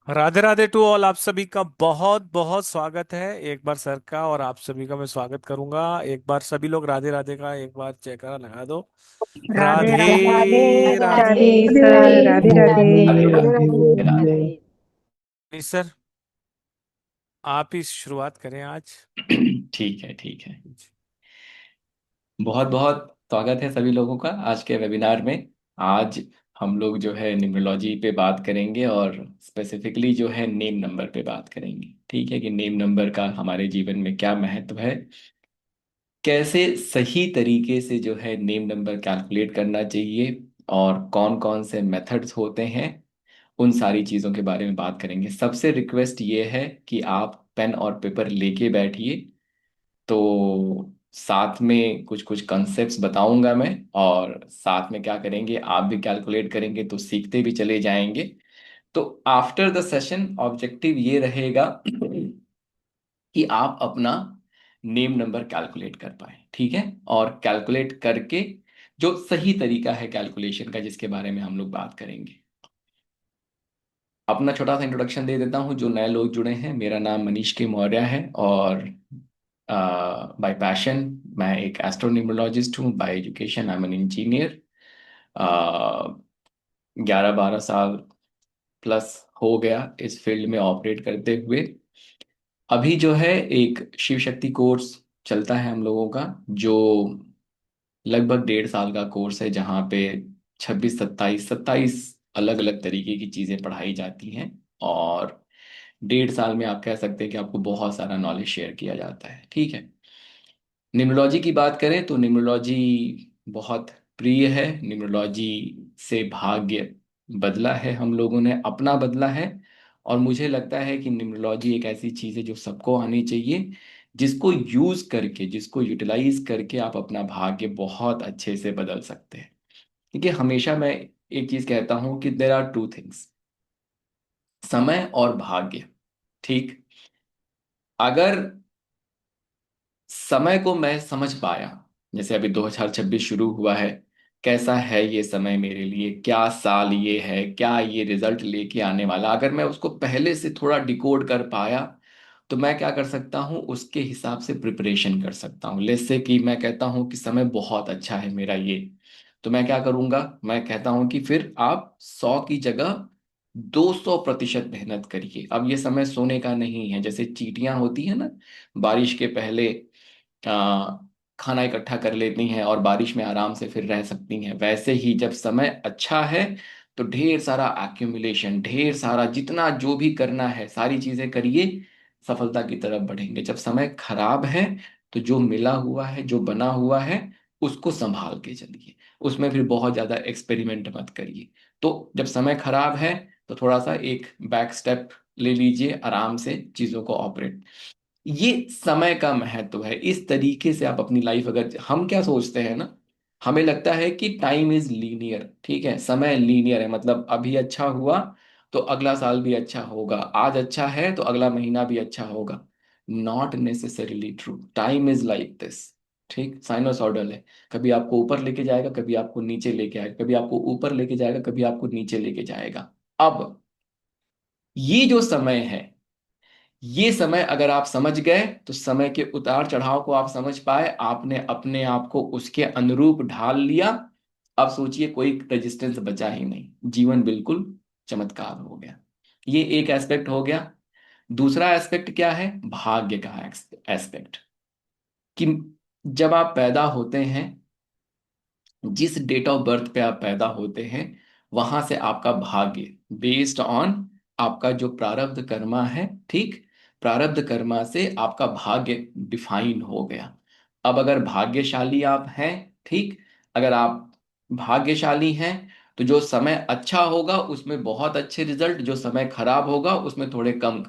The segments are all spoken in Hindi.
Radhe Radhe to all. आप सभी का बहुत बहुत स्वागत है एक बार सर का। और आप सभी का मैं स्वागत करूंगा। एक बार सभी लोग राधे राधे का एक बार जयकारा लगा दो। राधे राधे राधे राधे। राधे सर, राधे राधे। राधे राधे राधे राधे राधे। राधे। जी सर, आप ही शुरुआत करें आज। ठीक है, ठीक है। बहुत बहुत स्वागत है सभी लोगों का आज के वेबिनार में। आज हम लोग जो है न्यूमरोलॉजी पे बात करेंगे और स्पेसिफिकली जो है नेम नंबर पे बात करेंगे। ठीक है कि नेम नंबर का हमारे जीवन में क्या महत्व है, कैसे सही तरीके से जो है नेम नंबर कैलकुलेट करना चाहिए और कौन कौन से मेथड्स होते हैं, उन सारी चीज़ों के बारे में बात करेंगे। सबसे रिक्वेस्ट ये है कि आप पेन और पेपर लेके बैठिए। तो साथ में कुछ कुछ कंसेप्ट्स बताऊंगा मैं, और साथ में क्या करेंगे, आप भी कैलकुलेट करेंगे तो सीखते भी चले जाएंगे। तो आफ्टर द सेशन ऑब्जेक्टिव ये रहेगा कि आप अपना नेम नंबर कैलकुलेट कर पाए। ठीक है, और कैलकुलेट करके जो सही तरीका है कैलकुलेशन का, जिसके बारे में हम लोग बात करेंगे। अपना छोटा सा इंट्रोडक्शन दे देता हूँ। जो नए लोग जुड़े हैं, मेरा नाम मनीष के मौर्य है और बाय पैशन मैं एक एस्ट्रोन्यूमरोलॉजिस्ट हूँ। Bye education I am an engineer. 11-12 साल प्लस हो गया इस फील्ड में ऑपरेट करते हुए। अभी जो है एक शिव शक्ति कोर्स चलता है हम लोगों का, जो लगभग 1.5 साल का कोर्स है, जहाँ पे 26-27 अलग अलग तरीके की चीज़ें पढ़ाई जाती हैं। और 1.5 साल में आप कह सकते हैं कि आपको बहुत सारा नॉलेज शेयर किया जाता है। ठीक है, न्यूमरोलॉजी की बात करें तो न्यूमरोलॉजी बहुत प्रिय है। न्यूमरोलॉजी से भाग्य बदला है, हम लोगों ने अपना बदला है। और मुझे लगता है कि न्यूमरोलॉजी एक ऐसी चीज़ है जो सबको आनी चाहिए, जिसको यूज करके, जिसको यूटिलाइज करके आप अपना भाग्य बहुत अच्छे से बदल सकते हैं। क्योंकि हमेशा मैं एक चीज़ कहता हूँ कि देर आर टू थिंग्स, समय और भाग्य। ठीक, अगर समय को मैं समझ पाया, जैसे अभी 2026 शुरू हुआ है, कैसा है ये समय मेरे लिए, क्या साल ये है, क्या ये रिजल्ट लेके आने वाला, अगर मैं उसको पहले से थोड़ा डिकोड कर पाया तो मैं क्या कर सकता हूँ, उसके हिसाब से प्रिपरेशन कर सकता हूँ। जैसे कि मैं कहता हूँ कि समय बहुत अच्छा है मेरा ये, तो मैं क्या करूंगा, मैं कहता हूँ कि फिर आप 100 की जगह 200% मेहनत करिए। अब ये समय सोने का नहीं है। जैसे चींटियां होती है ना, बारिश के पहले आ, खाना इकट्ठा कर लेती हैं और बारिश में आराम से फिर रह सकती हैं, वैसे ही जब समय अच्छा है तो ढेर सारा एक्यूमुलेशन, ढेर सारा जितना जो भी करना है सारी चीजें करिए, सफलता की तरफ बढ़ेंगे। जब समय खराब है तो जो मिला हुआ है, जो बना हुआ है, उसको संभाल के चलिए। उसमें फिर बहुत ज्यादा एक्सपेरिमेंट मत करिए। तो जब समय खराब है तो थोड़ा सा एक बैक स्टेप ले लीजिए, आराम से चीजों को ऑपरेट। ये समय का महत्व है। इस तरीके से आप अपनी लाइफ, अगर हम क्या सोचते हैं ना, हमें लगता है कि टाइम इज लीनियर। ठीक है, समय लीनियर है, मतलब अभी अच्छा हुआ तो अगला साल भी अच्छा होगा, आज अच्छा है तो अगला महीना भी अच्छा होगा। Not necessarily true, time is like this. ठीक, साइनोसॉइडल है। कभी आपको ऊपर लेके जाएगा, कभी आपको नीचे लेके आएगा, कभी आपको ऊपर लेके जाएगा, कभी आपको नीचे लेके जाएगा। अब ये जो समय है, ये समय अगर आप समझ गए तो समय के उतार चढ़ाव को आप समझ पाए, आपने अपने आप को उसके अनुरूप ढाल लिया। अब सोचिए, कोई रेजिस्टेंस बचा ही नहीं, जीवन बिल्कुल चमत्कार हो गया। ये एक एस्पेक्ट हो गया। दूसरा एस्पेक्ट क्या है, भाग्य का एस्पेक्ट। कि जब आप पैदा होते हैं, जिस डेट ऑफ बर्थ पे आप पैदा होते हैं, वहां से आपका भाग्य बेस्ड ऑन आपका जो प्रारब्ध कर्मा है। ठीक, प्रारब्ध कर्मा से आपका भाग्य डिफाइन हो गया। अब अगर भाग्यशाली आप हैं, ठीक, अगर आप भाग्यशाली हैं तो जो समय अच्छा होगा उसमें बहुत अच्छे रिजल्ट, जो समय खराब होगा उसमें थोड़े कम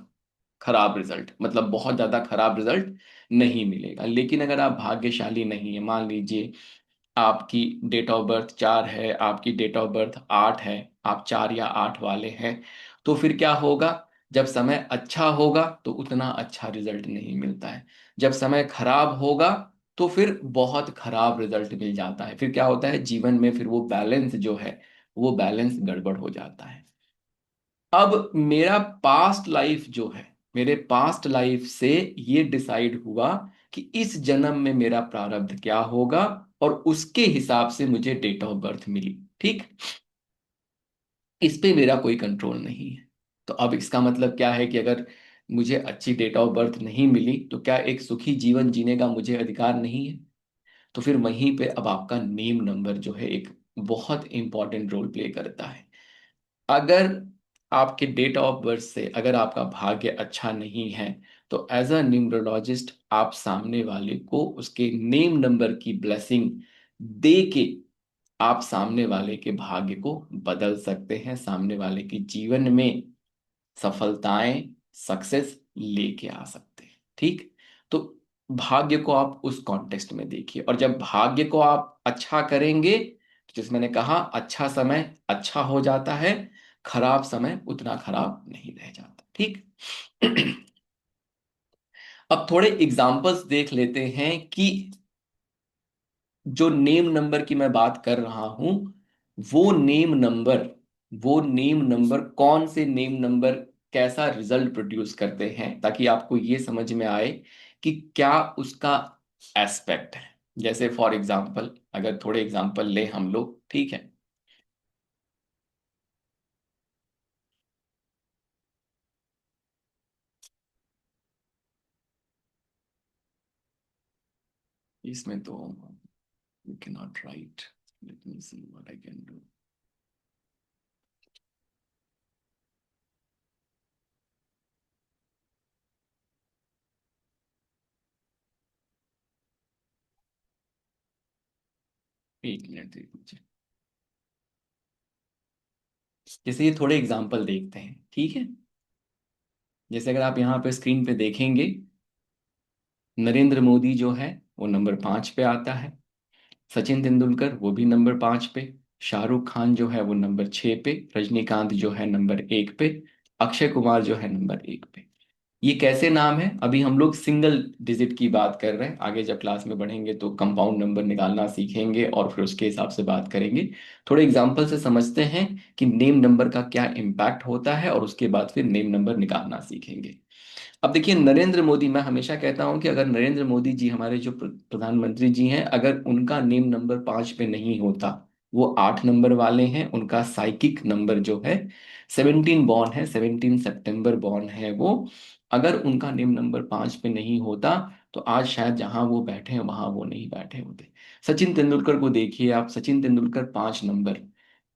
खराब रिजल्ट, मतलब बहुत ज्यादा खराब रिजल्ट नहीं मिलेगा। लेकिन अगर आप भाग्यशाली नहीं है, मान लीजिए आपकी डेट ऑफ बर्थ 4 है, आपकी डेट ऑफ बर्थ 8 है, आप 4 या 8 वाले हैं, तो फिर क्या होगा, जब समय अच्छा होगा तो उतना अच्छा रिजल्ट नहीं मिलता है। जब समय खराब होगा तो फिर बहुत खराब रिजल्ट मिल जाता है। फिर क्या होता है जीवन में, फिर वो बैलेंस जो है, वो बैलेंस गड़बड़ हो जाता है। अब मेरा पास्ट लाइफ जो है, मेरे पास्ट लाइफ से ये डिसाइड हुआ कि इस जन्म में मेरा प्रारब्ध क्या होगा, और उसके हिसाब से मुझे डेट ऑफ बर्थ मिली। ठीक, इस पे मेरा कोई कंट्रोल नहीं है। तो अब इसका मतलब क्या है कि अगर मुझे अच्छी डेट ऑफ बर्थ नहीं मिली तो क्या एक सुखी जीवन जीने का मुझे अधिकार नहीं है? तो फिर वहीं पे अब आपका नेम नंबर जो है एक बहुत इंपॉर्टेंट रोल प्ले करता है। अगर आपके डेट ऑफ बर्थ से अगर आपका भाग्य अच्छा नहीं है, तो एज अ न्यूमरोलॉजिस्ट आप सामने वाले को उसके नेम नंबर की ब्लेसिंग दे के आप सामने वाले के भाग्य को बदल सकते हैं, सामने वाले के जीवन में सफलताएं, सक्सेस लेके आ सकते हैं। ठीक, तो भाग्य को आप उस कॉन्टेक्स्ट में देखिए, और जब भाग्य को आप अच्छा करेंगे, तो जैसे मैंने कहा, अच्छा समय अच्छा हो जाता है, खराब समय उतना खराब नहीं रह जाता। ठीक। अब थोड़े एग्जाम्पल्स देख लेते हैं कि जो नेम नंबर की मैं बात कर रहा हूं, वो नेम नंबर वो नेम नंबर कौन से नेम नंबर कैसा रिजल्ट प्रोड्यूस करते हैं, ताकि आपको ये समझ में आए कि क्या उसका एस्पेक्ट है। जैसे फॉर एग्जांपल, अगर थोड़े एग्जांपल ले हम लोग, ठीक है। इसमें तो you can not right, let me see what I can do. एक मिनट दे दीजिए। जैसे ये थोड़े एग्जांपल देखते हैं, ठीक है। जैसे अगर आप यहाँ पे स्क्रीन पे देखेंगे, नरेंद्र मोदी जो है वो नंबर 5 पे आता है, सचिन तेंदुलकर वो भी नंबर 5 पे, शाहरुख खान जो है वो नंबर 6 पे, रजनीकांत जो है नंबर 1 पे, अक्षय कुमार जो है नंबर 1 पे। ये कैसे नाम है? अभी हम लोग सिंगल डिजिट की बात कर रहे हैं, आगे जब क्लास में बढ़ेंगे तो कंपाउंड नंबर निकालना सीखेंगे और फिर उसके हिसाब से बात करेंगे। थोड़े एग्जाम्पल से समझते हैं कि नेम नंबर का क्या इम्पैक्ट होता है, और उसके बाद फिर नेम नंबर निकालना सीखेंगे। अब देखिए, नरेंद्र मोदी, मैं हमेशा कहता हूं कि अगर नरेंद्र मोदी जी हमारे जो प्रधानमंत्री जी हैं, अगर उनका नेम नंबर 5 पे नहीं होता, वो 8 नंबर वाले हैं, उनका साइकिक नंबर जो है 17 बॉर्न है, 17 सितंबर बॉर्न है वो। अगर उनका नेम नंबर 5 पे नहीं होता, तो आज शायद जहां वो बैठे हैं वहां वो नहीं बैठे होते। सचिन तेंदुलकर को देखिए आप, सचिन तेंदुलकर 5 नंबर,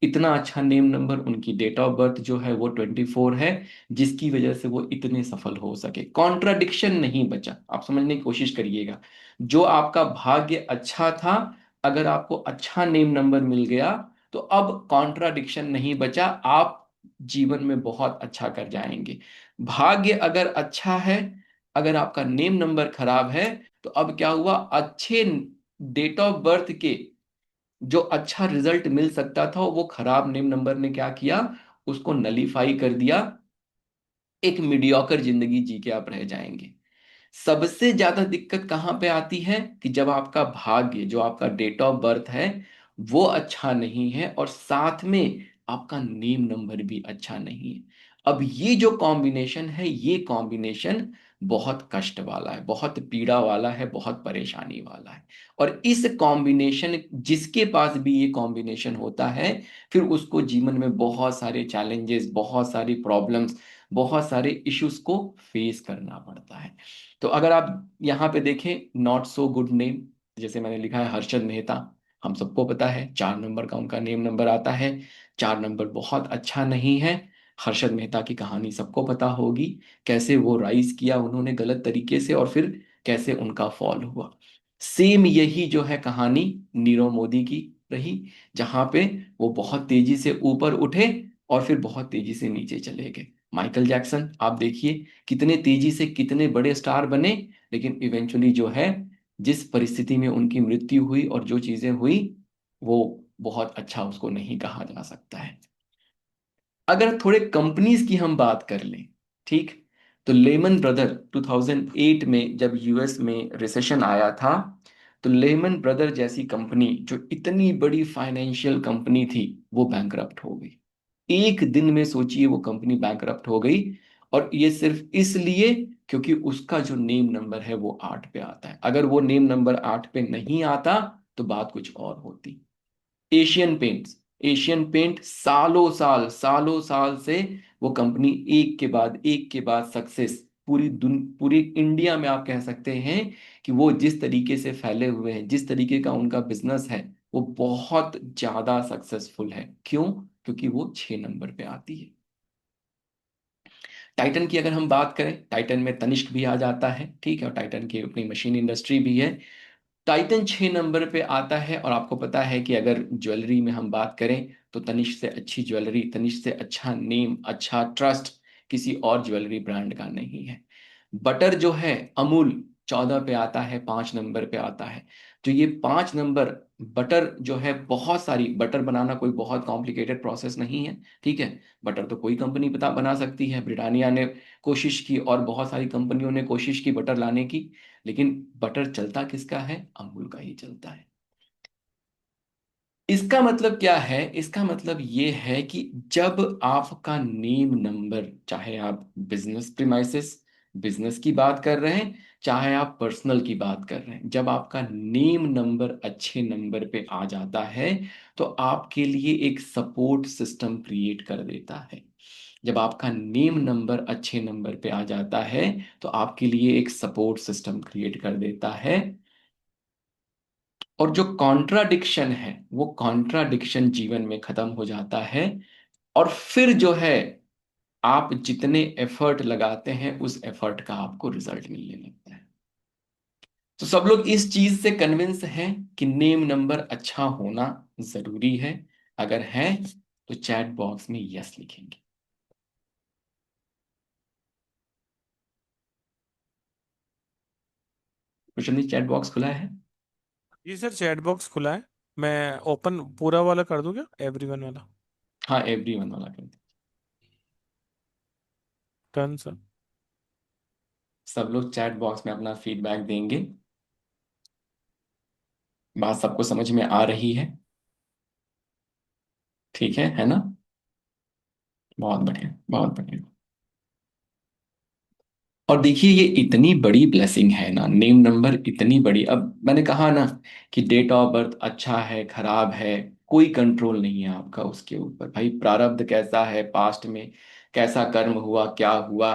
इतना अच्छा नेम नंबर, उनकी डेट ऑफ बर्थ जो है वो 24 है, जिसकी वजह से वो इतने सफल हो सके। कॉन्ट्राडिक्शन नहीं बचा, आप समझने की कोशिश करिएगा। जो आपका भाग्य अच्छा था, अगर आपको अच्छा नेम नंबर मिल गया, तो अब कॉन्ट्राडिक्शन नहीं बचा, आप जीवन में बहुत अच्छा कर जाएंगे। भाग्य अगर अच्छा है, अगर आपका नेम नंबर खराब है, तो अब क्या हुआ, अच्छे डेट ऑफ बर्थ के जो अच्छा रिजल्ट मिल सकता था, वो खराब नेम नंबर ने क्या किया, उसको नलीफाई कर दिया। एक मीडियोकर जिंदगी जी के आप रह जाएंगे। सबसे ज्यादा दिक्कत कहां पे आती है कि जब आपका भाग्य, जो आपका डेट ऑफ बर्थ है, वो अच्छा नहीं है, और साथ में आपका नेम नंबर भी अच्छा नहीं है। अब ये जो कॉम्बिनेशन है, ये कॉम्बिनेशन बहुत कष्ट वाला है, बहुत पीड़ा वाला है, बहुत परेशानी वाला है। और इस कॉम्बिनेशन, जिसके पास भी ये कॉम्बिनेशन होता है, फिर उसको जीवन में बहुत सारे चैलेंजेस, बहुत सारी प्रॉब्लम्स, बहुत सारे इश्यूज को फेस करना पड़ता है। तो अगर आप यहाँ पे देखें, नॉट सो गुड नेम, जैसे मैंने लिखा है हर्षद मेहता, हम सबको पता है 4 नंबर का उनका नेम नंबर आता है। 4 नंबर बहुत अच्छा नहीं है। हर्षद मेहता की कहानी सबको पता होगी, कैसे वो राइज किया उन्होंने गलत तरीके से, और फिर कैसे उनका फॉल हुआ। सेम यही जो है कहानी नीरव मोदी की रही, जहां पे वो बहुत तेजी से ऊपर उठे और फिर बहुत तेजी से नीचे चले गए। माइकल जैक्सन आप देखिए, कितने तेजी से कितने बड़े स्टार बने, लेकिन इवेंचुअली जो है, जिस परिस्थिति में उनकी मृत्यु हुई और जो चीजें हुई, वो बहुत अच्छा उसको नहीं कहा जा सकता है। अगर थोड़े कंपनीज की हम बात कर लें, ठीक, तो लेमन ब्रदर 2008 में जब यूएस में रिसेशन आया था, तो लेमन ब्रदर जैसी कंपनी, जो इतनी बड़ी फाइनेंशियल कंपनी थी, वो बैंकरप्ट हो गई। एक दिन में सोचिए वो कंपनी बैंकरप्ट हो गई। और ये सिर्फ इसलिए क्योंकि उसका जो नेम नंबर है वो 8 पे आता है। अगर वो नेम नंबर 8 पे नहीं आता तो बात कुछ और होती। एशियन पेंट्स, एशियन पेंट सालों साल से वो कंपनी एक के बाद एक के बाद सक्सेस, पूरी इंडिया में आप कह सकते हैं कि वो जिस तरीके से फैले हुए हैं, जिस तरीके का उनका बिजनेस है, वो बहुत ज्यादा सक्सेसफुल है। क्यों? क्योंकि वो 6 नंबर पे आती है। टाइटन की अगर हम बात करें, टाइटन में तनिष्क भी आ जाता है, ठीक है, और टाइटन की अपनी मशीन इंडस्ट्री भी है। टाइटन 6 नंबर पे आता है। और आपको पता है कि अगर ज्वेलरी में हम बात करें तो तनिष्क से अच्छी ज्वेलरी, तनिष्क से अच्छा नेम, अच्छा ट्रस्ट किसी और ज्वेलरी ब्रांड का नहीं है। बटर जो है, अमूल 14 पे आता है, 5 नंबर पे आता है। तो ये 5 नंबर, बटर जो है, बहुत सारी बटर बनाना कोई बहुत कॉम्प्लिकेटेड प्रोसेस नहीं है, ठीक है। बटर तो कोई कंपनी बना सकती है, ब्रिटानिया ने कोशिश की और बहुत सारी कंपनियों ने कोशिश की बटर लाने की, लेकिन बटर चलता किसका है? अमूल का ही चलता है। इसका मतलब क्या है? इसका मतलब ये है कि जब आपका नेम नंबर, चाहे आप बिजनेस प्रीमाइसेस, बिजनेस की बात कर रहे हैं, चाहे आप पर्सनल की बात कर रहे हैं, जब आपका नेम नंबर अच्छे नंबर पे आ जाता है तो आपके लिए एक सपोर्ट सिस्टम क्रिएट कर देता है। जब आपका नेम नंबर अच्छे नंबर पे आ जाता है तो आपके लिए एक सपोर्ट सिस्टम क्रिएट कर देता है। और जो कॉन्ट्राडिक्शन है, वो कॉन्ट्राडिक्शन जीवन में खत्म हो जाता है। और फिर जो है, आप जितने एफर्ट लगाते हैं उस एफर्ट का आपको रिजल्ट मिलने लगता है। तो सब लोग इस चीज से कन्विंस हैं कि नेम नंबर अच्छा होना जरूरी है। अगर है तो चैट बॉक्स में यस लिखेंगे। क्वेश्चन जी, चैट बॉक्स खुला है? जी सर, चैट बॉक्स खुला है। मैं ओपन पूरा वाला कर दूं क्या, एवरीवन वाला? हाँ, एवरीवन वाला कर दीजिए। Done sir. सब लोग चैट बॉक्स में अपना फीडबैक देंगे। बात सबको समझ में आ रही है? ठीक है ना? बहुत बढ़िया, बहुत बढ़िया। और देखिए, ये इतनी बड़ी ब्लेसिंग है ना, नेम नंबर इतनी बड़ी। अब मैंने कहा ना कि डेट ऑफ बर्थ अच्छा है खराब है, कोई कंट्रोल नहीं है आपका उसके ऊपर। भाई प्रारब्ध कैसा है, पास्ट में कैसा कर्म हुआ, क्या हुआ,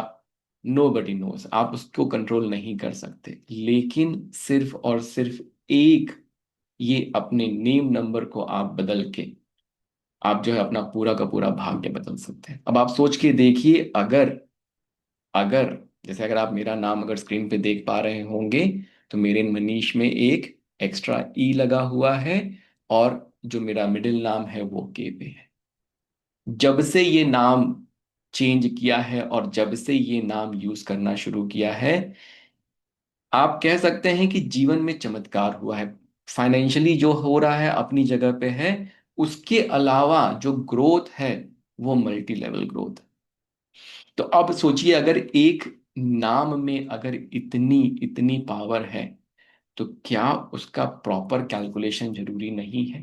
नो बडी नोस, आप उसको कंट्रोल नहीं कर सकते। लेकिन सिर्फ और सिर्फ एक, ये अपने नेम नंबर को आप बदल के, आप जो है अपना पूरा का पूरा भाग्य बदल सकते हैं। अब आप सोच के देखिए, अगर अगर जैसे अगर आप मेरा नाम अगर स्क्रीन पे देख पा रहे होंगे, तो मेरे मनीष में एक एक्स्ट्रा ई लगा हुआ है, और जो मेरा मिडिल नाम है वो के पे है। जब से ये नाम चेंज किया है और जब से ये नाम यूज करना शुरू किया है, आप कह सकते हैं कि जीवन में चमत्कार हुआ है। फाइनेंशियली जो हो रहा है अपनी जगह पे है, उसके अलावा जो ग्रोथ है वो मल्टी लेवल ग्रोथ। तो अब सोचिए, अगर एक नाम में अगर इतनी इतनी पावर है, तो क्या उसका प्रॉपर कैलकुलेशन जरूरी नहीं है?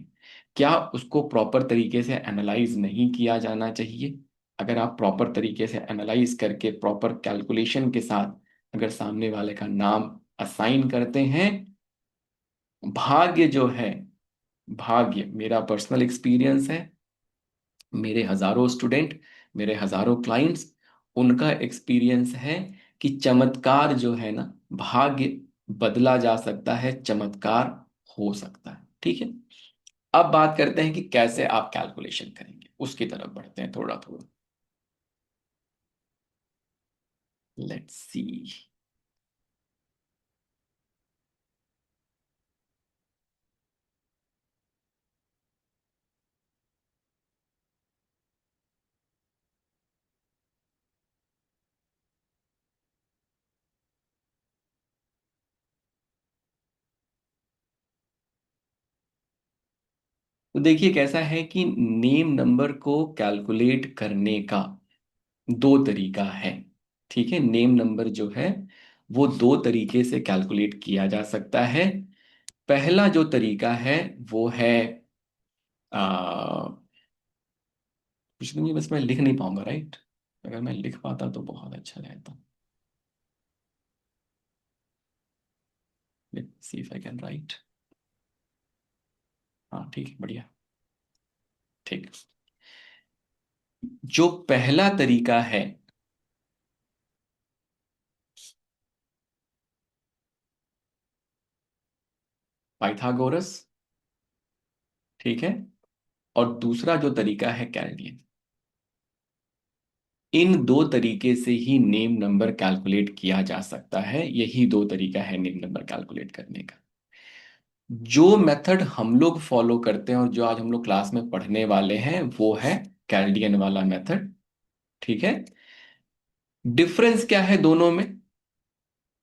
क्या उसको प्रॉपर तरीके से एनालाइज नहीं किया जाना चाहिए? अगर आप प्रॉपर तरीके से एनालाइज करके प्रॉपर कैलकुलेशन के साथ अगर सामने वाले का नाम असाइन करते हैं, भाग्य जो है, भाग्य मेरा पर्सनल एक्सपीरियंस है, मेरे हजारों स्टूडेंट, मेरे हजारों क्लाइंट्स, उनका एक्सपीरियंस है कि चमत्कार जो है ना, भाग्य बदला जा सकता है, चमत्कार हो सकता है। ठीक है। अब बात करते हैं कि कैसे आप कैलकुलेशन करेंगे, उसकी तरफ बढ़ते हैं थोड़ा थोड़ा। Let's see. तो देखिए कैसा है कि नेम नंबर को कैलकुलेट करने का दो तरीका है। ठीक है, नेम नंबर जो है वो दो तरीके से कैलकुलेट किया जा सकता है। पहला जो तरीका है वो है कुछ नहीं, बस मैं लिख नहीं पाऊंगा, राइट? अगर मैं लिख पाता तो बहुत अच्छा रहता। Let's see if I can write. हाँ ठीक है, बढ़िया। ठीक। जो पहला तरीका है, पाइथागोरस, ठीक है, और दूसरा जो तरीका है कैल्डियन। इन दो तरीके से ही नेम नंबर कैलकुलेट किया जा सकता है। यही दो तरीका है नेम नंबर कैलकुलेट करने का। जो मेथड हम लोग फॉलो करते हैं और जो आज हम लोग क्लास में पढ़ने वाले हैं वो है कैल्डियन वाला मेथड, ठीक है। डिफरेंस क्या है दोनों में?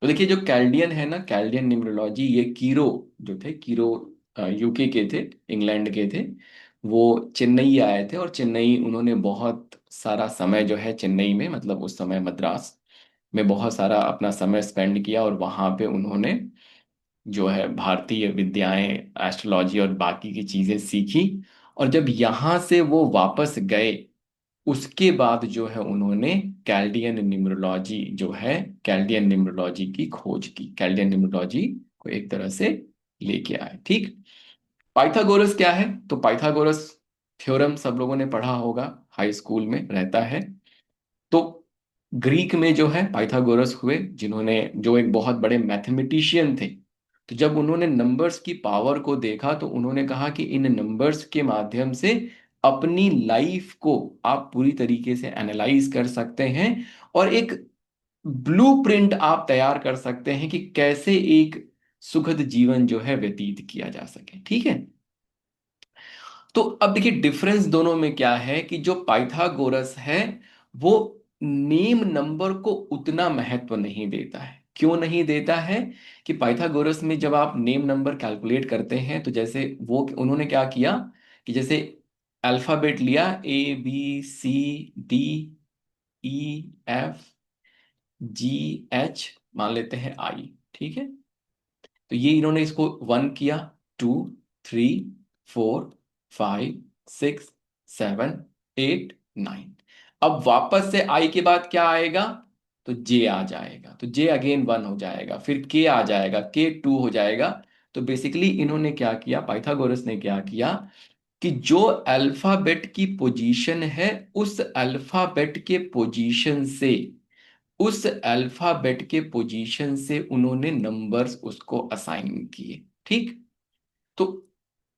तो देखिए, जो कैल्डियन है ना, कैल्डियन न्यूमरोलॉजी, ये कीरो जो थे, कीरो यूके के थे, इंग्लैंड के थे। वो चेन्नई आए थे, और चेन्नई उन्होंने बहुत सारा समय जो है चेन्नई में, मतलब उस समय मद्रास में बहुत सारा अपना समय स्पेंड किया, और वहां पे उन्होंने जो है भारतीय विद्याएं, एस्ट्रोलॉजी और बाकी की चीजें सीखी। और जब यहाँ से वो वापस गए, उसके बाद जो है उन्होंने कैल्डियन न्यूमरोलॉजी जो है, कैल्डियन न्यूमरोलॉजी की खोज की, कैल्डियन न्यूमरोलॉजी को एक तरह से लेके आए, ठीक। पाइथागोरस क्या है? तो पाइथागोरस थ्योरम सब लोगों ने पढ़ा होगा, हाई स्कूल में रहता है। तो ग्रीक में जो है पाइथागोरस हुए, जिन्होंने, जो एक बहुत बड़े मैथमेटिशियन थे। तो जब उन्होंने नंबर्स की पावर को देखा तो उन्होंने कहा कि इन नंबर्स के माध्यम से अपनी लाइफ को आप पूरी तरीके से एनालाइज कर सकते हैं, और एक ब्लूप्रिंट आप तैयार कर सकते हैं कि कैसे एक सुखद जीवन जो है व्यतीत किया जा सके, ठीक है। तो अब देखिए, डिफरेंस दोनों में क्या है कि जो पाइथागोरस है वो नेम नंबर को उतना महत्व नहीं देता है। क्यों नहीं देता है? कि पाइथागोरस में जब आप नेम नंबर कैलकुलेट करते हैं, तो जैसे वो उन्होंने क्या किया कि जैसे अल्फाबेट लिया, ABCDEFGH, मान लेते हैं आई, ठीक है। तो ये इन्होंने इसको 1 किया, 2, 3, 4, 5, 6, 7, 8, 9। अब वापस से आई के बाद क्या आएगा? तो जे आ जाएगा, तो जे अगेन 1 हो जाएगा, फिर के आ जाएगा, के 2 हो जाएगा। तो बेसिकली इन्होंने क्या किया, पाइथागोरस ने क्या किया कि जो अल्फाबेट की पोजीशन है, उस अल्फाबेट के पोजीशन से, उस अल्फाबेट के पोजीशन से उन्होंने नंबर्स उसको असाइन किए, ठीक। तो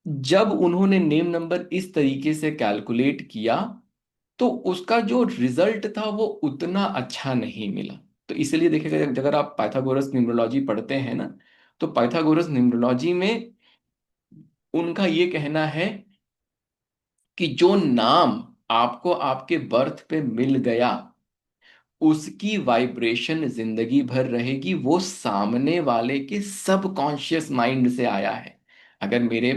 जब उन्होंने नेम नंबर इस तरीके से कैलकुलेट किया, तो उसका जो रिजल्ट था वो उतना अच्छा नहीं मिला। तो इसलिए देखिएगा, अगर आप पाइथागोरस न्यूमरोलॉजी पढ़ते हैं ना, तो पाइथागोरस न्यूमरोलॉजी में उनका ये कहना है कि जो नाम आपको आपके बर्थ पे मिल गया, उसकी वाइब्रेशन जिंदगी भर रहेगी, वो सामने वाले के सबकॉन्शियस माइंड से आया है। अगर मेरे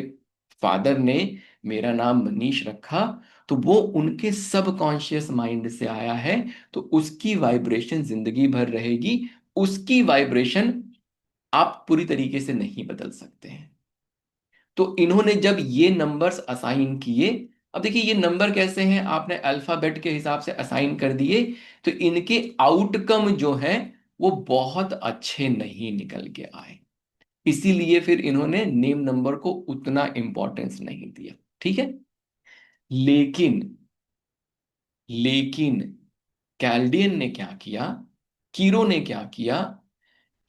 फादर ने मेरा नाम मनीष रखा, तो वो उनके सबकॉन्शियस माइंड से आया है, तो उसकी वाइब्रेशन जिंदगी भर रहेगी। उसकी वाइब्रेशन आप पूरी तरीके से नहीं बदल सकते हैं। तो इन्होंने जब ये नंबर्स असाइन किए, अब देखिए ये नंबर कैसे हैं, आपने अल्फाबेट के हिसाब से असाइन कर दिए, तो इनके आउटकम जो है वो बहुत अच्छे नहीं निकल के आए। इसीलिए फिर इन्होंने नेम नंबर को उतना इंपॉर्टेंस नहीं दिया, ठीक है। लेकिन लेकिन कैल्डियन ने क्या किया, कीरो ने क्या किया,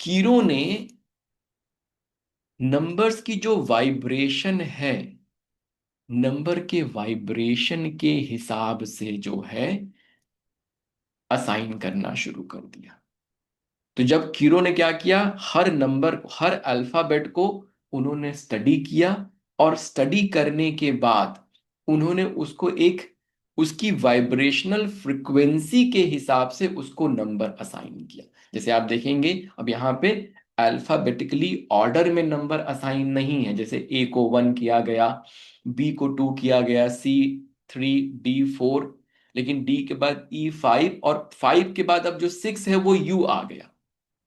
कीरो ने नंबर्स की जो वाइब्रेशन है, नंबर के वाइब्रेशन के हिसाब से जो है असाइन करना शुरू कर दिया। तो जब कीरो ने क्या किया, हर नंबर, हर अल्फाबेट को उन्होंने स्टडी किया, और स्टडी करने के बाद उन्होंने उसको एक, उसकी वाइब्रेशनल फ्रिक्वेंसी के हिसाब से उसको नंबर असाइन किया। जैसे आप देखेंगे, अब यहाँ पे अल्फाबेटिकली ऑर्डर में नंबर असाइन नहीं है। जैसे ए को 1 किया गया, बी को 2 किया गया, सी 3, डी 4, लेकिन डी के बाद ई 5, और 5 के बाद अब जो 6 है वो यू आ गया,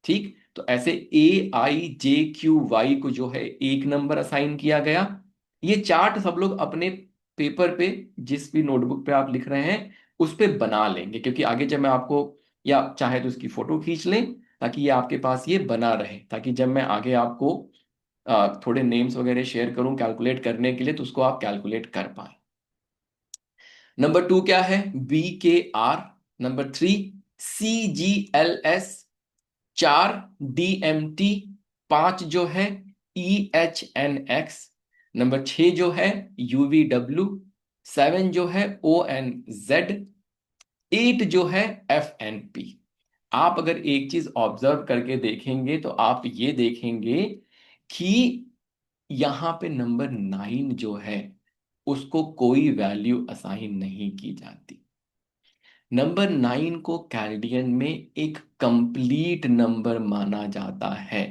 ठीक। तो ऐसे AIJQY को जो है एक नंबर असाइन किया गया। ये चार्ट सब लोग अपने पेपर पे, जिस भी नोटबुक पे आप लिख रहे हैं उस पे बना लेंगे, क्योंकि आगे जब मैं आपको, या चाहे तो इसकी फोटो खींच लें ताकि ये आपके पास ये बना रहे, ताकि जब मैं आगे आपको थोड़े नेम्स वगैरह शेयर करूं कैलकुलेट करने के लिए, तो उसको आप कैलकुलेट कर पाए। नंबर 2 क्या है? BKR। Number 3 CGLS। 4 DMT। 5 जो है EHNX। नंबर 6 जो है UVW। 7 जो है ONZ। 8 जो है FNP। आप अगर एक चीज ऑब्जर्व करके देखेंगे तो आप ये देखेंगे कि यहां पे नंबर 9 जो है उसको कोई वैल्यू असाइन नहीं की जाती। नंबर 9 को कैल्डियन में एक कंप्लीट नंबर माना जाता है।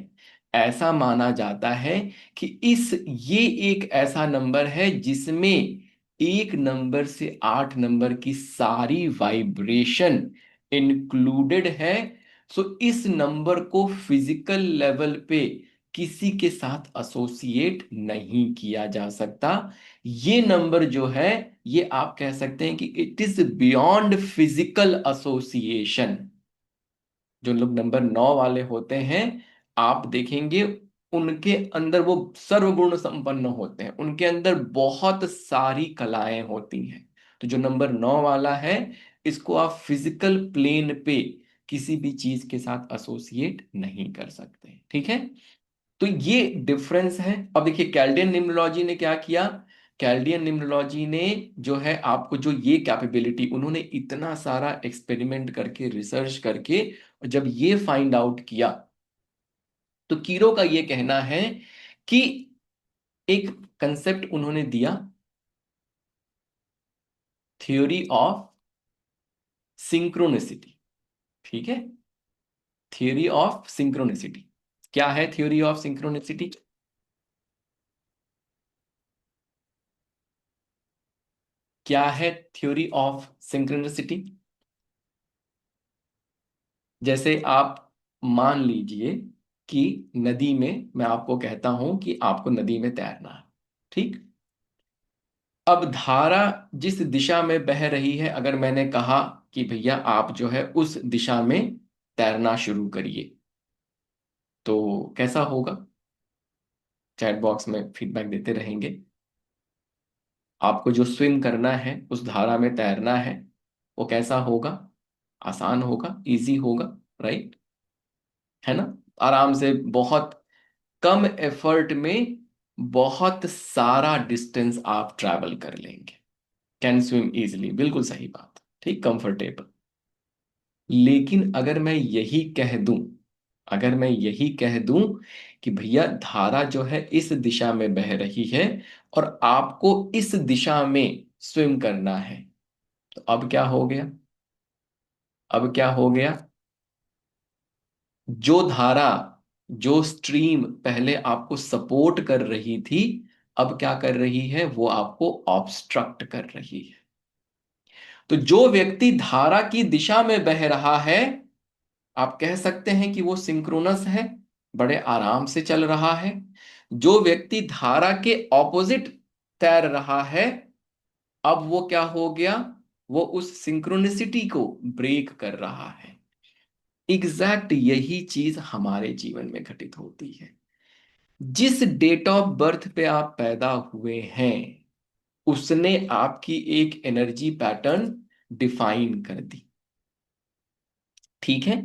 ऐसा माना जाता है कि ये एक ऐसा नंबर है जिसमें एक नंबर से 8 नंबर की सारी वाइब्रेशन इंक्लूडेड है। सो इस नंबर को फिजिकल लेवल पे किसी के साथ एसोसिएट नहीं किया जा सकता। ये नंबर जो है, ये आप कह सकते हैं कि it is beyond physical association. जो लोग नंबर 9 वाले होते हैं, आप देखेंगे उनके अंदर वो सर्वगुण संपन्न होते हैं, उनके अंदर बहुत सारी कलाएं होती हैं। तो जो नंबर 9 वाला है, इसको आप फिजिकल प्लेन पे किसी भी चीज के साथ एसोसिएट नहीं कर सकते। ठीक है, तो ये डिफरेंस है। अब देखिए कैल्डियन निम्नोलॉजी ने क्या किया। कैल्डियन निम्नोलॉजी ने जो है आपको जो ये कैपेबिलिटी, उन्होंने इतना सारा एक्सपेरिमेंट करके रिसर्च करके जब ये फाइंड आउट किया, तो कीरो का ये कहना है कि एक कंसेप्ट उन्होंने दिया, थ्योरी ऑफ सिंक्रोनिसिटी। ठीक है, थ्योरी ऑफ सिंक्रोनिसिटी। क्या है थ्योरी ऑफ सिंक्रोनिसिटी? क्या है थ्योरी ऑफ सिंक्रोनिसिटी? जैसे आप मान लीजिए कि नदी में मैं आपको कहता हूं कि आपको नदी में तैरना है। ठीक, अब धारा जिस दिशा में बह रही है, अगर मैंने कहा कि भैया आप जो है उस दिशा में तैरना शुरू करिए, तो कैसा होगा? चैट बॉक्स में फीडबैक देते रहेंगे। आपको जो स्विम करना है, उस धारा में तैरना है, वो कैसा होगा? आसान होगा, इजी होगा, राइट? है ना? आराम से, बहुत कम एफर्ट में बहुत सारा डिस्टेंस आप ट्रैवल कर लेंगे। कैन स्विम इजिली, बिल्कुल सही बात। ठीक, कंफर्टेबल। लेकिन अगर मैं यही कह दूं कि भैया धारा जो है इस दिशा में बह रही है और आपको इस दिशा में स्विम करना है, तो अब क्या हो गया? अब क्या हो गया? जो धारा, जो स्ट्रीम पहले आपको सपोर्ट कर रही थी, अब क्या कर रही है? वो आपको ऑब्स्ट्रक्ट कर रही है। तो जो व्यक्ति धारा की दिशा में बह रहा है, आप कह सकते हैं कि वो सिंक्रोनस है, बड़े आराम से चल रहा है। जो व्यक्ति धारा के ऑपोजिट तैर रहा है, अब वो क्या हो गया? वो उस सिंक्रोनिसिटी को ब्रेक कर रहा है। एग्जैक्ट यही चीज हमारे जीवन में घटित होती है। जिस डेट ऑफ बर्थ पे आप पैदा हुए हैं, उसने आपकी एक एनर्जी पैटर्न डिफाइन कर दी। ठीक है,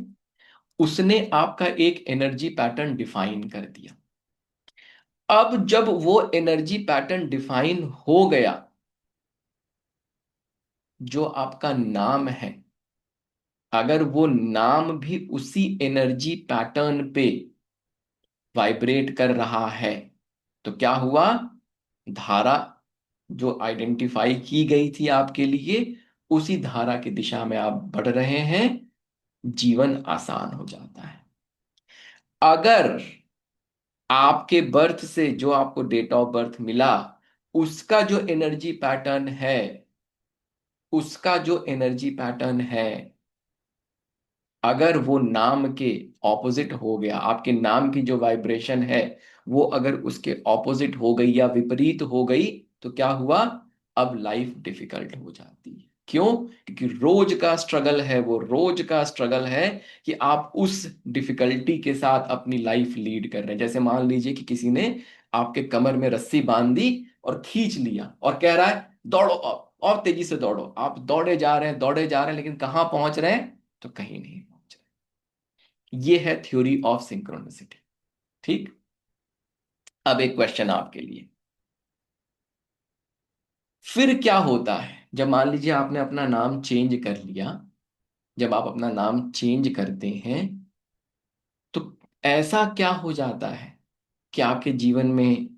उसने आपका एक एनर्जी पैटर्न डिफाइन कर दिया। अब जब वो एनर्जी पैटर्न डिफाइन हो गया, जो आपका नाम है, अगर वो नाम भी उसी एनर्जी पैटर्न पे वाइब्रेट कर रहा है, तो क्या हुआ? धारा जो आइडेंटिफाई की गई थी आपके लिए, उसी धारा की दिशा में आप बढ़ रहे हैं। जीवन आसान हो जाता है। अगर आपके बर्थ से जो आपको डेट ऑफ बर्थ मिला, उसका जो एनर्जी पैटर्न है, उसका जो एनर्जी पैटर्न है, अगर वो नाम के ऑपोजिट हो गया, आपके नाम की जो वाइब्रेशन है वो अगर उसके ऑपोजिट हो गई या विपरीत हो गई, तो क्या हुआ? अब लाइफ डिफिकल्ट हो जाती है। क्यों? क्योंकि रोज का स्ट्रगल है, वो रोज का स्ट्रगल है कि आप उस डिफिकल्टी के साथ अपनी लाइफ लीड कर रहे हैं। जैसे मान लीजिए कि किसी ने आपके कमर में रस्सी बांध दी और खींच लिया और कह रहा है दौड़ो, और तेजी से दौड़ो। आप दौड़े जा रहे हैं, दौड़े जा रहे हैं, लेकिन कहाँ पहुंच रहे हैं? तो कहीं नहीं पहुंच रहे। ये है थ्योरी ऑफ सिंक्रोनिसिटी। ठीक। अब एक क्वेश्चन आपके लिए, फिर क्या होता है जब मान लीजिए आपने अपना नाम चेंज कर लिया? जब आप अपना नाम चेंज करते हैं तो ऐसा क्या हो जाता है कि आपके जीवन में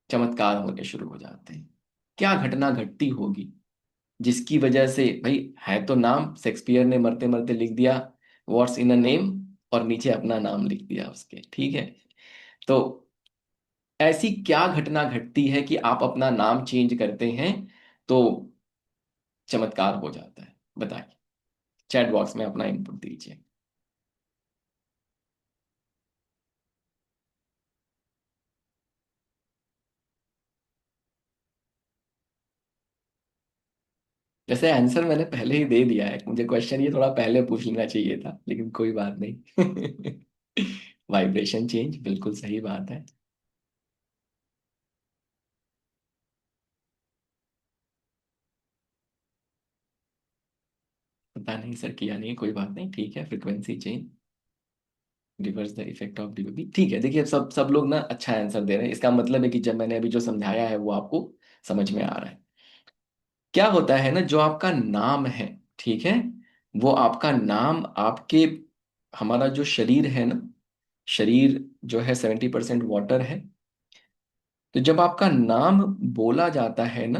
चमत्कार होने शुरू हो जाते हैं? क्या घटना घटती होगी जिसकी वजह से, भाई है तो नाम, शेक्सपियर ने मरते मरते लिख दिया व्हाट्स इन अ नेम, और नीचे अपना नाम लिख दिया उसके, ठीक है? तो ऐसी क्या घटना घटती है कि आप अपना नाम चेंज करते हैं तो चमत्कार हो जाता है? बताइए, चैट बॉक्स में अपना इनपुट दीजिए। वैसे आंसर मैंने पहले ही दे दिया है, मुझे क्वेश्चन ये थोड़ा पहले पूछ लेना चाहिए था, लेकिन कोई बात नहीं। वाइब्रेशन चेंज, बिल्कुल सही बात है। पता नहीं सर, किया नहीं, कोई बात नहीं, ठीक है। Frequency change reverse the effect of DOB, ठीक है। देखिए सब सब लोग ना अच्छा आंसर दे रहे हैं, इसका मतलब है कि जब मैंने अभी जो समझाया है वो आपको समझ में आ रहा है। क्या होता है ना, जो आपका नाम है, ठीक है, वो आपका नाम आपके, हमारा जो शरीर है ना, शरीर जो है 70% वाटर है। तो जब आपका नाम बोला जाता है ना,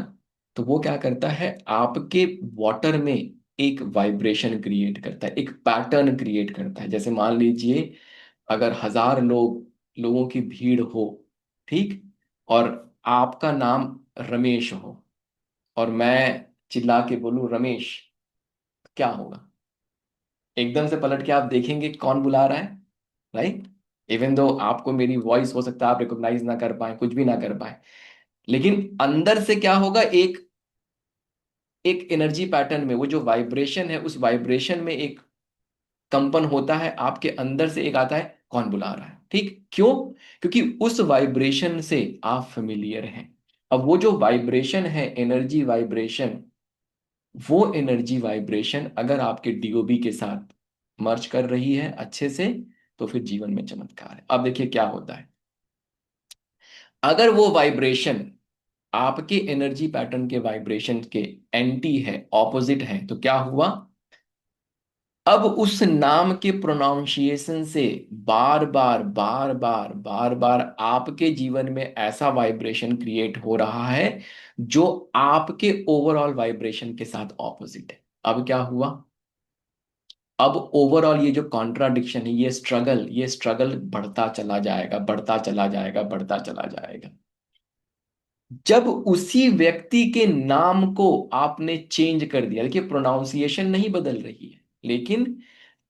तो वो क्या करता है, आपके वाटर में एक वाइब्रेशन क्रिएट करता है, एक पैटर्न क्रिएट करता है। जैसे मान लीजिए अगर 1000 लोगों की भीड़ हो, ठीक, और आपका नाम रमेश हो, और मैं चिल्ला के बोलूं रमेश, क्या होगा? एकदम से पलट के आप देखेंगे कौन बुला रहा है, राइट? इवन दो आपको मेरी वॉइस हो सकता है आप रिकॉग्नाइज ना कर पाए, कुछ भी ना कर पाए, लेकिन अंदर से क्या होगा, एक एक एनर्जी पैटर्न में वो जो वाइब्रेशन है, उस वाइब्रेशन में एक कंपन होता है आपके अंदर से, एक आता है कौन बुला रहा है, ठीक? क्यों? क्योंकि उस वाइब्रेशन से आप फेमिलियर हैं। अब वो जो वाइब्रेशन है, एनर्जी वाइब्रेशन, वो एनर्जी वाइब्रेशन अगर आपके डीओबी के साथ मर्ज कर रही है अच्छे से, तो फिर जीवन में चमत्कार है। अब देखिए क्या होता है, अगर वो वाइब्रेशन आपके एनर्जी पैटर्न के वाइब्रेशन के एंटी है, ऑपोजिट है, तो क्या हुआ? अब उस नाम के प्रोनाउंसिएशन से बार बार बार बार बार बार आपके जीवन में ऐसा वाइब्रेशन क्रिएट हो रहा है जो आपके ओवरऑल वाइब्रेशन के साथ ऑपोजिट है। अब क्या हुआ? अब ओवरऑल ये जो कॉन्ट्राडिक्शन है, ये स्ट्रगल बढ़ता चला जाएगा, बढ़ता चला जाएगा, बढ़ता चला जाएगा। जब उसी व्यक्ति के नाम को आपने चेंज कर दिया, देखिए प्रोनाउंसिएशन नहीं बदल रही है, लेकिन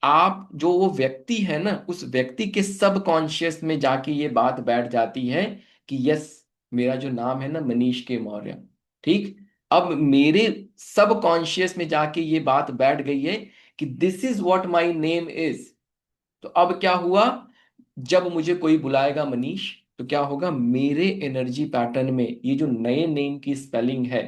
आप जो वो व्यक्ति है ना, उस व्यक्ति के सब कॉन्शियस में जाके ये बात बैठ जाती है कि यस, मेरा जो नाम है ना मनीष के मौर्य, ठीक, अब मेरे सब कॉन्शियस में जाके ये बात बैठ गई है कि this is what my name is. तो अब क्या हुआ, जब मुझे कोई बुलाएगा मनीष, तो क्या होगा, मेरे एनर्जी पैटर्न में ये जो नए नेम की स्पेलिंग है,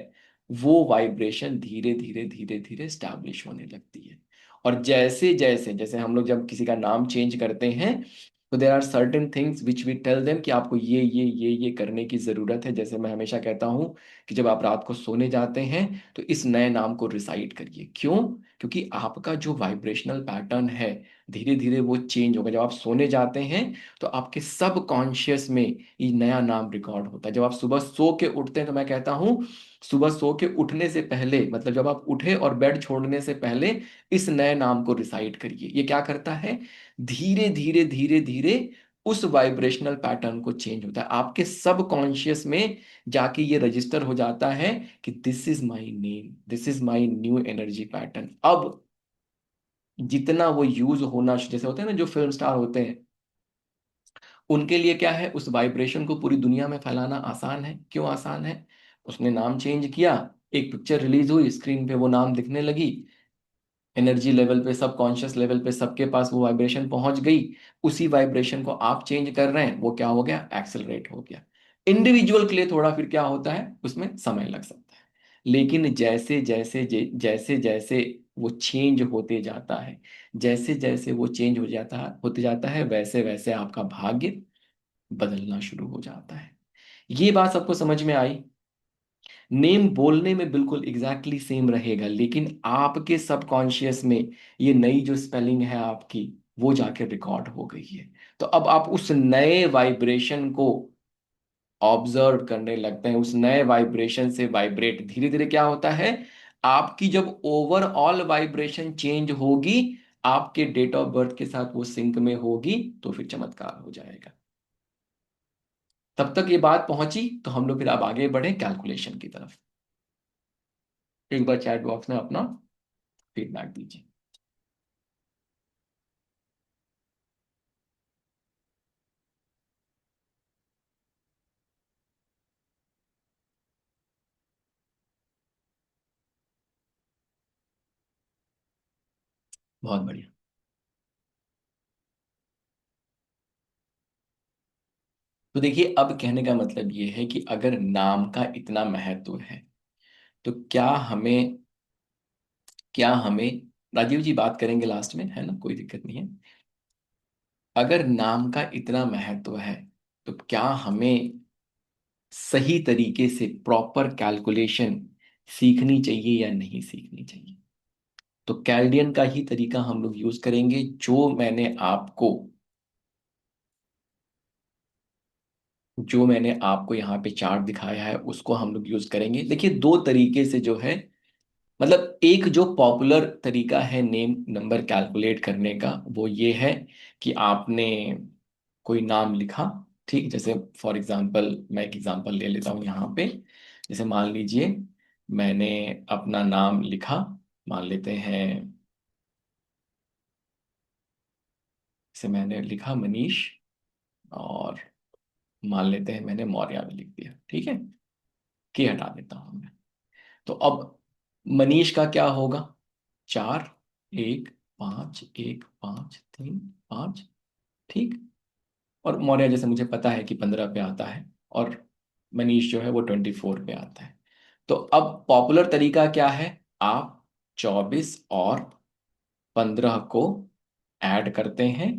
वो वाइब्रेशन धीरे धीरे धीरे धीरे स्टैब्लिश होने लगती है। और जैसे जैसे जैसे हम लोग जब किसी का नाम चेंज करते हैं, तो there are certain things which we tell them कि आपको ये करने की जरूरत है। जैसे मैं हमेशा कहता हूं कि जब आप रात को सोने जाते हैं तो इस नए नाम को रिसाइट करिए। क्यों? क्योंकि आपका जो वाइब्रेशनल पैटर्न है, धीरे धीरे वो चेंज होगा। जब आप सोने जाते हैं तो आपके सब कॉन्शियस में ये नया नाम रिकॉर्ड होता है। जब आप सुबह सो के उठते हैं, तो मैं कहता हूँ सुबह सो के उठने से पहले, मतलब जब आप उठे और बेड छोड़ने से पहले, इस नए नाम को रिसाइट करिए। ये क्या करता है, धीरे धीरे धीरे धीरे उस वाइब्रेशनल पैटर्न को चेंज होता है आपके सब कॉन्शियस में, जाके ये रजिस्टर हो जाता है कि this is my name, this is my new energy pattern. अब जितना वो यूज होना, जैसे होते हैं ना जो फिल्म स्टार होते हैं, उनके लिए क्या है, उस वाइब्रेशन को पूरी दुनिया में फैलाना आसान है। क्यों आसान है? उसने नाम चेंज किया, एक पिक्चर रिलीज हुई, स्क्रीन पे वो नाम दिखने लगी, एनर्जी लेवल पे, सब कॉन्शियस लेवल पे सबके पास वो वाइब्रेशन पहुंच गई। उसी वाइब्रेशन को आप चेंज कर रहे हैं, वो क्या हो गया, एक्सेलरेट हो गया। इंडिविजुअल के लिए थोड़ा फिर क्या होता है, उसमें समय लग सकता है। लेकिन जैसे जैसे जैसे जैसे वो चेंज होते जाता है, जैसे जैसे वो चेंज हो जाता होते जाता है, वैसे वैसे आपका भाग्य बदलना शुरू हो जाता है। ये बात सबको समझ में आई? नेम बोलने में बिल्कुल एग्जैक्टली सेम रहेगा, लेकिन आपके सबकॉन्शियस में ये नई जो स्पेलिंग है आपकी, वो जाके रिकॉर्ड हो गई है। तो अब आप उस नए वाइब्रेशन को ऑब्जर्व करने लगते हैं, उस नए वाइब्रेशन से वाइब्रेट धीरे धीरे क्या होता है, आपकी जब ओवरऑल वाइब्रेशन चेंज होगी, आपके डेट ऑफ बर्थ के साथ वो सिंक में होगी, तो फिर चमत्कार हो जाएगा। तब तक ये बात पहुंची, तो हम लोग फिर अब आगे बढ़े कैलकुलेशन की तरफ। एक बार चैट बॉक्स में अपना फीडबैक दीजिए। बहुत बढ़िया। तो देखिए, अब कहने का मतलब ये है कि अगर नाम का इतना महत्व है, तो क्या हमें राजीव जी बात करेंगे लास्ट में, है ना, कोई दिक्कत नहीं है। अगर नाम का इतना महत्व है, तो क्या हमें सही तरीके से प्रॉपर कैलकुलेशन सीखनी चाहिए या नहीं सीखनी चाहिए? तो कैल्डियन का ही तरीका हम लोग यूज करेंगे, जो मैंने आपको यहाँ पे चार्ट दिखाया है, उसको हम लोग यूज करेंगे। देखिए, दो तरीके से जो है, मतलब एक जो पॉपुलर तरीका है नेम नंबर कैलकुलेट करने का, वो ये है कि आपने कोई नाम लिखा, ठीक, जैसे फॉर एग्जांपल मैं एक एग्जांपल ले लेता हूँ यहाँ पे। जैसे मान लीजिए मैंने अपना नाम लिखा, मान लेते हैं, जैसे मैंने लिखा मनीष, और मान लेते हैं मैंने मौर्य भी लिख दिया, ठीक है, के हटा देता हूँ मैं। तो अब मनीष का क्या होगा, 4, 1, 5, 1, 5, 3, 5, ठीक। और मौर्य जैसे मुझे पता है कि 15 पे आता है, और मनीष जो है वो 24 पे आता है। तो अब पॉपुलर तरीका क्या है, आप 24 और 15 को ऐड करते हैं,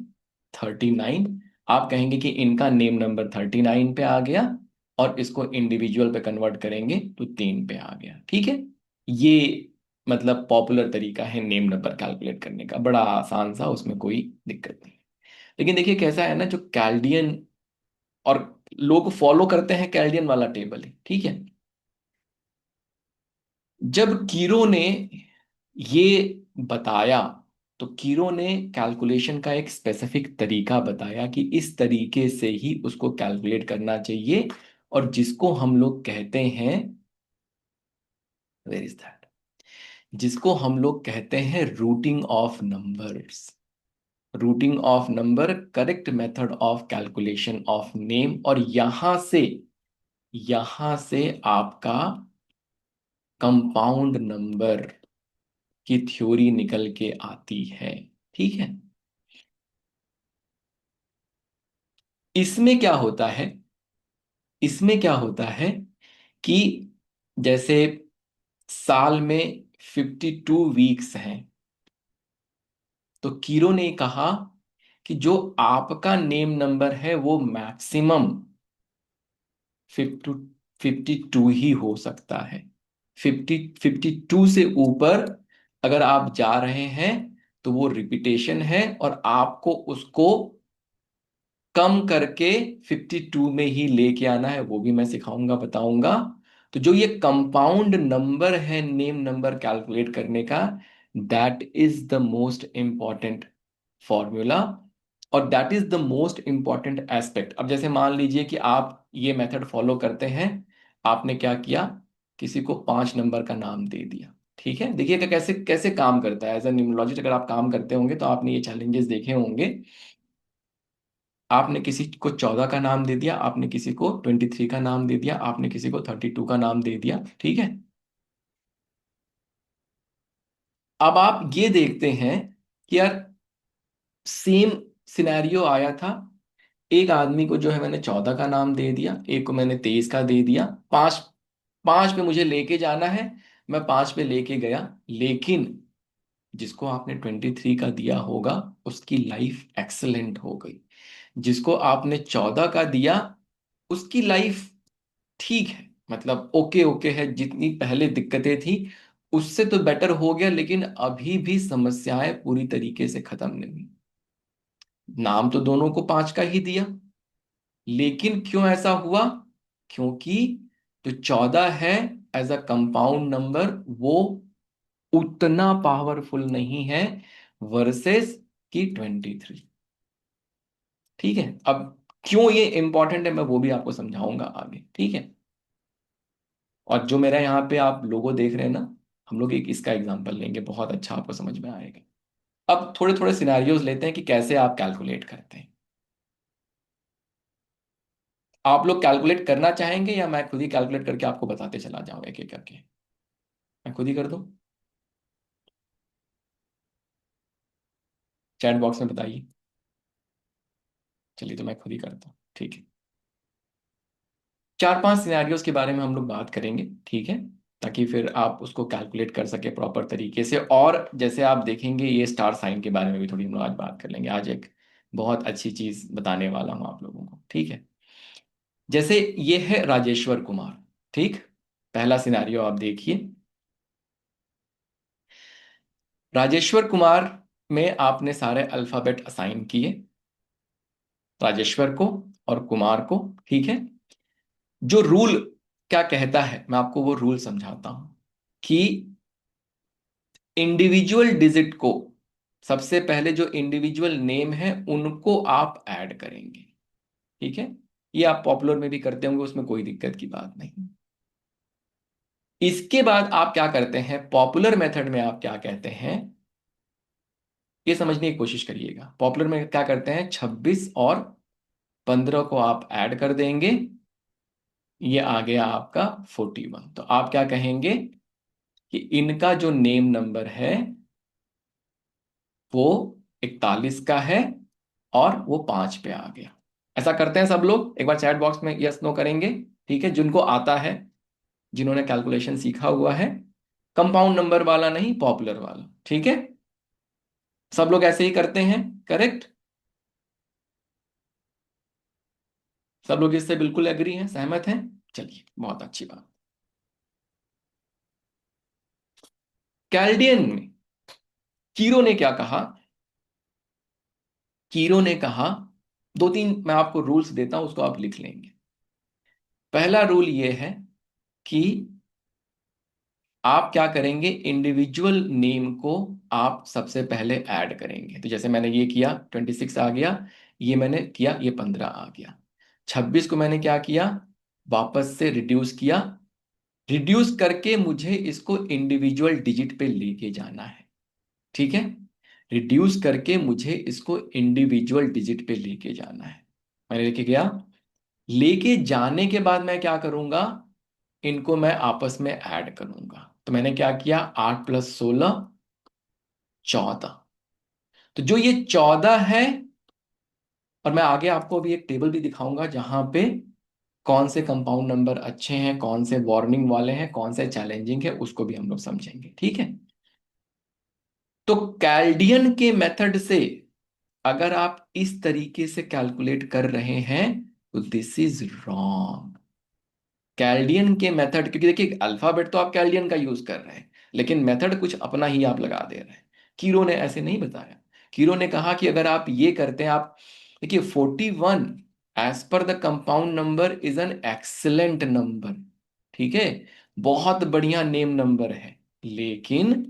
39। आप कहेंगे कि इनका नेम नंबर 39 पे आ गया, और इसको इंडिविजुअल पे कन्वर्ट करेंगे तो 3 पे आ गया, ठीक है। ये मतलब पॉपुलर तरीका है नेम नंबर कैलकुलेट करने का, बड़ा आसान सा, उसमें कोई दिक्कत नहीं। लेकिन देखिए कैसा है ना, जो कैल्डियन और लोग फॉलो करते हैं कैल्डियन वाला टेबल है, ठीक है। जब कीरो ने ये बताया, तो कीरो ने कैलकुलेशन का एक स्पेसिफिक तरीका बताया कि इस तरीके से ही उसको कैलकुलेट करना चाहिए, और जिसको हम लोग कहते हैं, वेर इज दैट, जिसको हम लोग कहते हैं routing of numbers. Routing of number, correct method of calculation of name, और यहां से आपका कंपाउंड नंबर की थ्योरी निकल के आती है, ठीक है। इसमें क्या होता है, इसमें क्या होता है कि जैसे साल में 52 वीक्स हैं, तो कीरो ने कहा कि जो आपका नेम नंबर है वो मैक्सिमम 52 ही हो सकता है। 52 से ऊपर अगर आप जा रहे हैं, तो वो रिपीटेशन है, और आपको उसको कम करके 52 में ही लेके आना है, वो भी मैं सिखाऊंगा, बताऊंगा। तो जो ये कंपाउंड नंबर है नेम नंबर कैलकुलेट करने का, that is the most important formula, और that is the most important aspect. अब जैसे मान लीजिए कि आप ये मेथड फॉलो करते हैं, आपने क्या किया, किसी को 5 नंबर का नाम दे दिया, ठीक है। देखिएगा कैसे कैसे काम करता है, एज ए न्यूमरोलॉजिस्ट अगर आप काम करते होंगे तो आपने ये चैलेंजेस देखे होंगे। आपने किसी को 14 का नाम दे दिया, आपने किसी को 23 का नाम दे दिया, आपने किसी को 32 का नाम दे दिया, ठीक है। अब आप ये देखते हैं कि यार सेम सिनेरियो आया था। एक आदमी को जो है मैंने 14 का नाम दे दिया, एक को मैंने 23 का दे दिया, पांच पांच पे मुझे लेके जाना है, मैं पांच पे लेके गया। लेकिन जिसको आपने 23 का दिया होगा उसकी लाइफ एक्सेलेंट हो गई। जिसको आपने 14 का दिया उसकी लाइफ ठीक है, मतलब ओके ओके है, जितनी पहले दिक्कतें थी उससे तो बेटर हो गया, लेकिन अभी भी समस्याएं पूरी तरीके से खत्म नहीं हुई। नाम तो दोनों को 5 का ही दिया, लेकिन क्यों ऐसा हुआ? क्योंकि जो 14 है एज अ कंपाउंड नंबर वो उतना पावरफुल नहीं है वर्सेस की 23। ठीक है। अब क्यों ये इंपॉर्टेंट है मैं वो भी आपको समझाऊंगा आगे, ठीक है। और जो मेरा यहाँ पे आप लोगो देख रहे हैं ना, हम लोग एक इसका एग्जांपल लेंगे, बहुत अच्छा आपको समझ में आएगा। अब थोड़े थोड़े सिनेरियोज लेते हैं कि कैसे आप कैलकुलेट करते हैं। आप लोग कैलकुलेट करना चाहेंगे या मैं खुद ही कैलकुलेट करके आपको बताते चला जाऊं एक एक करके? मैं खुद ही कर दूं? चैट बॉक्स में बताइए। चलिए तो मैं खुद ही करता हूँ, ठीक है। चार पांच सिनेरियोज के बारे में हम लोग बात करेंगे, ठीक है, ताकि फिर आप उसको कैलकुलेट कर सके प्रॉपर तरीके से। और जैसे आप देखेंगे ये स्टार साइन के बारे में भी थोड़ी हम लोग आज बात कर लेंगे। आज एक बहुत अच्छी चीज बताने वाला हूं आप लोगों को, ठीक है। जैसे ये है राजेश्वर कुमार, ठीक। पहला सिनेरियो आप देखिए। राजेश्वर कुमार में आपने सारे अल्फाबेट असाइन किए राजेश्वर को और कुमार को, ठीक है। जो रूल क्या कहता है मैं आपको वो रूल समझाता हूं कि इंडिविजुअल डिजिट को, सबसे पहले जो इंडिविजुअल नेम है उनको आप ऐड करेंगे, ठीक है। ये आप पॉपुलर में भी करते होंगे, उसमें कोई दिक्कत की बात नहीं। इसके बाद आप क्या करते हैं, पॉपुलर मेथड में आप क्या कहते हैं ये समझने की कोशिश करिएगा। पॉपुलर में क्या करते हैं, 26 और 15 को आप ऐड कर देंगे, ये आ गया आपका 41। तो आप क्या कहेंगे कि इनका जो नेम नंबर है वो 41 का है और वो 5 पे आ गया। ऐसा करते हैं सब लोग? एक बार चैट बॉक्स में यस नो करेंगे, ठीक है, जिनको आता है, जिन्होंने कैलकुलेशन सीखा हुआ है, कंपाउंड नंबर वाला नहीं, पॉपुलर वाला, ठीक है। सब लोग ऐसे ही करते हैं, करेक्ट? सब लोग इससे बिल्कुल एग्री हैं, सहमत हैं? चलिए बहुत अच्छी बात। कैल्डियन में कीरो ने क्या कहा? कीरो ने कहा, दो तीन मैं आपको रूल्स देता हूं, उसको आप लिख लेंगे। पहला रूल ये है कि आप क्या करेंगे, इंडिविजुअल नेम को आप सबसे पहले ऐड करेंगे। तो जैसे मैंने ये किया, 26 आ गया, ये मैंने किया, ये 15 आ गया। 26 को मैंने क्या किया, वापस से रिड्यूस किया, रिड्यूस करके मुझे इसको इंडिविजुअल डिजिट पे लेके जाना है, ठीक है। रिड्यूस करके मुझे इसको इंडिविजुअल डिजिट पे लेके जाना है। मैंने लेके गया, लेके जाने के बाद मैं क्या करूंगा, इनको मैं आपस में ऐड करूंगा। तो मैंने क्या किया, 8 + 16 14। तो जो ये 14 है, और मैं आगे आपको अभी एक टेबल भी दिखाऊंगा जहां पे कौन से कंपाउंड नंबर अच्छे हैं, कौन से वार्निंग वाले हैं, कौन से चैलेंजिंग है, उसको भी हम लोग समझेंगे, ठीक है। तो कैल्डियन के मेथड से अगर आप इस तरीके से कैलकुलेट कर रहे हैं तो दिस इज रॉन्ग। कैल्डियन के मेथड, क्योंकि देखिए अल्फाबेट तो आप कैल्डियन का यूज कर रहे हैं, लेकिन मेथड कुछ अपना ही आप लगा दे रहे हैं। कीरो ने ऐसे नहीं बताया। कीरो ने कहा कि अगर आप ये करते हैं, आप देखिए 41 एज पर the compound number is an excellent number, ठीक है, बहुत बढ़िया नेम नंबर है। लेकिन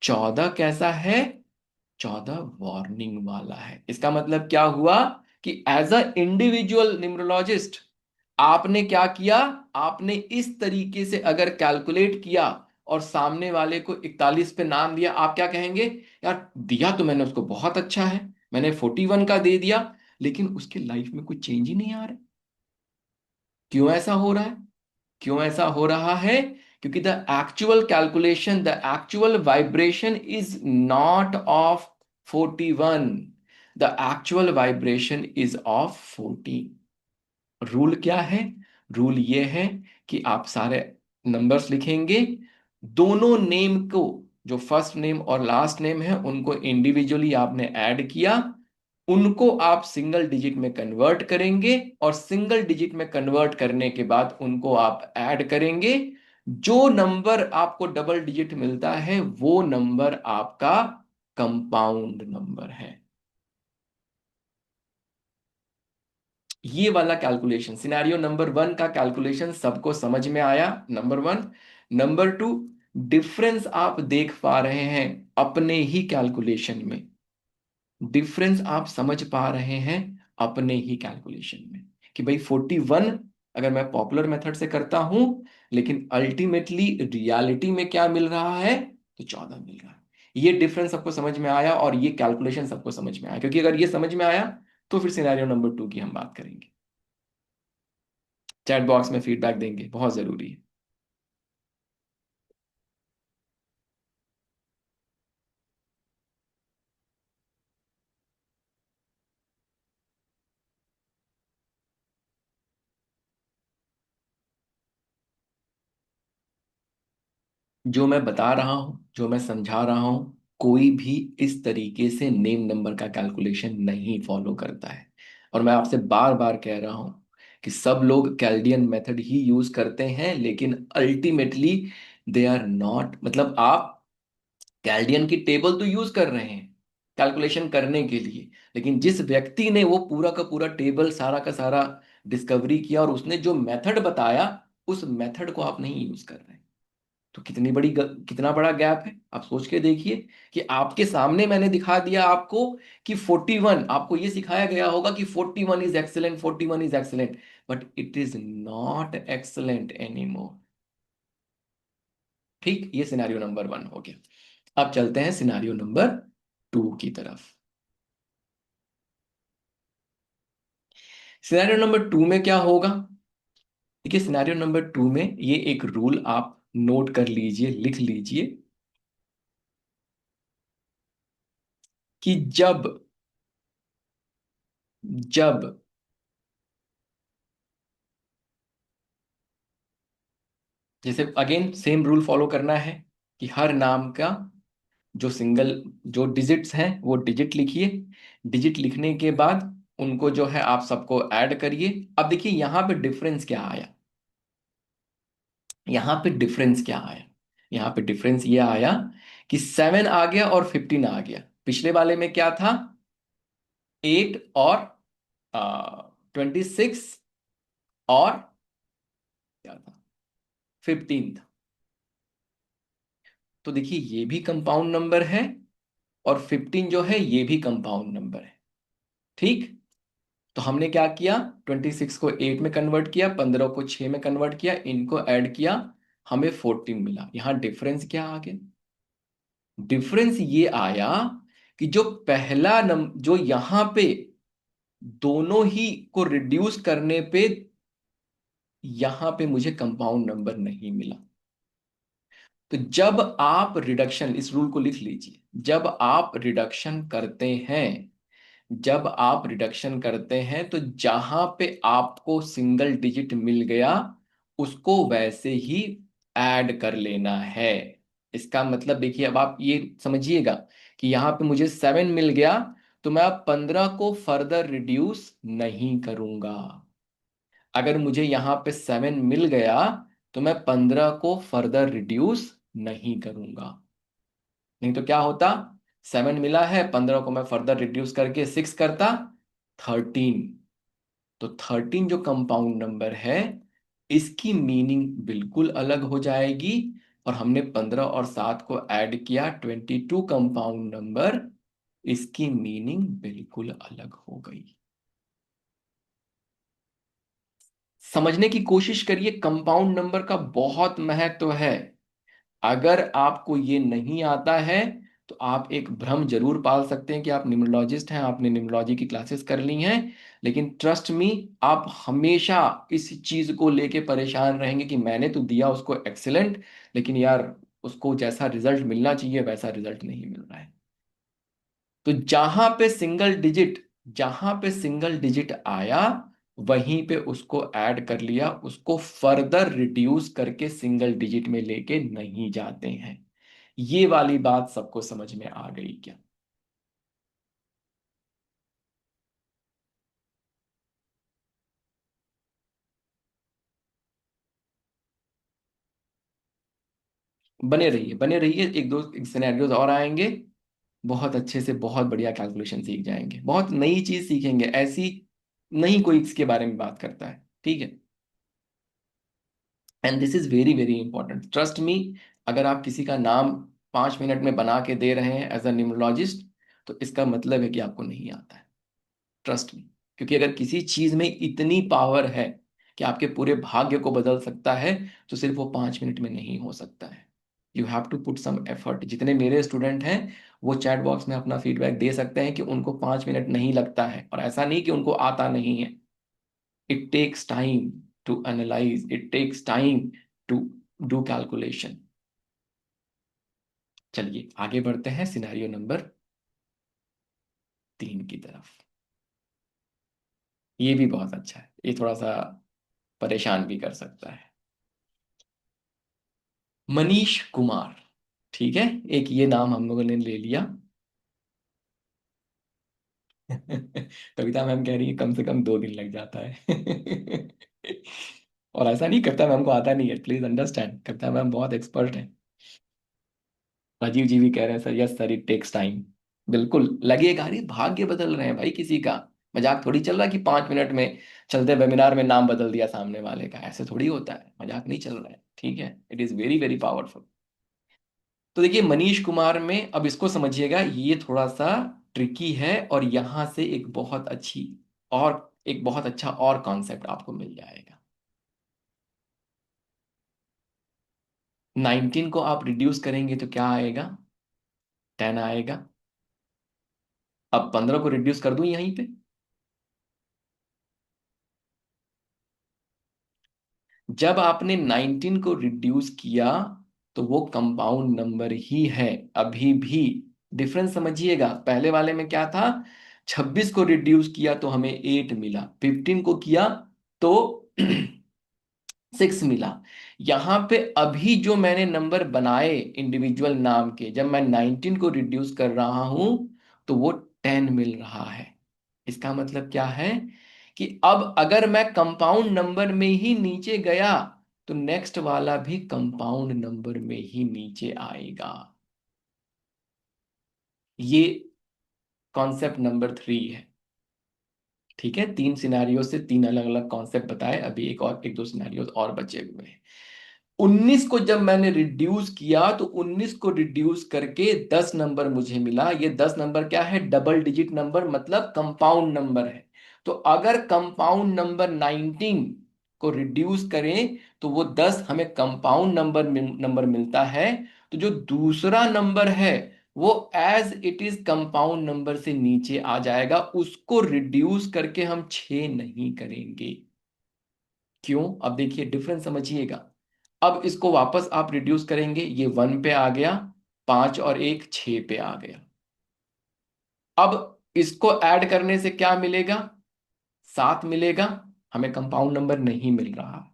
14 कैसा है, 14 वार्निंग वाला है। इसका मतलब क्या हुआ कि एज अ इंडिविजुअल न्यूमरोलॉजिस्ट आपने क्या किया, आपने इस तरीके से अगर कैलकुलेट किया और सामने वाले को 41 पे नाम दिया, आप क्या कहेंगे, यार दिया तो मैंने उसको बहुत अच्छा है, मैंने 41 का दे दिया, लेकिन उसके लाइफ में कोई चेंज ही नहीं आ रहा। क्यों ऐसा हो रहा है? क्यों ऐसा हो रहा है? क्योंकि the actual calculation, the actual vibration is not of 41, the actual vibration is of 40। Rule क्या है? रूल ये है कि आप सारे नंबर्स लिखेंगे, दोनों नेम को, जो फर्स्ट नेम और लास्ट नेम है उनको इंडिविजुअली आपने ऐड किया, उनको आप सिंगल डिजिट में कन्वर्ट करेंगे, और सिंगल डिजिट में कन्वर्ट करने के बाद उनको आप ऐड करेंगे। जो नंबर आपको डबल डिजिट मिलता है वो नंबर आपका कंपाउंड नंबर है। ये वाला कैलकुलेशन, सिनेरियो नंबर 1 का कैलकुलेशन सबको समझ में आया? नंबर 1। नंबर 2, डिफरेंस आप देख पा रहे हैं अपने ही कैलकुलेशन में, डिफरेंस आप समझ पा रहे हैं अपने ही कैलकुलेशन में, कि भाई 41 अगर मैं पॉपुलर मेथड से करता हूं, लेकिन अल्टीमेटली रियलिटी में क्या मिल रहा है, तो 14 मिल रहा है। ये डिफरेंस सबको समझ में आया, और ये कैलकुलेशन सबको समझ में आया? क्योंकि अगर ये समझ में आया तो फिर सिनेरियो नंबर 2 की हम बात करेंगे। चैट बॉक्स में फीडबैक देंगे, बहुत जरूरी है। जो मैं बता रहा हूं, जो मैं समझा रहा हूं, कोई भी इस तरीके से नेम नंबर का कैलकुलेशन नहीं फॉलो करता है। और मैं आपसे बार बार कह रहा हूं कि सब लोग कैल्डियन मेथड ही यूज करते हैं, लेकिन अल्टीमेटली दे आर नॉट, मतलब आप कैल्डियन की टेबल तो यूज कर रहे हैं कैलकुलेशन करने के लिए, लेकिन जिस व्यक्ति ने वो पूरा का पूरा टेबल सारा का सारा डिस्कवरी किया और उसने जो मेथड बताया, उस मेथड को आप नहीं यूज कर रहे हैं। तो कितना बड़ा गैप है, आप सोच के देखिए। कि आपके सामने मैंने दिखा दिया आपको कि 41, आपको ये सिखाया गया होगा कि 41 is excellent, 41 is excellent, but it is not excellent any more. ठीक, ये सिनेरियो नंबर 1 हो गया। अब चलते हैं सिनेरियो नंबर 2 की तरफ। सिनेरियो नंबर 2 में क्या होगा? देखिए, सिनेरियो नंबर 2 में ये एक रूल आप नोट कर लीजिए, लिख लीजिए, कि जब जब जैसे अगेन सेम रूल फॉलो करना है, कि हर नाम का जो डिजिट्स हैं वो डिजिट लिखिए। डिजिट लिखने के बाद उनको जो है आप सबको ऐड करिए। अब देखिए यहाँ पे डिफरेंस क्या आया, यहाँ पे डिफरेंस क्या आया, यहाँ पे डिफरेंस ये आया कि 7 आ गया और 15 आ गया। पिछले वाले में क्या था? 8 और 26, और क्या था, 15 था। तो देखिए ये भी कंपाउंड नंबर है, और 15 जो है ये भी कंपाउंड नंबर है। ठीक, तो हमने क्या किया, 26 को 8 में कन्वर्ट किया, 15 को 6 में कन्वर्ट किया, इनको ऐड किया, हमें 14 मिला। यहां डिफरेंस क्या आ गया? डिफरेंस ये आया कि जो पहला नंबर, जो यहां पे दोनों ही को रिड्यूस करने पे यहां पे मुझे कंपाउंड नंबर नहीं मिला। तो जब आप रिडक्शन, इस रूल को लिख लीजिए, जब आप रिडक्शन करते हैं, जब आप रिडक्शन करते हैं तो जहां पे आपको सिंगल डिजिट मिल गया उसको वैसे ही ऐड कर लेना है। इसका मतलब देखिए, अब आप ये समझिएगा कि यहां पे मुझे 7 मिल गया, तो मैं अब 15 को फर्दर रिड्यूस नहीं करूंगा। अगर मुझे यहां पे 7 मिल गया तो मैं 15 को फर्दर रिड्यूस नहीं करूंगा। नहीं तो क्या होता, 7 मिला है, 15 को मैं फर्दर रिड्यूस करके 6 करता, 13। तो 13 जो कंपाउंड नंबर है, इसकी मीनिंग बिल्कुल अलग हो जाएगी। और हमने 15 और 7 को ऐड किया, 22 कंपाउंड नंबर, इसकी मीनिंग बिल्कुल अलग हो गई। समझने की कोशिश करिए, कंपाउंड नंबर का बहुत महत्व है। अगर आपको ये नहीं आता है तो आप एक भ्रम जरूर पाल सकते हैं कि आप न्यूमरोलॉजिस्ट हैं, आपने न्यूमरोलॉजी की क्लासेस कर ली हैं, लेकिन ट्रस्ट मी, आप हमेशा इस चीज को लेके परेशान रहेंगे कि मैंने तो दिया उसको एक्सीलेंट, लेकिन यार उसको जैसा रिजल्ट मिलना चाहिए वैसा रिजल्ट नहीं मिल रहा है। तो जहां पे सिंगल डिजिट आया, वहीं पे उसको ऐड कर लिया, उसको फर्दर रिड्यूस करके सिंगल डिजिट में लेके नहीं जाते हैं। ये वाली बात सबको समझ में आ गई क्या? बने रहिए, बने रहिए, एक दो सिनेरियोज और आएंगे, बहुत अच्छे से बहुत बढ़िया कैलकुलेशन सीख जाएंगे, बहुत नई चीज सीखेंगे, ऐसी नहीं कोई इसके बारे में बात करता है। ठीक है? And this is very very important, trust me. अगर आप किसी का नाम 5 मिनट में बना के दे रहे हैं एज अ न्यूमरोलॉजिस्ट, तो इसका मतलब है कि आपको नहीं आता है। Trust me. क्योंकि अगर किसी चीज में इतनी पावर है कि आपके पूरे भाग्य को बदल सकता है, तो सिर्फ वो 5 मिनट में नहीं हो सकता है। You have to put some effort. जितने मेरे स्टूडेंट हैं, वो चैट बॉक्स में अपना फीडबैक दे सकते हैं कि उनको 5 मिनट नहीं लगता है, और ऐसा नहीं कि उनको आता नहीं है। It takes time to analyze, it takes time to do calculation. चलिए आगे बढ़ते हैं सिनेरियो नंबर 3 की तरफ। ये भी बहुत अच्छा है, ये थोड़ा सा परेशान भी कर सकता है। मनीष कुमार, ठीक है, एक ये नाम हम लोगों ने ले लिया। कविता मैम कह रही है कम से कम 2 दिन लग जाता है। और ऐसा नहीं, कविता मैम को आता नहीं है, प्लीज अंडरस्टैंड, कविता मैम बहुत एक्सपर्ट है। राजीव जी भी कह रहे हैं sir, yes sir, it takes time. बिल्कुल लगेगा, अरे भाग्य बदल रहे हैं भाई किसी का। मजाक थोड़ी चल रहा है कि 5 मिनट में चलते वेबिनार में नाम बदल दिया सामने वाले का, ऐसे थोड़ी होता है, मजाक नहीं चल रहा है। ठीक है? It is very very powerful. तो देखिए मनीष कुमार में, अब इसको समझिएगा, ये थोड़ा सा ट्रिकी है, और यहां से एक बहुत अच्छा और कॉन्सेप्ट आपको मिल जाएगा। 19 को आप रिड्यूस करेंगे तो क्या आएगा? 10 आएगा। अब 15 को रिड्यूस कर दूं यहीं पे। जब आपने 19 को रिड्यूस किया, तो वो कंपाउंड नंबर ही है अभी भी। डिफरेंस समझिएगा, पहले वाले में क्या था? 26 को रिड्यूस किया तो हमें 8 मिला, 15 को किया तो 6 मिला। यहां पे अभी जो मैंने नंबर बनाए इंडिविजुअल नाम के, जब मैं 19 को रिड्यूस कर रहा हूं, तो वो 10 मिल रहा है। इसका मतलब क्या है कि अब अगर मैं कंपाउंड नंबर में ही नीचे गया, तो नेक्स्ट वाला भी कंपाउंड नंबर में ही नीचे आएगा। ये कॉन्सेप्ट नंबर 3 है। ठीक है? 3 सिनेरियो से 3 अलग अलग कॉन्सेप्ट बताए, अभी एक दो सिनेरियो और बचे हुए हैं। 19 को जब मैंने रिड्यूस किया, तो 19 को रिड्यूस करके 10 नंबर मुझे मिला। ये 10 नंबर क्या है? डबल डिजिट नंबर, मतलब कंपाउंड नंबर है। तो अगर कंपाउंड नंबर 19 को रिड्यूस करें, तो वो 10 हमें कंपाउंड नंबर मिलता है। तो जो दूसरा नंबर है, वो as it is compound number से नीचे आ जाएगा, उसको रिड्यूस करके हम 6 नहीं करेंगे। क्यों? अब देखिए डिफरेंस समझिएगा। अब इसको वापस आप रिड्यूस करेंगे, ये 1 पे आ गया, 5 और 1 6 पे आ गया। अब इसको ऐड करने से क्या मिलेगा? 7 मिलेगा। हमें कंपाउंड नंबर नहीं मिल रहा।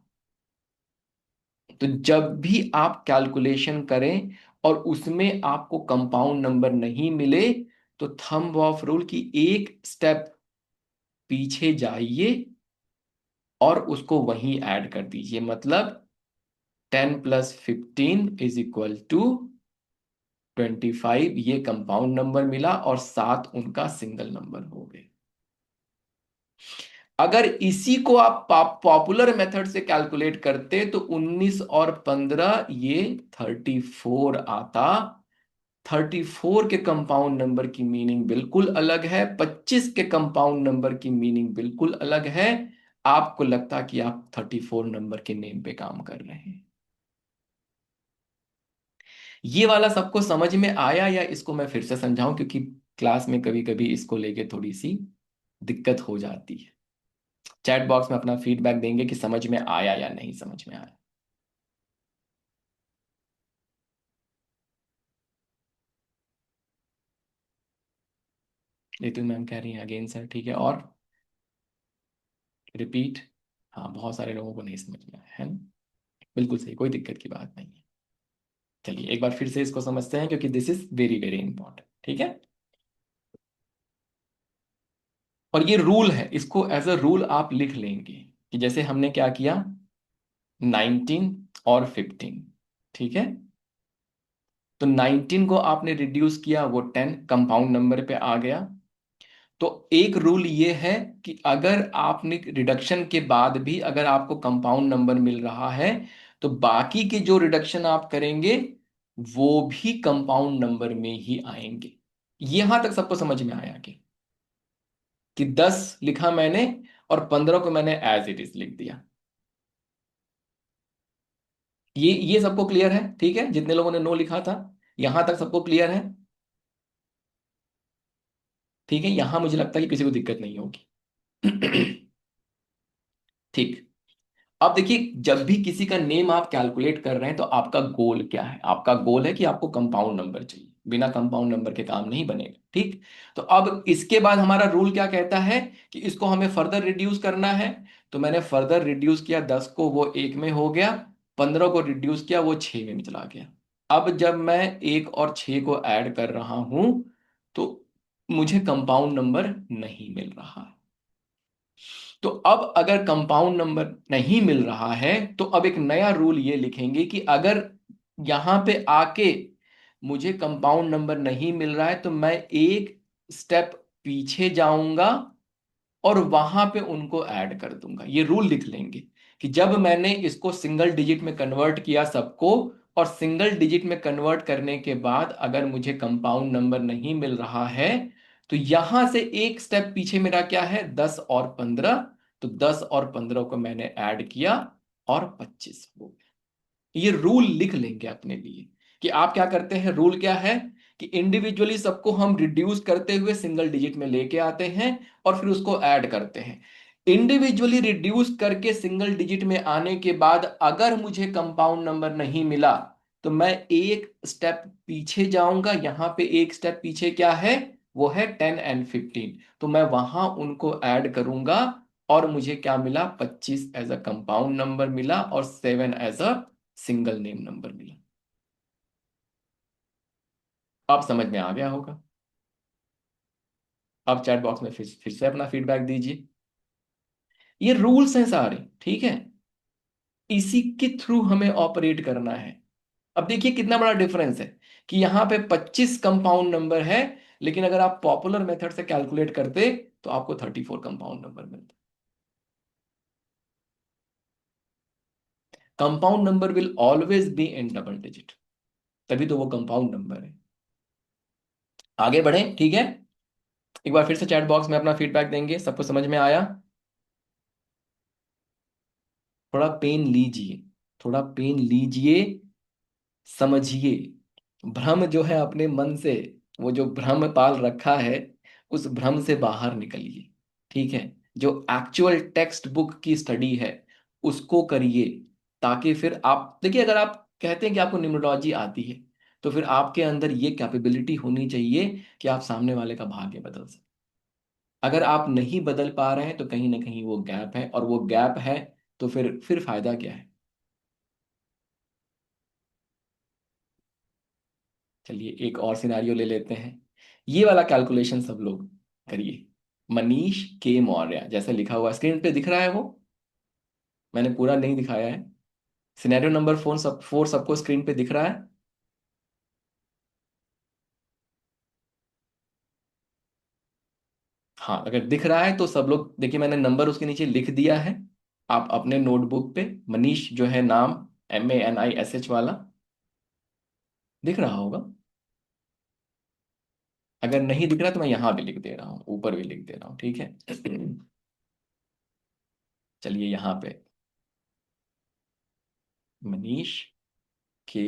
तो जब भी आप कैलकुलेशन करें और उसमें आपको कंपाउंड नंबर नहीं मिले, तो थंब ऑफ रूल की एक स्टेप पीछे जाइए और उसको वहीं ऐड कर दीजिए। मतलब 10 + 15 = 25, ये कंपाउंड नंबर मिला, और 7 उनका सिंगल नंबर हो गए। अगर इसी को आप पॉपुलर मेथड से कैलकुलेट करते, तो 19 और 15 ये 34 आता। 34 के कंपाउंड नंबर की मीनिंग बिल्कुल अलग है, 25 के कंपाउंड नंबर की मीनिंग बिल्कुल अलग है। आपको लगता कि आप 34 नंबर के नेम पे काम कर रहे हैं। ये वाला सबको समझ में आया, या इसको मैं फिर से समझाऊं, क्योंकि क्लास में कभी कभी इसको लेके थोड़ी सी दिक्कत हो जाती है। चैट बॉक्स में अपना फीडबैक देंगे कि समझ में आया या नहीं समझ में आया। रितु मैम कह रही हैं अगेन सर, ठीक है। और रिपीट। हाँ, बहुत सारे लोगों को नहीं समझ में आया है ना। बिल्कुल सही, कोई दिक्कत की बात नहीं है। चलिए एक बार फिर से इसको समझते हैं, क्योंकि this is very very important, ठीक है। और ये रूल है, इसको एज अ रूल आप लिख लेंगे कि जैसे हमने क्या किया, 19 और 15, ठीक है। तो 19 को आपने रिड्यूस किया, वो 10 कंपाउंड नंबर पे आ गया। तो एक रूल ये है कि अगर आपने रिडक्शन के बाद भी अगर आपको कंपाउंड नंबर मिल रहा है, तो बाकी के जो रिडक्शन आप करेंगे वो भी कंपाउंड नंबर में ही आएंगे। यहां तक सबको समझ में आया कि 10 लिखा मैंने और 15 को मैंने एज इट इज लिख दिया। ये सबको क्लियर है, ठीक है। जितने लोगों ने नो लिखा था, यहां तक सबको क्लियर है, ठीक है। यहां मुझे लगता है कि किसी को दिक्कत नहीं होगी। ठीक। अब देखिए, जब भी किसी का नेम आप कैलकुलेट कर रहे हैं तो आपका गोल क्या है? आपका गोल है कि आपको कंपाउंड नंबर चाहिए, बिना कंपाउंड नंबर के काम नहीं बनेगा, ठीक। तो अब इसके बाद हमारा रूल क्या कहता है कि इसको हमें फर्दर रिड्यूस करना है। तो मैंने फर्दर रिड्यूस किया, 10 को वो एक में हो गया, 15 को रिड्यूस किया, वो 6 में चला गया। अब जब मैं एक और 6 को ऐड कर रहा हूं, तो मुझे कंपाउंड नंबर नहीं मिल रहा है। तो अब अगर कंपाउंड नंबर नहीं मिल रहा है, तो अब एक नया रूल ये लिखेंगे कि अगर यहां पे आके मुझे कंपाउंड नंबर नहीं मिल रहा है, तो मैं एक स्टेप पीछे जाऊंगा और वहां पे उनको ऐड कर दूंगा। ये रूल लिख लेंगे कि जब मैंने इसको सिंगल डिजिट में कन्वर्ट किया सबको, और सिंगल डिजिट में कन्वर्ट करने के बाद अगर मुझे कंपाउंड नंबर नहीं मिल रहा है, तो यहां से एक स्टेप पीछे मेरा क्या है, 10 और 15। तो 10 और 15 को मैंने ऐड किया और 25 हो गया। ये रूल लिख लेंगे अपने लिए कि आप क्या करते हैं। रूल क्या है कि इंडिविजुअली सबको हम रिड्यूस करते हुए सिंगल डिजिट में लेके आते हैं और फिर उसको ऐड करते हैं। इंडिविजुअली रिड्यूस करके सिंगल डिजिट में आने के बाद अगर मुझे कंपाउंड नंबर नहीं मिला, तो मैं एक स्टेप पीछे जाऊंगा। यहां पे एक स्टेप पीछे क्या है, वो है 10 और 15। तो मैं वहां उनको ऐड करूंगा और मुझे क्या मिला, 25 एज अ कंपाउंड नंबर मिला और 7 as a single name number मिला। आप समझ में आ गया होगा। आप चैट बॉक्स में फिर से अपना फीडबैक दीजिए। ये रूल्स हैं सारे, ठीक है। इसी के थ्रू हमें ऑपरेट करना है। अब देखिए कितना बड़ा डिफरेंस है कि यहां पे 25 कंपाउंड नंबर है, लेकिन अगर आप पॉपुलर मेथड से कैलकुलेट करते तो आपको 34 कंपाउंड नंबर मिलता। Compound number will always be in double digit, तभी तो वो कंपाउंड नंबर है। आगे बढ़े, ठीक है। एक बार फिर से चैट बॉक्स में अपना फीडबैक देंगे, सबको समझ में आया? थोड़ा पेन लीजिए, थोड़ा पेन लीजिए, समझिए। भ्रम जो है अपने मन से, वो जो भ्रम पाल रखा है, उस भ्रम से बाहर निकलिए, ठीक है। जो एक्चुअल टेक्स्ट बुक की स्टडी है उसको करिए, ताकि फिर आप देखिए, अगर आप कहते हैं कि आपको न्यूमरोलॉजी आती है, तो फिर आपके अंदर ये कैपेबिलिटी होनी चाहिए कि आप सामने वाले का भाग्य बदल सकें। अगर आप नहीं बदल पा रहे हैं तो कहीं ना कहीं वो गैप है, और वो गैप है तो फिर फायदा क्या है। चलिए एक और सिनारियो ले लेते हैं। ये वाला कैलकुलेशन सब लोग करिए। मनीष के मौर्य जैसे लिखा हुआ स्क्रीन पे दिख रहा है वो, मैंने पूरा नहीं दिखाया है। सिनेरियो नंबर 4 सबको स्क्रीन पे दिख रहा है? हाँ, अगर दिख रहा है तो सब लोग देखिए, मैंने नंबर उसके नीचे लिख दिया है। आप अपने नोटबुक पे मनीष जो है नाम, MANISH वाला, दिख रहा होगा। अगर नहीं दिख रहा तो मैं यहां भी लिख दे रहा हूँ, ऊपर भी लिख दे रहा हूँ, ठीक है। चलिए यहां पे मनीष के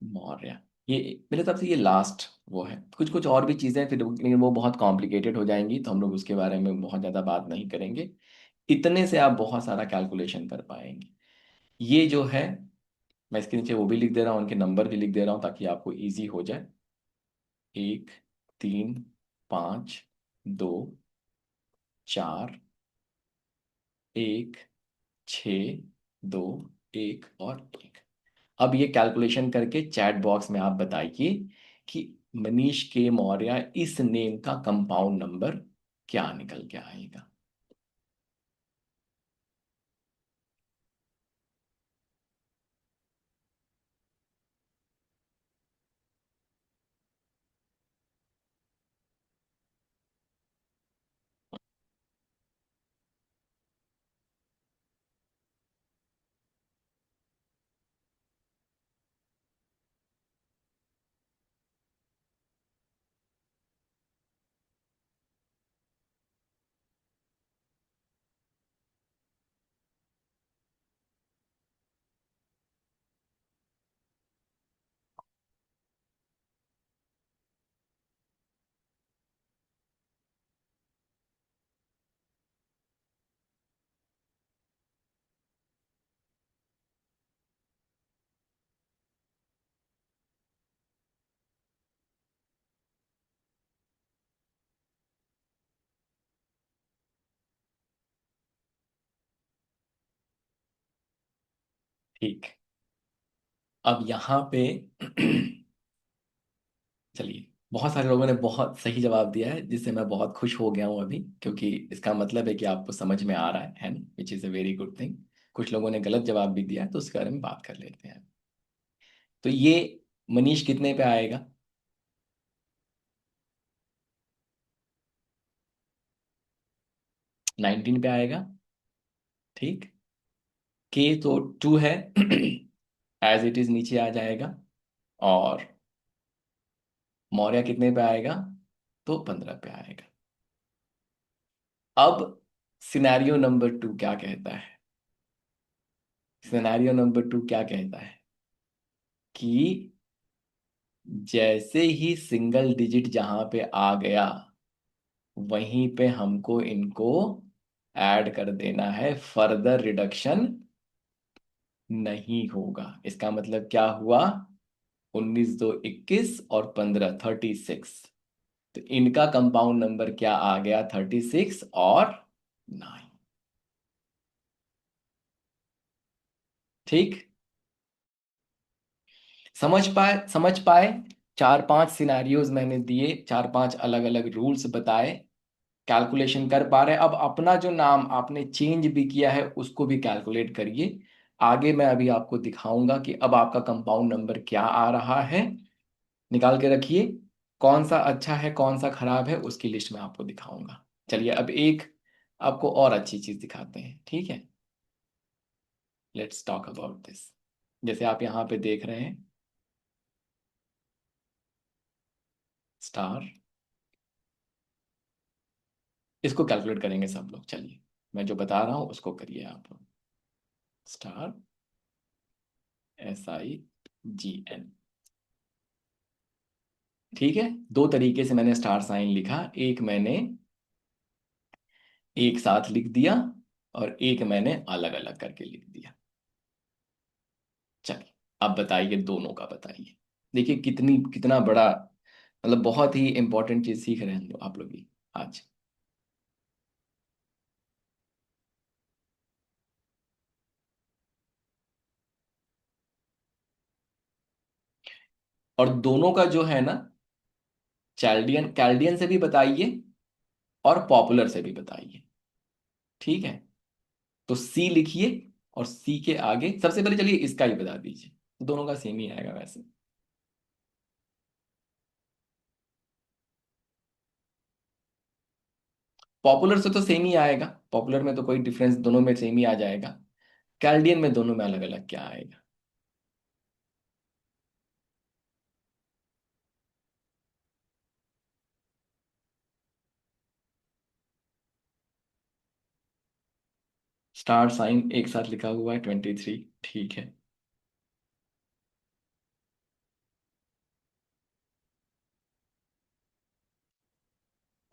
मौर्य, ये मेरे हिसाब से ये लास्ट वो है। कुछ कुछ और भी चीजें फिर, लेकिन वो बहुत कॉम्प्लिकेटेड हो जाएंगी, तो हम लोग उसके बारे में बहुत ज्यादा बात नहीं करेंगे। इतने से आप बहुत सारा कैलकुलेशन कर पाएंगे। ये जो है, मैं इसके नीचे वो भी लिख दे रहा हूँ, उनके नंबर भी लिख दे रहा हूँ ताकि आपको इजी हो जाए। 1, 3, 5, 2, 4, 1, 6, 2, 1 और 1। अब ये कैलकुलेशन करके चैट बॉक्स में आप बताइए कि मनीष के मौर्य इस नेम का कंपाउंड नंबर क्या निकल के आएगा। ठीक। अब यहाँ पे चलिए, बहुत सारे लोगों ने बहुत सही जवाब दिया है, जिससे मैं बहुत खुश हो गया हूँ अभी, क्योंकि इसका मतलब है कि आपको समझ में आ रहा है ना, which is a very good thing. कुछ लोगों ने गलत जवाब भी दिया है, तो उसके बारे में बात कर लेते हैं। तो ये मनीष कितने पे आएगा? 19 पे आएगा। ठीक। के तो 2 है, एज इट इज नीचे आ जाएगा। और मौर्य कितने पे आएगा? तो 15 पे आएगा। अब सिनेरियो नंबर 2 क्या कहता है? सिनेरियो नंबर 2 क्या कहता है कि जैसे ही सिंगल डिजिट जहां पे आ गया, वहीं पे हमको इनको ऐड कर देना है, फर्दर रिडक्शन नहीं होगा। इसका मतलब क्या हुआ? 19, 2, 21 और 15, 36। तो इनका कंपाउंड नंबर क्या आ गया? 36 और 9। ठीक। समझ पाए? 4-5 सिनारियोज मैंने दिए, 4-5 अलग अलग रूल्स बताए। कैलकुलेशन कर पा रहे हैं? अब अपना जो नाम आपने चेंज भी किया है उसको भी कैलकुलेट करिए। आगे मैं अभी आपको दिखाऊंगा कि अब आपका कंपाउंड नंबर क्या आ रहा है। निकाल के रखिए। कौन सा अच्छा है कौन सा खराब है उसकी लिस्ट में आपको दिखाऊंगा। चलिए, अब एक आपको और अच्छी चीज दिखाते हैं, ठीक है? Let's talk about this. जैसे आप यहाँ पे देख रहे हैं, स्टार। इसको कैलकुलेट करेंगे सब लोग, चलिए। मैं जो बता रहा हूँ उसको करिए आप। Star, SIGN। ठीक है। दो तरीके से मैंने स्टार साइन लिखा, एक मैंने एक साथ लिख दिया और एक मैंने अलग अलग करके लिख दिया। चलिए, अब बताइए, दोनों का बताइए। देखिए कितनी कितना बड़ा, मतलब बहुत ही इंपॉर्टेंट चीज सीख रहे हैं हम लोग, आप लोग भी आज। और दोनों का जो है ना, चैल्डियन कैल्डियन से भी बताइए और पॉपुलर से भी बताइए। ठीक है। तो सी लिखिए, और सी के आगे सबसे पहले चलिए इसका ही बता दीजिए। दोनों का सेम ही आएगा वैसे। पॉपुलर से तो सेम ही आएगा, पॉपुलर में तो कोई डिफरेंस, दोनों में सेम ही आ जाएगा। कैल्डियन में दोनों में अलग अलग क्या आएगा? स्टार साइन एक साथ लिखा हुआ है 23। ठीक है।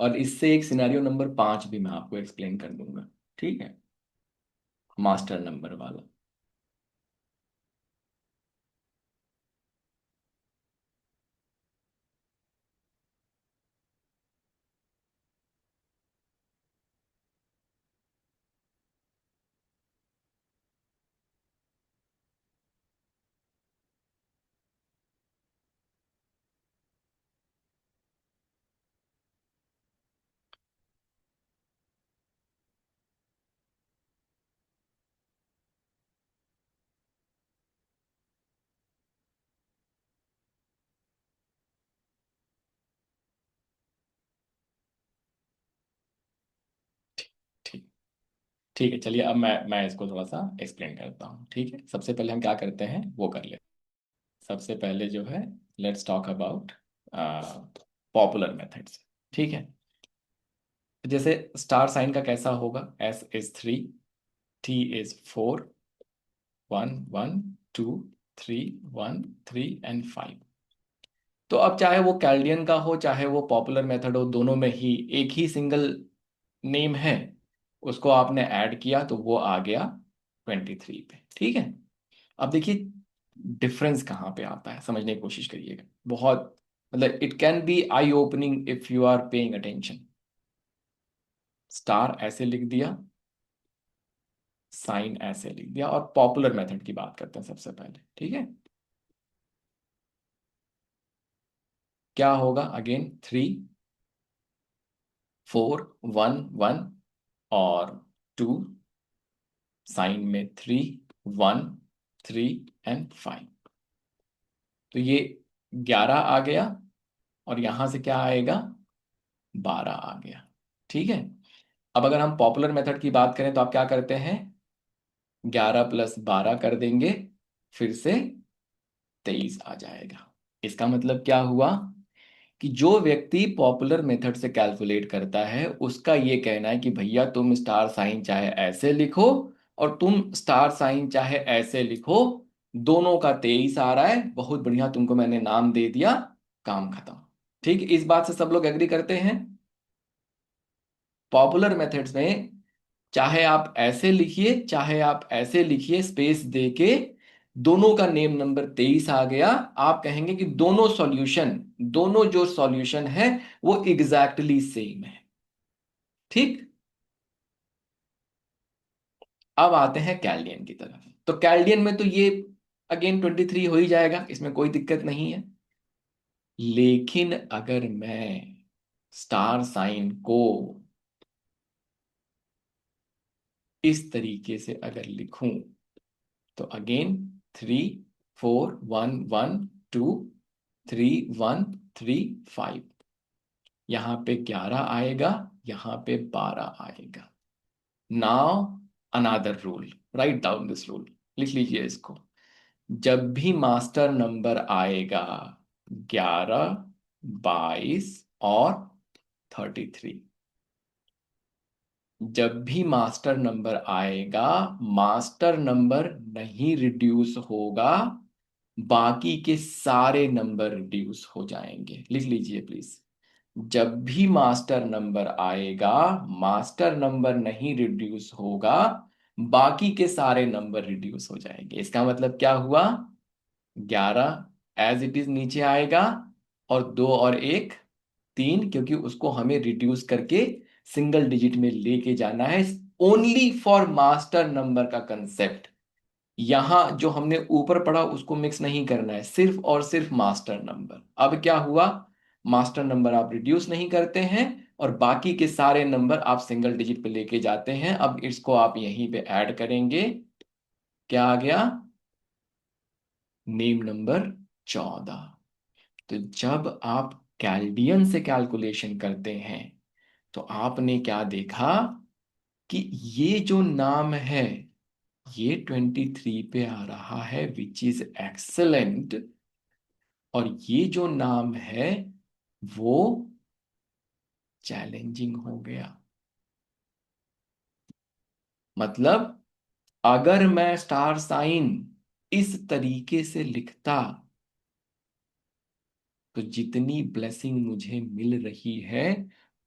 और इससे एक सिनेरियो नंबर 5 भी मैं आपको एक्सप्लेन कर दूंगा, ठीक है, मास्टर नंबर वाला। ठीक, ठीक है, चलिए अब मैं इसको थोड़ा सा एक्सप्लेन करता हूँ, ठीक है। सबसे पहले हम क्या करते हैं वो कर लेते हैं। सबसे पहले जो है, let's talk about popular methods, ठीक है। जैसे स्टार साइन का कैसा होगा, S is 3, T is 4, 1 1 2 3 1 3 and 5। तो अब चाहे वो कैल्डियन का हो चाहे वो पॉपुलर मेथड हो, दोनों में ही एक ही सिंगल नेम है, उसको आपने ऐड किया तो वो आ गया 23 पे, ठीक है। अब देखिए डिफरेंस कहाँ पे आता है, समझने की कोशिश करिएगा। बहुत मतलब it can be eye opening if you are paying attention. Star ऐसे लिख दिया, साइन ऐसे लिख दिया, और पॉपुलर मेथड की बात करते हैं सबसे पहले, ठीक है। क्या होगा, अगेन 3 4 1 1 और 2, साइन में 3 1 3 एंड 5। तो ये 11 आ गया, और यहां से क्या आएगा, 12 आ गया, ठीक है। अब अगर हम पॉपुलर मेथड की बात करें तो आप क्या करते हैं, 11 + 12 कर देंगे, फिर से 23 आ जाएगा। इसका मतलब क्या हुआ कि जो व्यक्ति पॉपुलर मेथड से कैलकुलेट करता है उसका ये कहना है कि भैया तुम स्टार साइन चाहे ऐसे लिखो और तुम स्टार साइन चाहे ऐसे लिखो, दोनों का 23 आ रहा है, बहुत बढ़िया, तुमको मैंने नाम दे दिया, काम खत्म। ठीक, इस बात से सब लोग एग्री करते हैं। पॉपुलर मेथड्स में चाहे आप ऐसे लिखिए चाहे आप ऐसे लिखिए, स्पेस दे के दोनों का नेम नंबर 23 आ गया, आप कहेंगे कि दोनों जो सॉल्यूशन है वो एग्जैक्टली सेम है, ठीक। अब आते हैं कैल्डियन की तरफ। तो कैल्डियन में तो ये अगेन 23 हो ही जाएगा, इसमें कोई दिक्कत नहीं है। लेकिन अगर मैं स्टार साइन को इस तरीके से अगर लिखूं, तो अगेन 3 4 1 1 2 3 1 3 5, यहां पे 11 आएगा, यहां पे 12 आएगा। Now another rule, write down this rule, लिख लीजिए इसको। जब भी मास्टर नंबर आएगा 11 22 और 33, जब भी मास्टर नंबर आएगा, मास्टर नंबर नहीं रिड्यूस होगा, बाकी के सारे नंबर रिड्यूस हो जाएंगे। लिख लीजिए प्लीज, जब भी मास्टर नंबर आएगा, मास्टर नंबर नहीं रिड्यूस होगा, बाकी के सारे नंबर रिड्यूस हो जाएंगे। इसका मतलब क्या हुआ, 11 एज इट इज नीचे आएगा, और 2 और 1 3, क्योंकि उसको हमें रिड्यूस करके सिंगल डिजिट में लेके जाना है, ओनली फॉर मास्टर नंबर का कंसेप्ट। यहां जो हमने ऊपर पढ़ा उसको मिक्स नहीं करना है, सिर्फ और सिर्फ मास्टर नंबर। अब क्या हुआ, मास्टर नंबर आप रिड्यूस नहीं करते हैं, और बाकी के सारे नंबर आप सिंगल डिजिट पे लेके जाते हैं। अब इसको आप यहीं पे ऐड करेंगे, क्या आ गया, नेम नंबर 14। तो जब आप कैल्डियन से कैलकुलेशन करते हैं तो आपने क्या देखा कि ये जो नाम है ये 23 पे आ रहा है, विच इज एक्सेलेंट। और ये जो नाम है वो चैलेंजिंग हो गया। मतलब अगर मैं स्टार साइन इस तरीके से लिखता तो जितनी ब्लेसिंग मुझे मिल रही है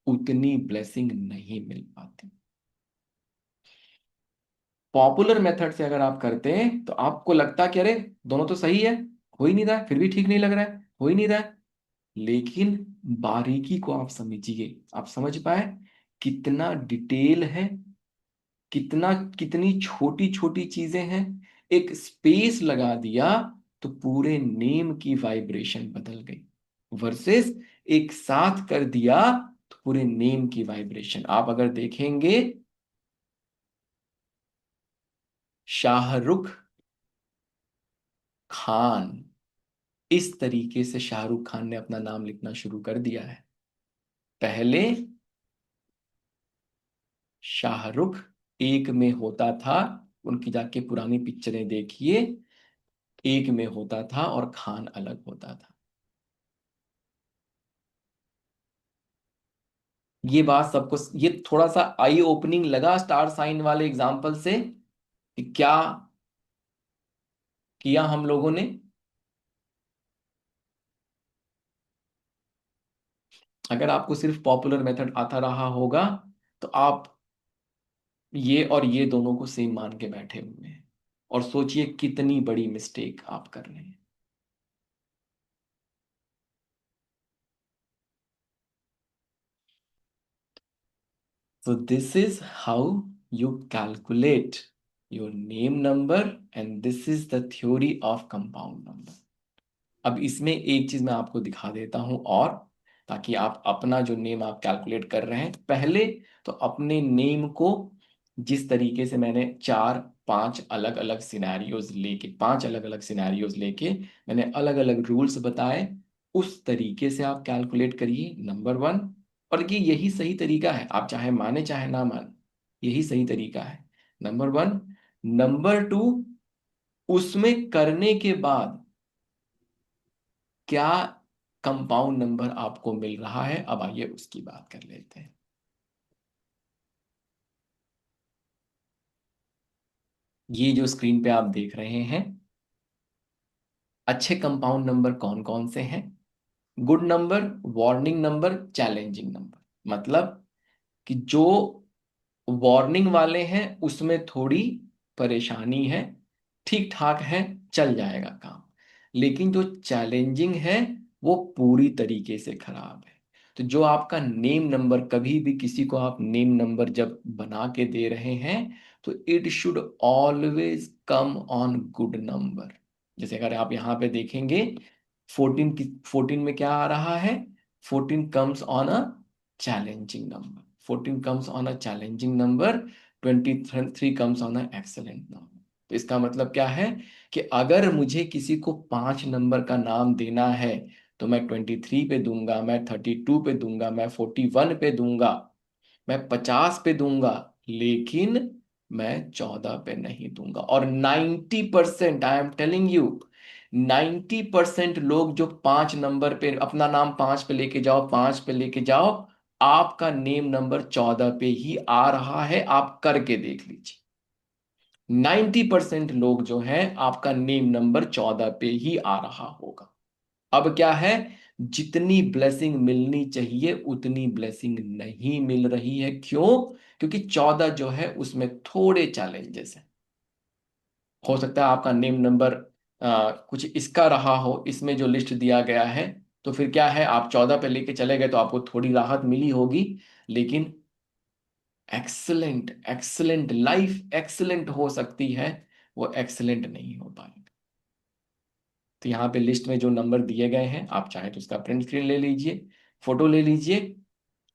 उतनी ब्लेसिंग नहीं मिल पाती। पॉपुलर मेथड से अगर आप करते हैं तो आपको लगता कि अरे दोनों तो सही है, हो ही नहीं रहा है, फिर भी ठीक नहीं लग रहा है, हो ही नहीं रहा है। लेकिन बारीकी को आप समझिए, आप समझ पाए कितना डिटेल है, कितना, कितनी छोटी छोटी चीजें हैं। एक स्पेस लगा दिया तो पूरे नेम की वाइब्रेशन बदल गई, वर्सेस एक साथ कर दिया तो पूरे नेम की वाइब्रेशन। आप अगर देखेंगे शाहरुख खान, इस तरीके से शाहरुख खान ने अपना नाम लिखना शुरू कर दिया है। पहले शाहरुख एक में होता था, उनकी जाके पुरानी पिक्चरें देखिए, एक में होता था और खान अलग होता था। ये बात सबको, ये थोड़ा सा आई ओपनिंग लगा स्टार साइन वाले एग्जाम्पल से कि क्या किया हम लोगों ने। अगर आपको सिर्फ पॉपुलर मेथड आता रहा होगा तो आप ये और ये दोनों को सेम मान के बैठे हुए हैं, और सोचिए कितनी बड़ी मिस्टेक आप कर रहे हैं। So this is how you calculate your name number, and this is the theory of compound number. अब इसमें एक चीज मैं आपको दिखा देता हूं, और ताकि आप अपना जो नेम आप कैलकुलेट कर रहे हैं, पहले तो अपने नेम को जिस तरीके से मैंने चार पांच अलग अलग सिनेरियोज लेके, पांच अलग अलग सिनेरियोज लेके मैंने अलग अलग रूल्स बताए, उस तरीके से आप कैलकुलेट करिए, नंबर वन। और ये यही सही तरीका है, आप चाहे माने चाहे ना माने, यही सही तरीका है, नंबर वन। नंबर टू, उसमें करने के बाद क्या कंपाउंड नंबर आपको मिल रहा है, अब आइए उसकी बात कर लेते हैं। ये जो स्क्रीन पे आप देख रहे हैं, अच्छे कंपाउंड नंबर कौन कौन से हैं? Good number, warning number, challenging number. मतलब कि जो वार्निंग वाले हैं उसमें थोड़ी परेशानी है, ठीक ठाक है, चल जाएगा काम। लेकिन जो चैलेंजिंग है वो पूरी तरीके से खराब है। तो जो आपका नेम नंबर, कभी भी किसी को आप नेम नंबर जब बना के दे रहे हैं तो it should always come on good number. जैसे अगर आप यहाँ पे देखेंगे 14 की, 14 में क्या आ रहा है? 14 comes on a challenging number, 14 comes on a challenging number, 23 comes on an excellent number। तो इसका मतलब क्या है कि अगर मुझे किसी को 5 नंबर का नाम देना है तो मैं 23 पे दूंगा, मैं 32 पे दूंगा, मैं 41 पे दूंगा, मैं 50 पे दूंगा, लेकिन मैं 14 पे नहीं दूंगा। और 90%, आई एम टेलिंग यू, 90% लोग जो 5 नंबर पे अपना नाम 5 पे लेके जाओ, 5 पे लेके जाओ, आपका नेम नंबर 14 पे ही आ रहा है, आप करके देख लीजिए। 90% लोग जो हैं आपका नेम नंबर 14 पे ही आ रहा होगा। अब क्या है, जितनी ब्लेसिंग मिलनी चाहिए उतनी ब्लेसिंग नहीं मिल रही है। क्यों? क्योंकि 14 जो है उसमें थोड़े चैलेंजेस हैं। हो सकता है आपका नेम नंबर कुछ इसका रहा हो, इसमें जो लिस्ट दिया गया है, तो फिर क्या है, आप 14 पे लेके चले गए तो आपको थोड़ी राहत मिली होगी, लेकिन एक्सलेंट एक्सलेंट लाइफ एक्सलेंट हो सकती है, वो एक्सलेंट नहीं हो पाएगी। तो यहाँ पे लिस्ट में जो नंबर दिए गए हैं, आप चाहे तो उसका प्रिंट स्क्रीन ले लीजिए, फोटो ले लीजिए,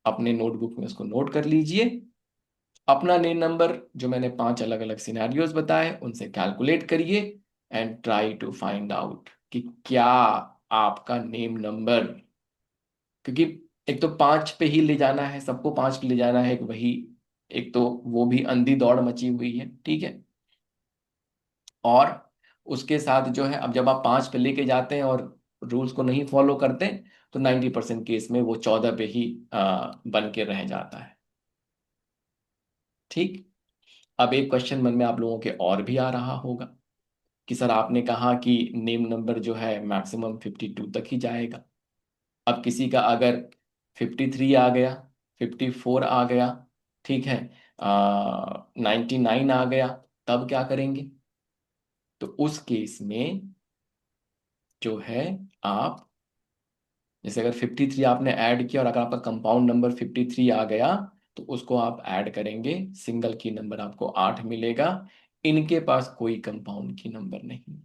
अपने नोटबुक में उसको नोट कर लीजिए। अपना नेम नंबर जो मैंने 5 अलग अलग सिनेरियोज बताए उनसे कैलकुलेट करिए, and try to find out कि क्या आपका नेम नंबर, क्योंकि एक तो 5 पे ही ले जाना है, सबको 5 पे ले जाना है, एक वही, एक तो वो भी अंधी दौड़ मची हुई है, ठीक है। और उसके साथ जो है, अब जब आप 5 पे लेके जाते हैं और रूल्स को नहीं फॉलो करते तो 90% केस में वो 14 पे ही बन के रह जाता है। ठीक। अब एक क्वेश्चन मन में आप लोगों के और भी आ रहा होगा कि सर आपने कहा कि नेम नंबर जो है मैक्सिमम 52 तक ही जाएगा। अब किसी का अगर 53 आ गया, 54 आ गया, ठीक है, 99 आ गया, तब क्या करेंगे? तो उस केस में जो है, आप जैसे अगर 53 आपने ऐड किया और अगर आपका कंपाउंड नंबर 53 आ गया, तो उसको आप ऐड करेंगे, सिंगल की नंबर आपको 8 मिलेगा। इनके पास कोई कंपाउंड की नंबर नहीं।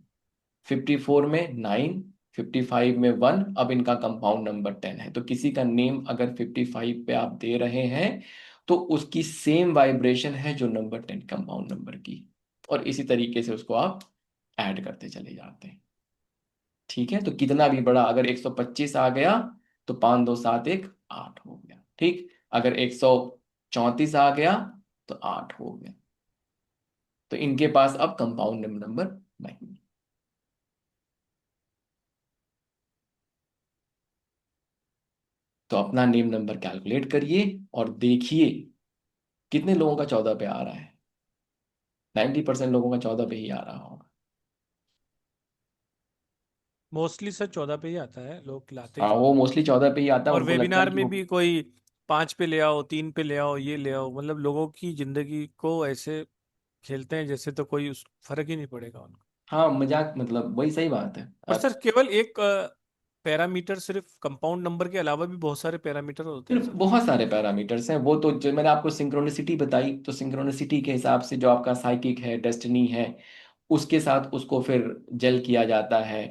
54 में 9, 55 में 1, अब इनका कंपाउंड नंबर 10 है। तो किसी का नेम अगर 55 पे आप दे रहे हैं, तो उसकी सेम वाइब्रेशन है जो नंबर 10 कंपाउंड नंबर की, और इसी तरीके से उसको आप ऐड करते चले जाते हैं। ठीक है, तो कितना भी बड़ा, अगर 125 आ गया तो 5 2 7 1 8 हो गया, ठीक। अगर 134 आ गया तो 8 हो गया। तो इनके पास अब कंपाउंड नंबर नहीं है। तो अपना नेम नंबर कैलकुलेट करिए और देखिए कितने लोगों का 14 पे आ रहा है। 90% लोगों का 14 पे ही आ रहा होगा। मोस्टली सर 14 पे ही आता है, लोग लाते ही हाँ, वो 14 पे। मोस्टली 14 पे ही आता है, और उनको लगता है वेबिनार कि में वो। भी कोई 5 पे ले आओ, 3 पे ले आओ, ये ले आओ, मतलब लोगों की जिंदगी को ऐसे खेलते हैं जैसे तो कोई उस फर्क ही नहीं पड़ेगा उनको। हाँ, मजाक, मतलब वही सही बात है। और अब सर केवल एक पैरामीटर, सिर्फ कंपाउंड नंबर के अलावा भी बहुत सारे पैरामीटर होते हैं फिर सर। बहुत सारे पैरामीटर्स हैं। वो तो जो मैंने आपको सिंक्रोनिसिटी बताई, तो सिंक्रोनिसिटी के हिसाब से जो आपका साइकिक है, डेस्टिनी है, उसके साथ उसको फिर जेल किया जाता है।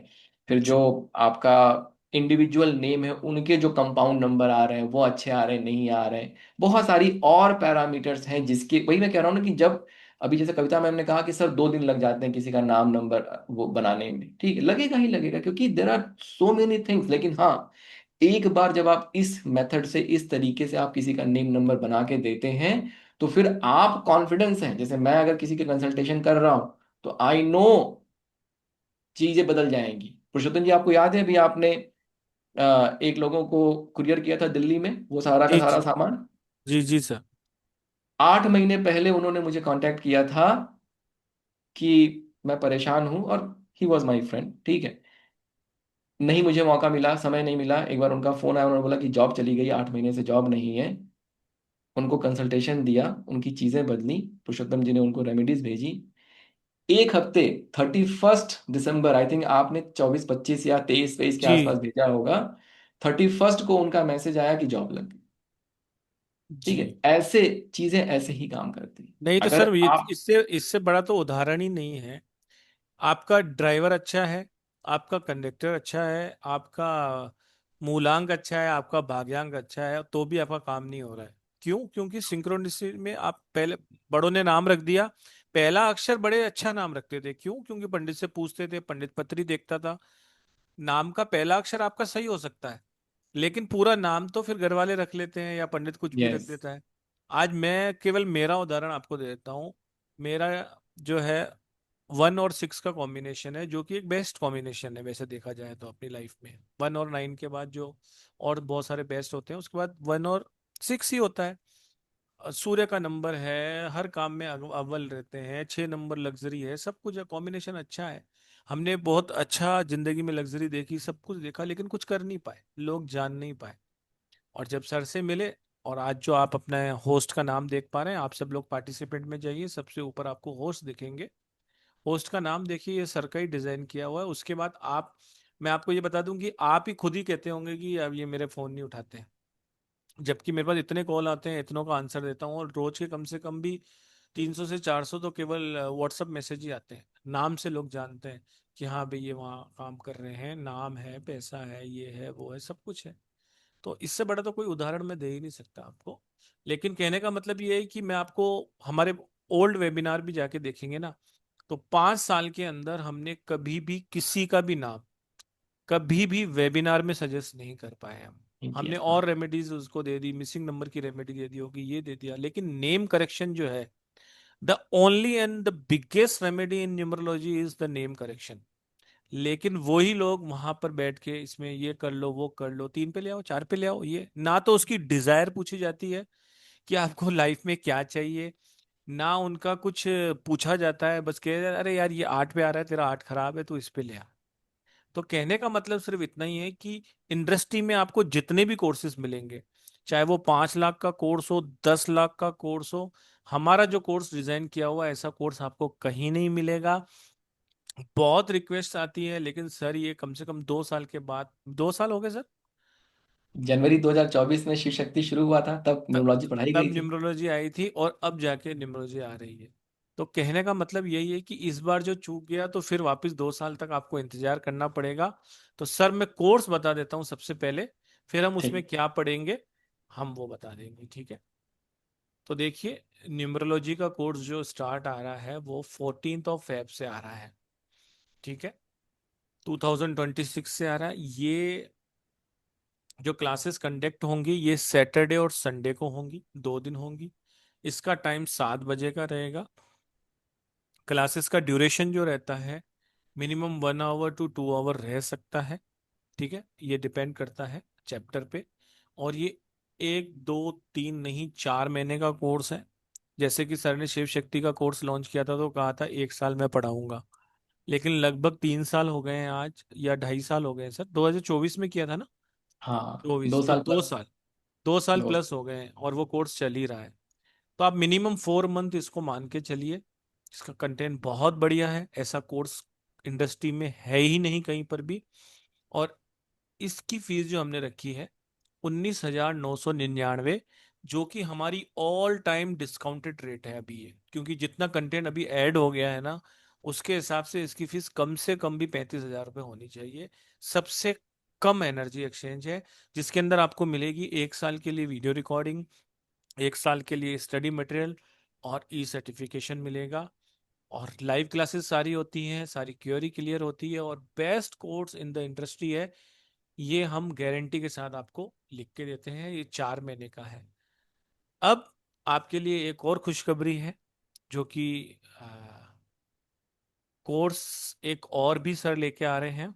फिर जो अच्छा। आपका इंडिविजुअल नेम है, उनके जो कंपाउंड नंबर आ रहे हैं वो अच्छे आ रहे हैं, नहीं आ रहे हैं। बहुत सारी और पैरामीटर्स हैं, जिसके वही मैं कह रहा हूँ ना कि जब अभी जैसे कविता मैम ने कहा कि सर 2 दिन लग जाते हैं किसी का नाम नंबर वो बनाने में, ठीक है, लगेगा ही लगेगा, क्योंकि there are so many things. लेकिन हाँ, एक बार जब आप इस मेथड से, इस तरीके से आप किसी का नेम नंबर बना के देते हैं, तो फिर आप कॉन्फिडेंस है, जैसे मैं अगर किसी के कंसल्टेशन कर रहा हूं, तो आई नो चीजें बदल जाएंगी। पुरुषोत्तम जी, आपको याद है अभी आपने एक लोगों को कुरियर किया था दिल्ली में, वो सारा का जी सारा जी। सामान। जी जी सर। 8 महीने पहले उन्होंने मुझे कांटेक्ट किया था कि मैं परेशान हूं, और ही वॉज माई फ्रेंड, ठीक है। नहीं, मुझे मौका मिला, समय नहीं मिला। एक बार उनका फोन आया, उन्होंने बोला कि जॉब चली गई, 8 महीने से जॉब नहीं है। उनको कंसल्टेशन दिया, उनकी चीजें बदली, पुरुषोत्तम जी ने उनको रेमेडीज भेजी। एक हफ्ते, 31 दिसंबर, आई थिंक आपने 24 25 या 23 22 के आसपास जी भेजा होगा, 31 को उनका मैसेज आया कि जॉब लग गई। ठीक है, जी। ऐसे चीजें ऐसे ही काम करती हैं। नहीं तो अगर सर ये आप। इससे इससे बड़ा तो उदाहरण ही नहीं है। आपका ड्राइवर अच्छा है, आपका कंडक्टर अच्छा है, आपका मूलांक अच्छा है, आपका भाग्यांक अच्छा है, तो भी आपका काम नहीं हो रहा है। क्यों? क्योंकि सिंक्रोनिसिटी में आप पहले, बड़ों ने नाम रख दिया, पहला अक्षर बड़े अच्छा नाम रखते थे। क्यों? क्योंकि पंडित से पूछते थे, पंडित पत्री देखता था। नाम का पहला अक्षर आपका सही हो सकता है, लेकिन पूरा नाम तो फिर घर वाले रख लेते हैं या पंडित कुछ भी रख यस। देता है। आज मैं केवल मेरा उदाहरण आपको दे देता हूँ। मेरा जो है 1 और 6 का कॉम्बिनेशन है, जो कि एक बेस्ट कॉम्बिनेशन है वैसे देखा जाए तो अपनी लाइफ में। 1 और 9 के बाद जो और बहुत सारे बेस्ट होते हैं, उसके बाद 1 और 6 ही होता है। सूर्य का नंबर है, हर काम में अव्वल रहते हैं। 6 नंबर लग्जरी है, सब कुछ है, कॉम्बिनेशन अच्छा है। हमने बहुत अच्छा जिंदगी में लग्जरी देखी, सब कुछ देखा, लेकिन कुछ कर नहीं पाए, लोग जान नहीं पाए। और जब सर से मिले, और आज जो आप अपने होस्ट का नाम देख पा रहे हैं, आप सब लोग पार्टिसिपेंट में जाइए, सबसे ऊपर आपको होस्ट दिखेंगे। होस्ट का नाम देखिए, ये सर का ही डिजाइन किया हुआ है। उसके बाद आप, मैं आपको ये बता दूं कि आप ही खुद ही कहते होंगे कि अब ये मेरे फोन नहीं उठाते हैं, जबकि मेरे पास इतने कॉल आते हैं, इतनों का आंसर देता हूँ, और रोज के कम से कम भी 300 से 400 तो केवल व्हाट्सअप मैसेज ही आते हैं। नाम से लोग जानते हैं कि हाँ भाई ये वहाँ काम कर रहे हैं, नाम है, पैसा है, ये है, वो है, सब कुछ है। तो इससे बड़ा तो कोई उदाहरण मैं दे ही नहीं सकता आपको। लेकिन कहने का मतलब ये है कि मैं आपको, हमारे ओल्ड वेबिनार भी जाके देखेंगे ना, तो 5 साल के अंदर हमने कभी भी किसी का भी नाम कभी भी वेबिनार में सजेस्ट नहीं कर पाए हम। ठीक हमने है, हाँ। और रेमेडीज उसको दे दी, मिसिंग नंबर की रेमेडी दे दी होगी, ये दे दिया, लेकिन नेम करेक्शन जो है, the only and the biggest remedy in numerology is the name correction. लेकिन वही लोग वहां पर बैठ के, इसमें ये कर लो, वो कर लो, 3 पे ले आओ, 4 पे ले आओ, ये ना तो उसकी डिजायर पूछी जाती है कि आपको लाइफ में क्या चाहिए, ना उनका कुछ पूछा जाता है। बस कह अरे यार ये 8 पे आ रहा है, तेरा 8 खराब है, तो इस पे ले आ। तो कहने का मतलब सिर्फ इतना ही है कि इंडस्ट्री में आपको जितने भी कोर्सेज मिलेंगे, चाहे वो 5 लाख का कोर्स हो, 10 लाख का कोर्स हो, हमारा जो कोर्स डिजाइन किया हुआ है, ऐसा कोर्स आपको कहीं नहीं मिलेगा। बहुत रिक्वेस्ट आती है, लेकिन सर ये कम से कम 2 साल के बाद, 2 साल हो गए सर, जनवरी 2024 में शिव शक्ति शुरू हुआ था, तब त- न्यूमरोलॉजी पढ़ाई तब गई थी। न्यूमरोलॉजी आई थी और अब जाके न्यूमरोलॉजी आ रही है। तो कहने का मतलब यही है कि इस बार जो चूक गया तो फिर वापस 2 साल तक आपको इंतजार करना पड़ेगा। तो सर मैं कोर्स बता देता हूँ सबसे पहले, फिर हम उसमें ठीक। क्या पढ़ेंगे हम वो बता देंगे, ठीक है। तो देखिए, न्यूमरोलॉजी का कोर्स जो स्टार्ट आ रहा है वो 14 से आ रहा है, ठीक है, 2026 से आ रहा है। ये जो क्लासेस कंडक्ट होंगी ये सैटरडे और संडे को होंगी, 2 दिन होंगी। इसका टाइम 7 बजे का रहेगा। क्लासेस का ड्यूरेशन जो रहता है मिनिमम 1 आवर टू 2 आवर रह सकता है, ठीक है, ये डिपेंड करता है चैप्टर पे। और ये 1 2 3 नहीं 4 महीने का कोर्स है। जैसे कि सर ने शिव शक्ति का कोर्स लॉन्च किया था तो कहा था 1 साल में पढ़ाऊंगा, लेकिन लगभग 3 साल हो गए हैं आज, या 2.5 साल हो गए हैं सर, 2024 में किया था ना, हाँ, 24, दो तो साल दो प्लस। साल 2 साल दो। प्लस हो गए हैं और वो कोर्स चल ही रहा है। तो आप मिनिमम 4 मंथ इसको मान के चलिए। इसका कंटेंट बहुत बढ़िया है, ऐसा कोर्स इंडस्ट्री में है ही नहीं कहीं पर भी। और इसकी फीस जो हमने रखी है 19,999, जो कि हमारी ऑल टाइम डिस्काउंटेड रेट है अभी ये, क्योंकि जितना कंटेंट अभी ऐड हो गया है ना, उसके हिसाब से इसकी फीस कम से कम भी 35,000 रुपये होनी चाहिए। सबसे कम एनर्जी एक्सचेंज है, जिसके अंदर आपको मिलेगी 1 साल के लिए वीडियो रिकॉर्डिंग, 1 साल के लिए स्टडी मटेरियल और ई सर्टिफिकेशन मिलेगा। और लाइव क्लासेस सारी होती हैं, सारी क्योरी क्लियर होती है, और best course in the industry है। ये हम गारंटी के साथ आपको लिख के देते हैं, ये 4 महीने का है। अब आपके लिए एक और खुशखबरी है, जो कि कोर्स एक और भी सर लेके आ रहे हैं,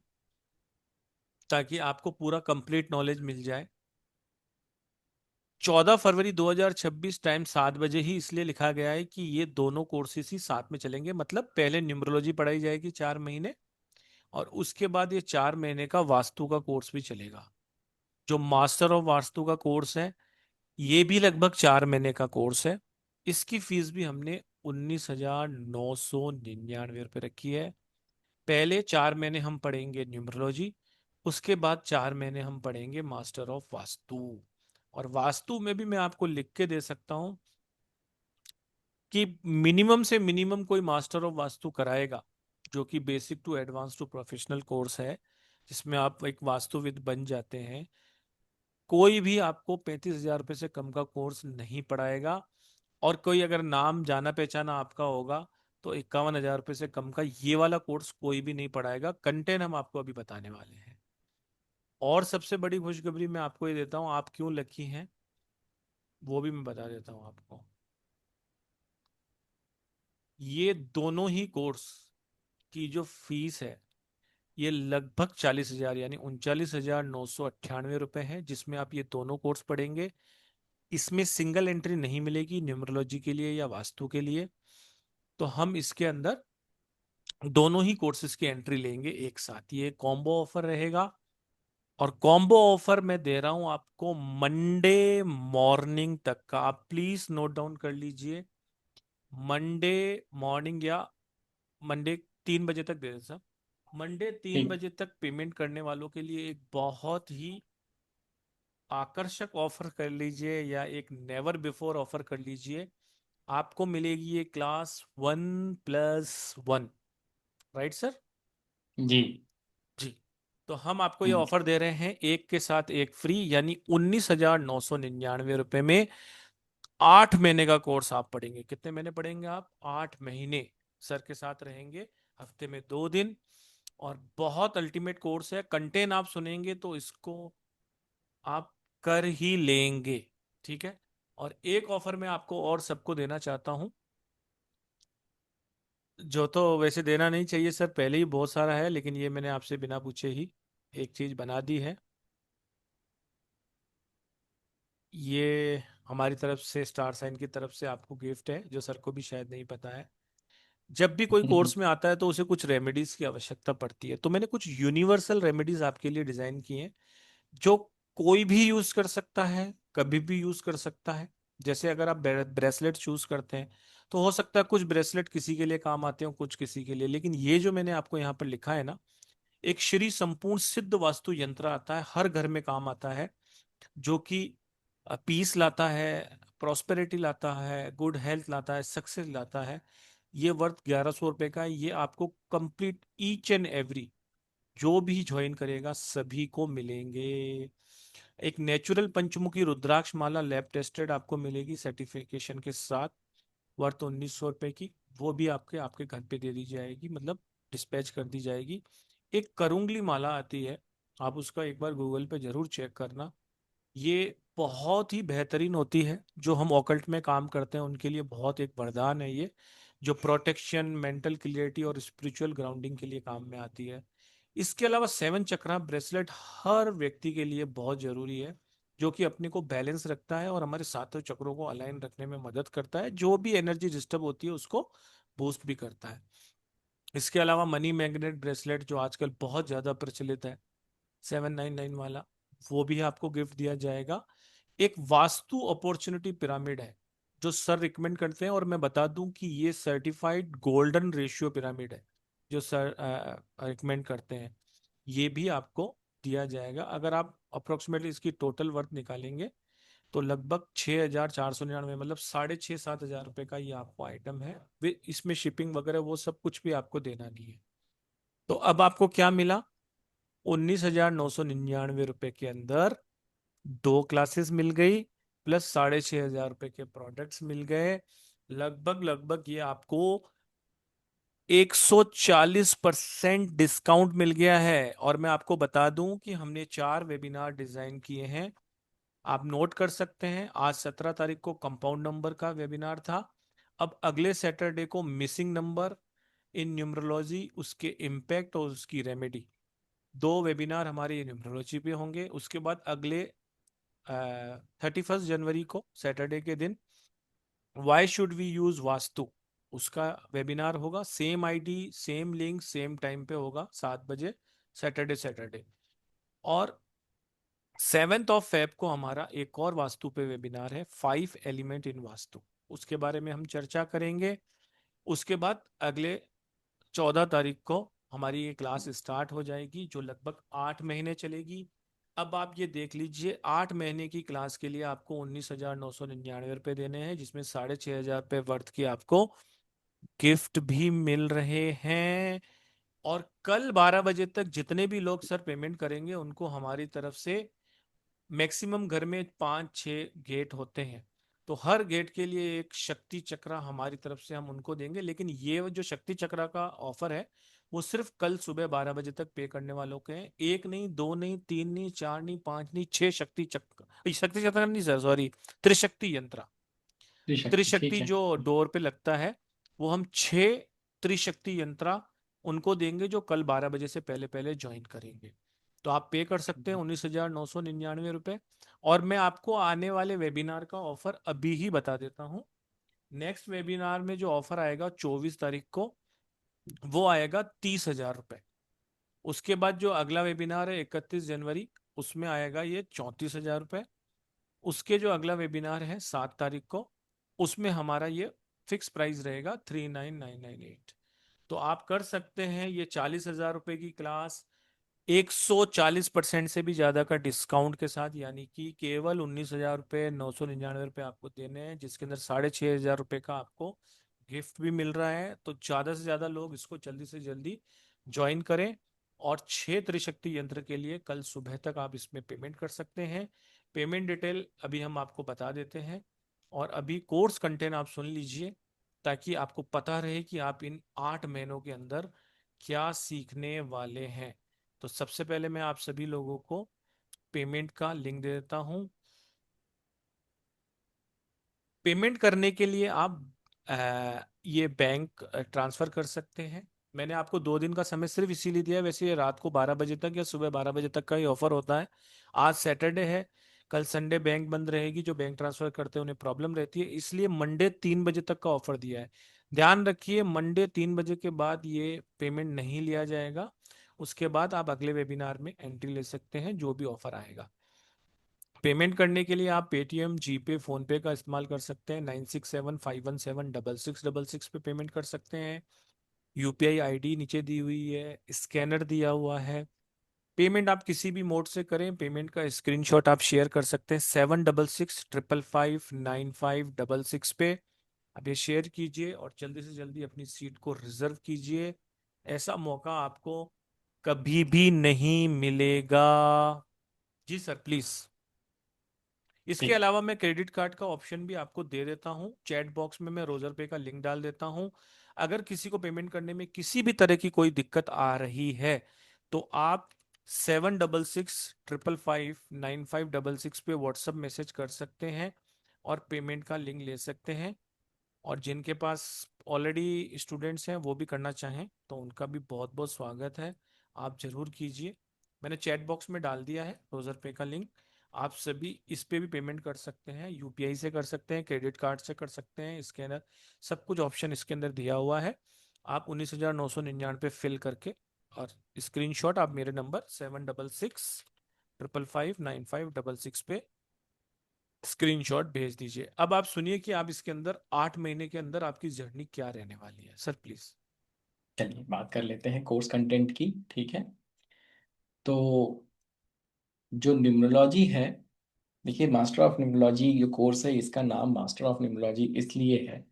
ताकि आपको पूरा कंप्लीट नॉलेज मिल जाए। 14 फरवरी 2026 टाइम 7 बजे ही इसलिए लिखा गया है कि ये दोनों कोर्सेस ही साथ में चलेंगे। मतलब पहले न्यूमरोलॉजी पढ़ाई जाएगी 4 महीने, और उसके बाद ये 4 महीने का वास्तु का कोर्स भी चलेगा। जो मास्टर ऑफ वास्तु का कोर्स है ये भी लगभग 4 महीने का कोर्स है। इसकी फीस भी हमने 19,999 रुपये रखी है। पहले 4 महीने हम पढ़ेंगे न्यूमरोलॉजी, उसके बाद 4 महीने हम पढ़ेंगे मास्टर ऑफ वास्तु। और वास्तु में भी मैं आपको लिख के दे सकता हूँ कि मिनिमम से मिनिमम कोई मास्टर ऑफ वास्तु कराएगा, जो कि basic to advance to professional course है, जिसमें आप एक वास्तुविद बन जाते हैं। कोई भी आपको 35,000 रुपये से कम का कोर्स नहीं पढ़ाएगा। और कोई अगर नाम जाना पहचाना आपका होगा तो 51,000 रुपये से कम का ये वाला कोर्स कोई भी नहीं पढ़ाएगा। कंटेंट हम आपको अभी बताने वाले हैं। और सबसे बड़ी खुशखबरी मैं आपको ये देता हूँ, आप क्यों लकी हैं वो भी मैं बता देता हूँ आपको। ये दोनों ही कोर्स की जो फीस है ये लगभग 40,000 यानी 39,998 रुपये है, जिसमें आप ये दोनों कोर्स पढ़ेंगे। इसमें सिंगल एंट्री नहीं मिलेगी न्यूमरोलॉजी के लिए या वास्तु के लिए। तो हम इसके अंदर दोनों ही कोर्सेज की एंट्री लेंगे एक साथ, ये कॉम्बो ऑफर रहेगा। और कॉम्बो ऑफर मैं दे रहा हूं आपको मंडे मॉर्निंग तक का, आप प्लीज नोट डाउन कर लीजिए। मंडे मॉर्निंग या मंडे 3 बजे तक दे दें सर। मंडे तीन ठीक। बजे तक पेमेंट करने वालों के लिए एक बहुत ही आकर्षक ऑफर कर लीजिए, या एक नेवर बिफोर ऑफर कर लीजिए। आपको मिलेगी ये क्लास 1+1, राइट सर? जी। जी। तो हम आपको ये हम्म। ऑफर दे रहे हैं एक के साथ एक फ्री, यानी 19,999 रुपये में 8 महीने का कोर्स आप पढ़ेंगे। कितने महीने पढ़ेंगे आप? 8 महीने सर के साथ रहेंगे, हफ्ते में 2 दिन। और बहुत अल्टीमेट कोर्स है, कंटेंट आप सुनेंगे तो इसको आप कर ही लेंगे, ठीक है। और एक ऑफर मैं आपको और सबको देना चाहता हूं, जो तो वैसे देना नहीं चाहिए सर, पहले ही बहुत सारा है, लेकिन ये मैंने आपसे बिना पूछे ही एक चीज बना दी है। ये हमारी तरफ से, स्टार साइन की तरफ से आपको गिफ्ट है, जो सर को भी शायद नहीं पता है। जब भी कोई कोर्स में आता है तो उसे कुछ रेमेडीज की आवश्यकता पड़ती है, तो मैंने कुछ यूनिवर्सल रेमेडीज आपके लिए डिजाइन की हैं, जो कोई भी यूज कर सकता है। कभी भी यूज कर सकता है। जैसे अगर आप ब्रेसलेट चूज करते हैं तो हो सकता है कुछ ब्रेसलेट किसी के लिए काम आते हो, कुछ किसी के लिए, लेकिन ये जो मैंने आपको यहाँ पर लिखा है ना, एक श्री संपूर्ण सिद्ध वास्तु यंत्र आता है, हर घर में काम आता है, जो कि पीस लाता है, प्रॉस्पेरिटी लाता है, गुड हेल्थ लाता है, सक्सेस लाता है। ये वर्थ 1100 रुपए का है। ये आपको कंप्लीट ईच एंड एवरी जो भी ज्वाइन करेगा सभी को मिलेंगे। एक नेचुरल पंचमुखी रुद्राक्ष माला लैब टेस्टेड आपको मिलेगी सर्टिफिकेशन के साथ, वर्थ 1900 रुपए की। वो भी आपके आपके घर पे दे दी जाएगी, मतलब डिस्पैच कर दी जाएगी। एक करुंगली माला आती है, आप उसका एक बार गूगल पे जरूर चेक करना। ये बहुत ही बेहतरीन होती है। जो हम ऑकल्ट में काम करते हैं उनके लिए बहुत एक वरदान है ये, जो प्रोटेक्शन, मेंटल क्लियरिटी और स्पिरिचुअल ग्राउंडिंग के लिए काम में आती है। इसके अलावा 7 चक्रा ब्रेसलेट हर व्यक्ति के लिए बहुत जरूरी है, जो कि अपने को बैलेंस रखता है और हमारे सातों चक्रों को अलाइन रखने में मदद करता है। जो भी एनर्जी डिस्टर्ब होती है उसको बूस्ट भी करता है। इसके अलावा मनी मैग्नेट ब्रेसलेट जो आजकल बहुत ज्यादा प्रचलित है, 799 वाला, वो भी आपको गिफ्ट दिया जाएगा। एक वास्तु अपॉर्चुनिटी पिरामिड है जो सर रिकमेंड करते हैं, और मैं बता दूं कि ये सर्टिफाइड गोल्डन रेशियो पिरामिड है जो सर रिकमेंड करते हैं। ये भी आपको दिया जाएगा। अगर आप अप्रोक्सीमेटली इसकी टोटल वर्थ निकालेंगे तो लगभग 6499, मतलब 6500 से 7000 रुपए का ये आपको आइटम है। वे इसमें शिपिंग वगैरह वो सब कुछ भी आपको देना नहीं है। तो अब आपको क्या मिला? 19,999 रुपए के अंदर 2 क्लासेस मिल गई, प्लस 6500 रुपए के प्रोडक्ट्स मिल गए। लगभग लगभग ये आपको 140% डिस्काउंट मिल गया है। और मैं आपको बता दूं कि हमने 4 वेबिनार डिजाइन किए हैं, आप नोट कर सकते हैं। आज 17 तारीख को कंपाउंड नंबर का वेबिनार था। अब अगले सैटरडे को मिसिंग नंबर इन न्यूमरोलॉजी, उसके इम्पैक्ट और उसकी रेमेडी, 2 वेबिनार हमारे न्यूमरोलॉजी पे होंगे। उसके बाद अगले 31 जनवरी को सैटरडे के दिन why should we use vastu, उसका वेबिनार होगा। Same ID, same link, same time पे होगा, 7 बजे, सैटरडे सैटरडे। और 7 फेब को हमारा एक और वास्तु पे वेबिनार है, 5 एलिमेंट इन वास्तु, उसके बारे में हम चर्चा करेंगे। उसके बाद अगले 14 तारीख को हमारी ये क्लास स्टार्ट हो जाएगी जो लगभग 8 महीने चलेगी। अब आप ये देख लीजिए, 8 महीने की क्लास के लिए आपको 19,999 रुपये देने हैं, जिसमें 6500 रुपये वर्थ की आपको गिफ्ट भी मिल रहे हैं। और कल 12 बजे तक जितने भी लोग सर पेमेंट करेंगे उनको हमारी तरफ से, मैक्सिमम घर में 5-6 गेट होते हैं, तो हर गेट के लिए एक शक्ति चक्र हमारी तरफ से हम उनको देंगे। लेकिन ये जो शक्ति चक्र का ऑफर है वो सिर्फ कल सुबह 12 बजे तक पे करने वालों के हैं। एक नहीं, दो नहीं, तीन नहीं, चार नहीं, पांच नहीं, 6 शक्ति चक्र, शक्ति चक्र नहीं सर, सॉरी, त्रिशक्ति यंत्र। त्रिशक्ति, ठीक त्रिशक्ति है। जो डोर पे लगता है, वो हम 6 त्रिशक्ति यंत्र उनको देंगे जो कल 12 बजे से पहले पहले ज्वाइन करेंगे। तो आप पे कर सकते हैं 19,999 रुपए। और मैं आपको आने वाले वेबिनार का ऑफर अभी ही बता देता हूँ। नेक्स्ट वेबिनार में जो ऑफर आएगा 24 तारीख को, वो आएगा 30,000 रुपये। उसके बाद जो अगला वेबिनार है 31 जनवरी, उसमें आएगा ये 34,000 रुपये। उसके जो अगला वेबिनार है 7 तारीख को, उसमें हमारा ये फिक्स प्राइस रहेगा 39,998। तो आप कर सकते हैं ये 40,000 रुपए की क्लास 140% से भी ज्यादा का डिस्काउंट के साथ, यानी कि केवल 19,000 रुपये, 999 रुपये आपको देने हैं, जिसके अंदर 6500 रुपये का आपको गिफ्ट भी मिल रहा है। तो ज्यादा से ज्यादा लोग इसको जल्दी से जल्दी ज्वाइन करें। और 6 त्रिशक्ति यंत्र के लिए कल सुबह तक आप इसमें पेमेंट कर सकते हैं। पेमेंट डिटेल अभी हम आपको बता देते हैं। और अभी कोर्स कंटेंट आप सुन लीजिए, ताकि आपको पता रहे कि आप इन 8 महीनों के अंदर क्या सीखने वाले हैं। तो सबसे पहले मैं आप सभी लोगों को पेमेंट का लिंक दे देता हूं। पेमेंट करने के लिए आप ये बैंक ट्रांसफर कर सकते हैं। मैंने आपको 2 दिन का समय सिर्फ इसीलिए दिया है, वैसे ये रात को 12 बजे तक या सुबह 12 बजे तक का ही ऑफर होता है। आज सैटरडे है, कल संडे बैंक बंद रहेगी, जो बैंक ट्रांसफर करते हैं उन्हें प्रॉब्लम रहती है, इसलिए मंडे 3 बजे तक का ऑफर दिया है। ध्यान रखिए, मंडे 3 बजे के बाद ये पेमेंट नहीं लिया जाएगा। उसके बाद आप अगले वेबिनार में एंट्री ले सकते हैं जो भी ऑफर आएगा। पेमेंट करने के लिए आप पेटीएम, जीपे, फोन पे का इस्तेमाल कर सकते हैं। 9675176666 पे पेमेंट कर सकते हैं। यूपीआई आईडी नीचे दी हुई है, स्कैनर दिया हुआ है। पेमेंट आप किसी भी मोड से करें, पेमेंट का स्क्रीनशॉट आप शेयर कर सकते हैं 7665559566 पे। आप ये शेयर कीजिए और जल्दी से जल्दी अपनी सीट को रिजर्व कीजिए। ऐसा मौका आपको कभी भी नहीं मिलेगा। जी सर, प्लीज। इसके ठीक। अलावा मैं क्रेडिट कार्ड का ऑप्शन भी आपको दे देता हूँ। चैट बॉक्स में मैं रोजर पे का लिंक डाल देता हूँ। अगर किसी को पेमेंट करने में किसी भी तरह की कोई दिक्कत आ रही है तो आप 7665559566 पे व्हाट्सएप मैसेज कर सकते हैं और पेमेंट का लिंक ले सकते हैं। और जिनके पास ऑलरेडी स्टूडेंट्स हैं वो भी करना चाहें तो उनका भी बहुत बहुत स्वागत है। आप जरूर कीजिए। मैंने चैट बॉक्स में डाल दिया है रोजर पे का लिंक। आप सभी इस पे भी पेमेंट कर सकते हैं, यूपीआई से कर सकते हैं, क्रेडिट कार्ड से कर सकते हैं, स्कैनर, सब कुछ ऑप्शन इसके अंदर दिया हुआ है। आप 19,999 फिल करके और स्क्रीनशॉट आप मेरे नंबर 7665559566 पे स्क्रीनशॉट भेज दीजिए। अब आप सुनिए कि आप इसके अंदर 8 महीने के अंदर आपकी जर्नी क्या रहने वाली है। Sir please. चलिए बात कर लेते हैं कोर्स कंटेंट की। ठीक है। तो जो न्यूमरोलॉजी है, देखिए मास्टर ऑफ न्यूमरोलॉजी जो कोर्स है, इसका नाम मास्टर ऑफ न्यूमरोलॉजी इसलिए है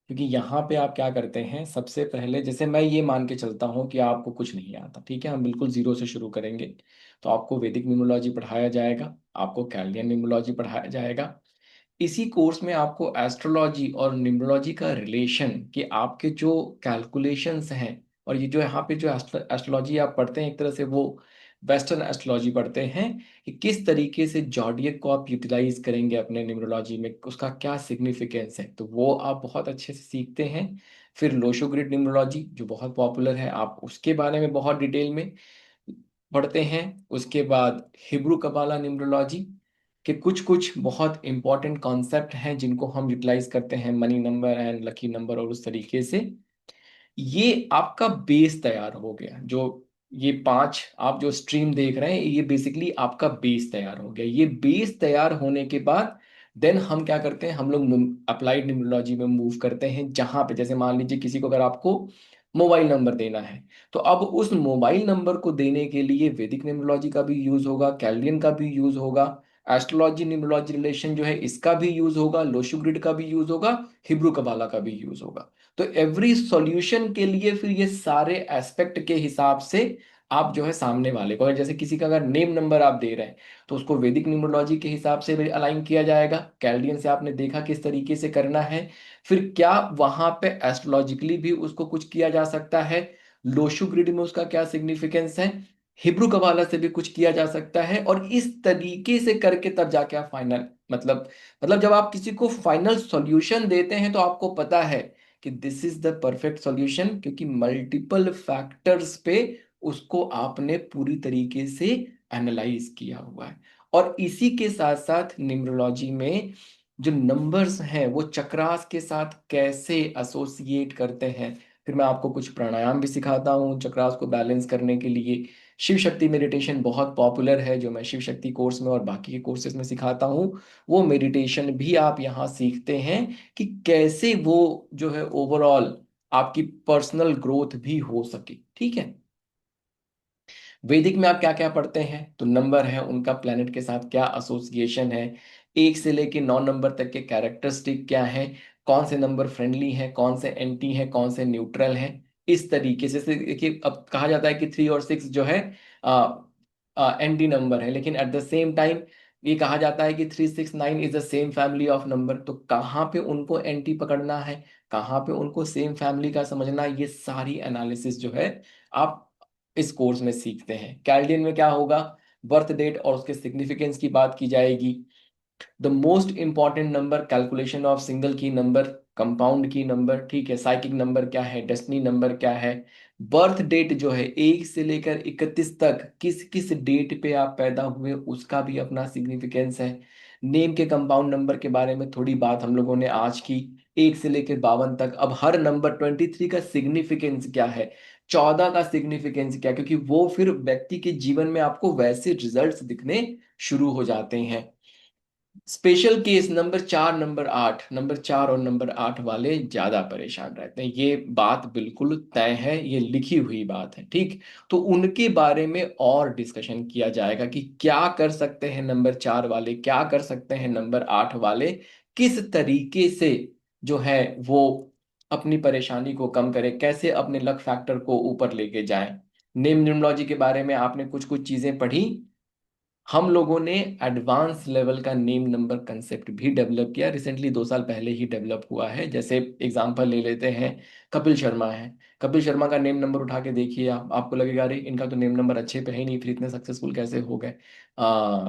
क्योंकि यहाँ पे आप क्या करते हैं, सबसे पहले जैसे मैं ये मान के चलता हूँ कि आपको कुछ नहीं आता, ठीक है, हम बिल्कुल जीरो से शुरू करेंगे। तो आपको वैदिक न्यूमरोलॉजी पढ़ाया जाएगा, आपको कैल्डियन न्यूमरोलॉजी पढ़ाया जाएगा। इसी कोर्स में आपको एस्ट्रोलॉजी और न्यूमरोलॉजी का रिलेशन, कि आपके जो कैलकुलेशंस हैं, और ये जो यहाँ पे जो एस्ट्रोलॉजी आप पढ़ते हैं, एक तरह से वो वेस्टर्न एस्ट्रोलॉजी पढ़ते हैं, कि किस तरीके से जॉडियक को आप यूटिलाइज करेंगे अपने न्यूमरोलॉजी में, उसका क्या सिग्निफिकेंस है, तो वो आप बहुत अच्छे से सीखते हैं। फिर लोशो ग्रिड न्यूमरोलॉजी जो बहुत पॉपुलर है, आप उसके बारे में बहुत डिटेल में पढ़ते हैं। उसके बाद हिब्रू कबाला न्यूमरोलॉजी के कुछ कुछ बहुत इंपॉर्टेंट कॉन्सेप्ट हैं जिनको हम यूटिलाइज करते हैं, money number and lucky number और उस तरीके से। ये आपका बेस तैयार हो गया। जो ये पांच आप जो स्ट्रीम देख रहे हैं, ये बेसिकली आपका बेस तैयार हो गया। ये बेस तैयार होने के बाद देन हम क्या करते हैं, हम लोग अप्लाइड न्यूमरोलॉजी में मूव करते हैं, जहां पे जैसे मान लीजिए किसी को अगर आपको मोबाइल नंबर देना है, तो अब उस मोबाइल नंबर को देने के लिए वैदिक न्यूमरोलॉजी का भी यूज होगा, कैल्डियन का भी यूज होगा, एस्ट्रोलॉजी न्यूमरोलॉजी रिलेशन जो है इसका भी यूज होगा, लोशो ग्रिड का भी यूज होगा, हिब्रू कबाला का भी यूज होगा। तो एवरी सॉल्यूशन के लिए फिर ये सारे एस्पेक्ट के हिसाब से आप जो है सामने वाले को, अगर जैसे किसी का अगर नेम नंबर आप दे रहे हैं, तो उसको वैदिक न्यूमरोलॉजी के हिसाब से भी अलाइन किया जाएगा। कैल्डियन से आपने देखा किस तरीके से करना है। फिर क्या वहां पे एस्ट्रोलॉजिकली भी उसको कुछ किया जा सकता है, लोशु ग्रिड में उसका क्या सिग्निफिकेंस है, हिब्रू कबाला से भी कुछ किया जा सकता है, और इस तरीके से करके तब जाके आप फाइनल, मतलब जब आप किसी को फाइनल सॉल्यूशन देते हैं तो आपको पता है कि this is the perfect solution, क्योंकि मल्टीपल फैक्टर्स पे उसको आपने पूरी तरीके से एनालाइज किया हुआ है। और इसी के साथ साथ न्यूमरोलॉजी में जो नंबर्स हैं वो चक्रास के साथ कैसे एसोसिएट करते हैं। फिर मैं आपको कुछ प्राणायाम भी सिखाता हूँ चक्रास को बैलेंस करने के लिए। शिव शक्ति मेडिटेशन बहुत पॉपुलर है, जो मैं शिव शक्ति कोर्स में और बाकी के कोर्सेज में सिखाता हूँ। वो मेडिटेशन भी आप यहाँ सीखते हैं कि कैसे वो जो है ओवरऑल आपकी पर्सनल ग्रोथ भी हो सके। ठीक है। वैदिक में आप क्या क्या पढ़ते हैं, तो नंबर है, उनका प्लेनेट के साथ क्या एसोसिएशन है, 1 से लेके 9 नंबर तक के कैरेक्टरिस्टिक क्या है, कौन से नंबर फ्रेंडली हैं, कौन से एंटी हैं, कौन से न्यूट्रल हैं। इस तरीके से देखिए, अब कहा जाता है कि 3 और 6 जो है एंटी नंबर है, लेकिन एट द सेम टाइम ये कहा जाता है कि 3, 6, 9 is the same family of number. तो कहाँ पे उनको एंटी पकड़ना है, कहाँ पे उनको सेम फैमिली का समझना, ये सारी एनालिसिस जो है आप इस कोर्स में सीखते हैं। कैल्डियन में क्या होगा, बर्थ डेट और उसके सिग्निफिकेंस की बात की जाएगी। The most important number, calculation of single की नंबर, कंपाउंड की नंबर, ठीक है, साइकिक नंबर क्या है, डेस्टिनी नंबर क्या है, बर्थ डेट जो है 1 से लेकर 31 तक किस किस डेट पे आप पैदा हुए उसका भी अपना सिग्निफिकेंस है। नेम के कंपाउंड नंबर के बारे में थोड़ी बात हम लोगों ने आज की। 1 से लेकर 52 तक, अब हर नंबर 23 का सिग्निफिकेंस क्या है, 14 का सिग्निफिकेंस क्या, क्योंकि वो फिर व्यक्ति के जीवन में आपको वैसे रिजल्ट्स दिखने शुरू हो जाते हैं। स्पेशल केस नंबर 4, नंबर 4 और नंबर 8 वाले ज्यादा परेशान रहते हैं, ये बात बिल्कुल तय है, ये लिखी हुई बात है, ठीक। तो उनके बारे में और डिस्कशन किया जाएगा कि क्या कर सकते हैं नंबर 4 वाले, क्या कर सकते हैं नंबर 8 वाले, किस तरीके से जो है वो अपनी परेशानी को कम करें, कैसे अपने लक फैक्टर को ऊपर लेके जाएं। नेम न्यूमरोलॉजी के बारे में आपने कुछ कुछ चीजें पढ़ी। हम लोगों ने एडवांस लेवल का नेम नंबर कंसेप्ट भी डेवलप किया, रिसेंटली 2 साल पहले ही डेवलप हुआ है। जैसे एग्जांपल ले लेते हैं, कपिल शर्मा है। कपिल शर्मा का नेम नंबर उठा के देखिए आप, आपको लगेगा अरे इनका तो नेम नंबर अच्छे पे है ही नहीं, फिर इतने सक्सेसफुल कैसे हो गए।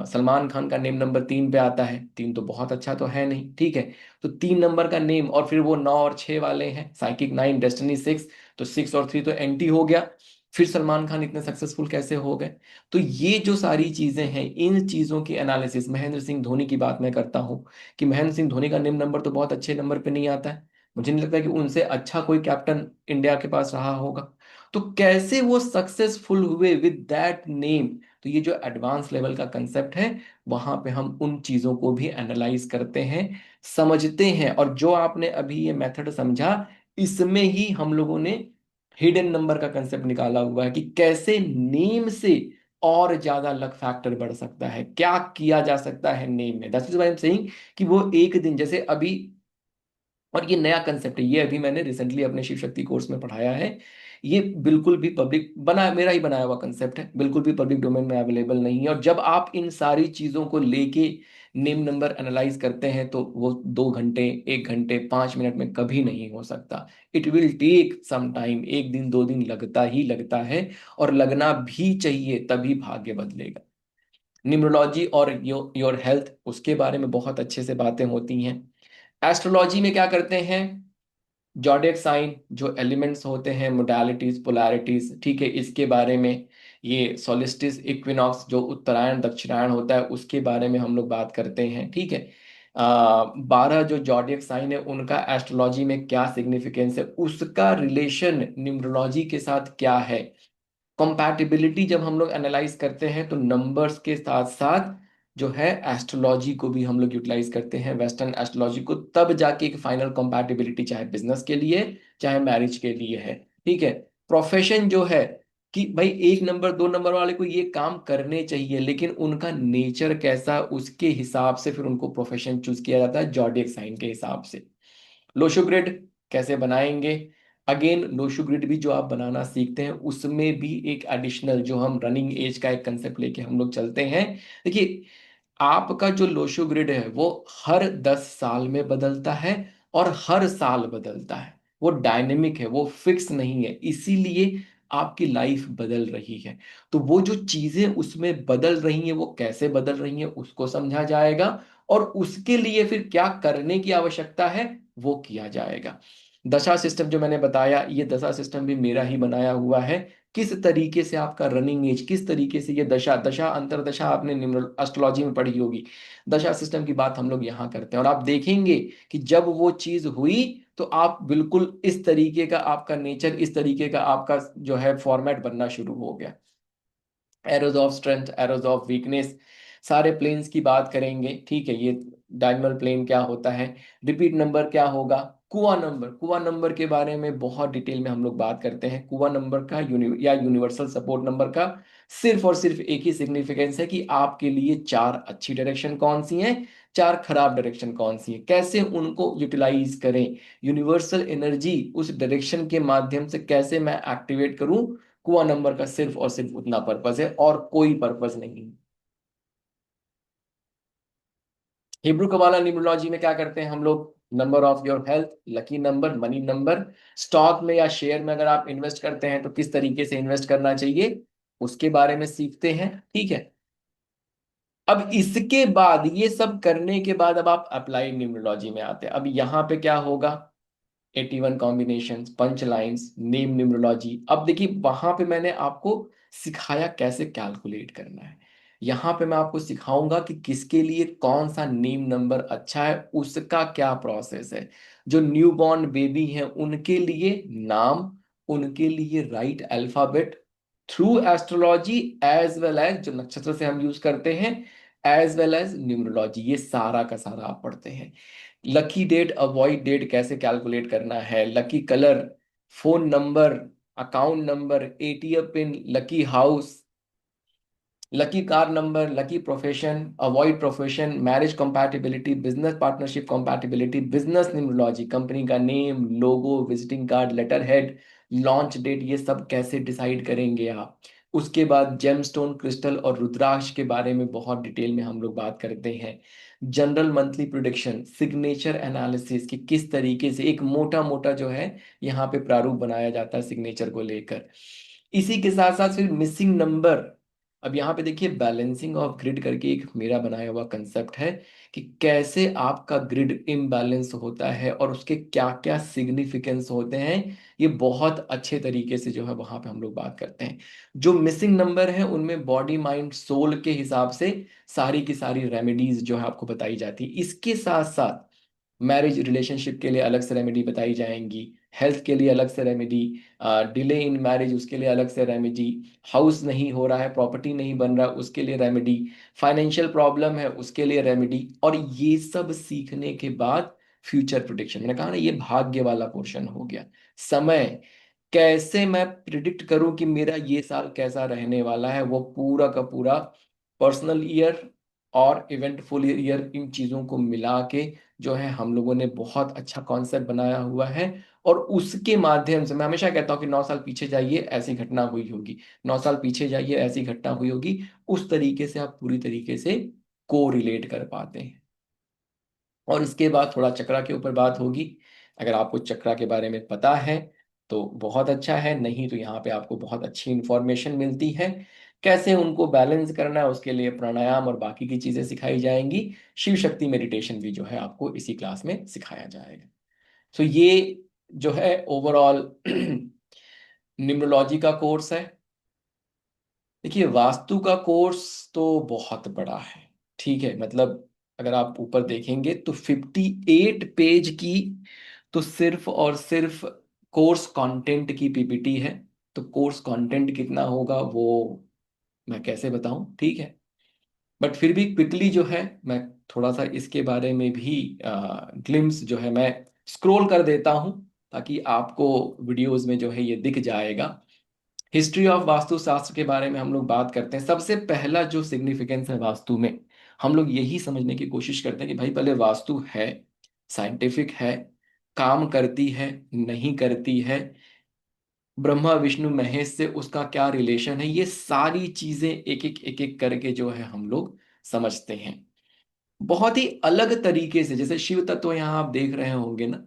सलमान खान का नेम नंबर 3 पे आता है, 3 तो बहुत अच्छा तो है नहीं, ठीक है। तो 3 नंबर का नेम, और फिर वो 9 और 6 वाले हैं, साइकिक 9, डेस्टिनी 6, तो 6 और 3 तो एंटी हो गया। फिर सलमान खान इतने सक्सेसफुल कैसे हो गए। तो ये जो सारी चीजें हैं, इन चीजों की एनालिसिस, महेंद्र सिंह धोनी की बात मैं करता हूं कि महेंद्र सिंह धोनी का नेम नंबर तो बहुत अच्छे नंबर पे नहीं आता है, मुझे नहीं लगता कि उनसे अच्छा कोई कैप्टन इंडिया के पास रहा होगा। तो कैसे वो सक्सेसफुल हुए विद दैट नेम। तो ये जो एडवांस लेवल का कंसेप्ट है, वहां पे हम उन चीजों को भी एनालाइज करते हैं, समझते हैं। और जो आपने अभी ये मेथड समझा, इसमें ही हम लोगों ने हिडन नंबर का कंसेप्ट निकाला हुआ है कि कैसे नेम से और ज्यादा लक फैक्टर बढ़ सकता है, क्या किया जा सकता है नेम में। That's why I am saying कि वो एक दिन जैसे अभी, और ये नया कंसेप्ट है, ये अभी मैंने रिसेंटली अपने शिव शक्ति कोर्स में पढ़ाया है। ये बिल्कुल भी पब्लिक बना, मेरा ही बनाया हुआ कंसेप्ट है, बिल्कुल भी पब्लिक डोमेन में अवेलेबल नहीं है। और जब आप इन सारी चीजों को लेके नेम नंबर एनालाइज करते हैं, तो वो 2 घंटे, 1 घंटे, 5 मिनट में कभी नहीं हो सकता। It will take some time, 1 दिन 2 दिन लगता ही लगता है, और लगना भी चाहिए, तभी भाग्य बदलेगा। न्यूमरोलॉजी और योर हेल्थ, उसके बारे में बहुत अच्छे से बातें होती हैं। एस्ट्रोलॉजी में क्या करते हैं, जॉडियक साइन, जो एलिमेंट्स होते हैं, मोडालिटीज, पोलैरिटीज, ठीक है, इसके बारे में। ये सोलिस्टिस, इक्विनॉक्स, जो उत्तरायण दक्षिणायन होता है, उसके बारे में हम लोग बात करते हैं, ठीक है। 12 जो जॉडियक साइन है, उनका एस्ट्रोलॉजी में क्या सिग्निफिकेंस है, उसका रिलेशन न्यूमरोलॉजी के साथ क्या है। कंपैटिबिलिटी जब हम लोग एनालाइज करते हैं, तो नंबर्स के साथ साथ जो है एस्ट्रोलॉजी को भी हम लोग यूटिलाइज करते हैं, वेस्टर्न एस्ट्रोलॉजी को, तब जाके एक फाइनल कंपैटिबिलिटी, चाहे बिजनेस के लिए चाहे मैरिज के लिए है, ठीक है। प्रोफेशन जो है कि भाई 1 नंबर 2 नंबर वाले को ये काम करने चाहिए, लेकिन उनका नेचर कैसा, उसके हिसाब से फिर उनको प्रोफेशन चूज किया जाता है, जॉडियक साइन के हिसाब से। लोशो ग्रिड कैसे बनाएंगे, अगेन लोशो ग्रिड भी जो आप बनाना सीखते हैं, उसमें भी एक एडिशनल, जो हम रनिंग एज का एक कंसेप्ट लेके हम लोग चलते हैं। देखिए, आपका जो लोशो ग्रिड है वो हर 10 साल में बदलता है, और हर साल बदलता है, वो डायनेमिक है, वो फिक्स नहीं है, इसीलिए आपकी लाइफ बदल रही है। तो वो जो चीजें उसमें बदल रही हैं, वो कैसे बदल रही हैं, उसको समझा जाएगा, और उसके लिए फिर क्या करने की आवश्यकता है, वो किया जाएगा। दशा सिस्टम जो मैंने बताया, ये दशा सिस्टम भी मेरा ही बनाया हुआ है। किस तरीके से आपका रनिंग एज, किस तरीके से ये दशा दशा अंतरदशा आपने एस्ट्रोलॉजी में पढ़ी होगी, दशा सिस्टम की बात हम लोग यहाँ करते हैं। और आप देखेंगे कि जब वो चीज हुई, तो आप बिल्कुल इस तरीके का आपका नेचर, इस तरीके का आपका जो है फॉर्मेट बनना शुरू हो गया। Arrows of strength, arrows of weakness, सारे प्लेन्स की बात करेंगे, ठीक है। ये डायगोनल प्लेन क्या होता है, रिपीट नंबर क्या होगा, कुआ नंबर, कुआ नंबर के बारे में बहुत डिटेल में हम लोग बात करते हैं। कुआ नंबर का या यूनिवर्सल सपोर्ट नंबर का सिर्फ और सिर्फ एक ही सिग्निफिकेंस है कि आपके लिए 4 अच्छी डायरेक्शन कौन सी हैं, 4 खराब डायरेक्शन कौन सी हैं, कैसे उनको यूटिलाइज करें, यूनिवर्सल एनर्जी उस डायरेक्शन के माध्यम से कैसे मैं एक्टिवेट करूं। कुआ नंबर का सिर्फ और सिर्फ उतना पर्पस है, और कोई पर्पस नहीं। हिब्रू कबाला न्यूमरोलॉजी में क्या करते हैं हम लोग, number of your health, lucky number, money number, stock में या शेयर में अगर आप इन्वेस्ट करते हैं तो किस तरीके से इन्वेस्ट करना चाहिए, उसके बारे में सीखते हैं, ठीक है। अब इसके बाद, ये सब करने के बाद, अब आप अप्लाइड न्यूमरोलॉजी में आते हैं। अब यहाँ पे क्या होगा, 81 combination, punch lines, name numerology. अब देखिए, वहां पे मैंने आपको सिखाया कैसे कैलकुलेट करना है, यहाँ पे मैं आपको सिखाऊंगा कि किसके लिए कौन सा नेम नंबर अच्छा है, उसका क्या प्रोसेस है। जो न्यू बॉर्न बेबी हैं, उनके लिए नाम, उनके लिए right alphabet, through astrology as well as जो नक्षत्र से हम यूज करते हैं, एज वेल एज न्यूमरोलॉजी, ये सारा का सारा आप पढ़ते हैं। लकी डेट, अवॉइड डेट कैसे कैलकुलेट करना है, lucky colour, phone number, account number, ATM pin, lucky house, lucky car number, lucky profession, avoid profession, marriage compatibility, business partnership compatibility, business numerology, company का name, logo, visiting card, letter head, launch date, ये सब कैसे डिसाइड करेंगे आप। उसके बाद जेमस्टोन, क्रिस्टल और रुद्राक्ष के बारे में बहुत डिटेल में हम लोग बात करते हैं। General monthly prediction, signature analysis, कि किस तरीके से एक मोटा मोटा जो है यहाँ पे प्रारूप बनाया जाता है सिग्नेचर को लेकर। इसी के साथ साथ फिर मिसिंग नंबर। अब यहाँ पे देखिए, बैलेंसिंग ऑफ ग्रिड करके एक मेरा बनाया हुआ कंसेप्ट है कि कैसे आपका ग्रिड इम्बैलेंस होता है और उसके क्या क्या सिग्निफिकेंस होते हैं। ये बहुत अच्छे तरीके से जो है वहां पे हम लोग बात करते हैं। जो मिसिंग नंबर है उनमें बॉडी माइंड सोल के हिसाब से सारी की सारी रेमेडीज जो है आपको बताई जाती है। इसके साथ साथ मैरिज रिलेशनशिप के लिए अलग से रेमेडी बताई जाएंगी, हेल्थ के लिए अलग से रेमेडी, डिले इन मैरिज उसके लिए अलग से रेमेडी, हाउस नहीं हो रहा है, प्रॉपर्टी नहीं बन रहा उसके लिए रेमेडी, फाइनेंशियल प्रॉब्लम है उसके लिए रेमेडी। और ये सब सीखने के बाद फ्यूचर प्रिडिक्शन, मैंने कहा ना ये भाग्य वाला पोर्शन हो गया। समय, कैसे मैं प्रिडिक्ट करूं कि मेरा ये साल कैसा रहने वाला है, वो पूरा का पूरा पर्सनल ईयर और इवेंटफुल ईयर, इन चीजों को मिला के जो है हम लोगों ने बहुत अच्छा कॉन्सेप्ट बनाया हुआ है। और उसके माध्यम से मैं हमेशा कहता हूँ कि 9 साल पीछे जाइए ऐसी घटना हुई होगी, 9 साल पीछे जाइए ऐसी घटना हुई होगी। उस तरीके से आप पूरी तरीके से को रिलेट कर पाते हैं। और इसके बाद थोड़ा चक्रा के ऊपर बात होगी। अगर आपको चक्रा के बारे में पता है तो बहुत अच्छा है, नहीं तो यहाँ पे आपको बहुत अच्छी इंफॉर्मेशन मिलती है। कैसे उनको बैलेंस करना है उसके लिए प्राणायाम और बाकी की चीजें सिखाई जाएंगी। शिव शक्ति मेडिटेशन भी जो है आपको इसी क्लास में सिखाया जाएगा। तो ये जो है ओवरऑल न्यूमरोलॉजी का कोर्स है। देखिए, वास्तु का कोर्स तो बहुत बड़ा है, ठीक है। मतलब अगर आप ऊपर देखेंगे तो 58 पेज की तो सिर्फ और सिर्फ कोर्स कंटेंट की पीपीटी है। तो कोर्स कंटेंट कितना होगा वो मैं कैसे बताऊं, ठीक है। बट फिर भी क्विकली जो है मैं थोड़ा सा इसके बारे में भी ग्लिम्स जो है मैं स्क्रॉल कर देता हूं, ताकि आपको वीडियोस में जो है ये दिख जाएगा। हिस्ट्री ऑफ वास्तुशास्त्र के बारे में हम लोग बात करते हैं। सबसे पहला जो सिग्निफिकेंस है वास्तु में, हम लोग यही समझने की कोशिश करते हैं कि भाई पहले वास्तु है, साइंटिफिक है, काम करती है, नहीं करती है, ब्रह्मा विष्णु महेश से उसका क्या रिलेशन है, ये सारी चीजें एक एक करके जो है हम लोग समझते हैं। बहुत ही अलग तरीके से, जैसे शिव तत्व यहाँ आप देख रहे होंगे ना,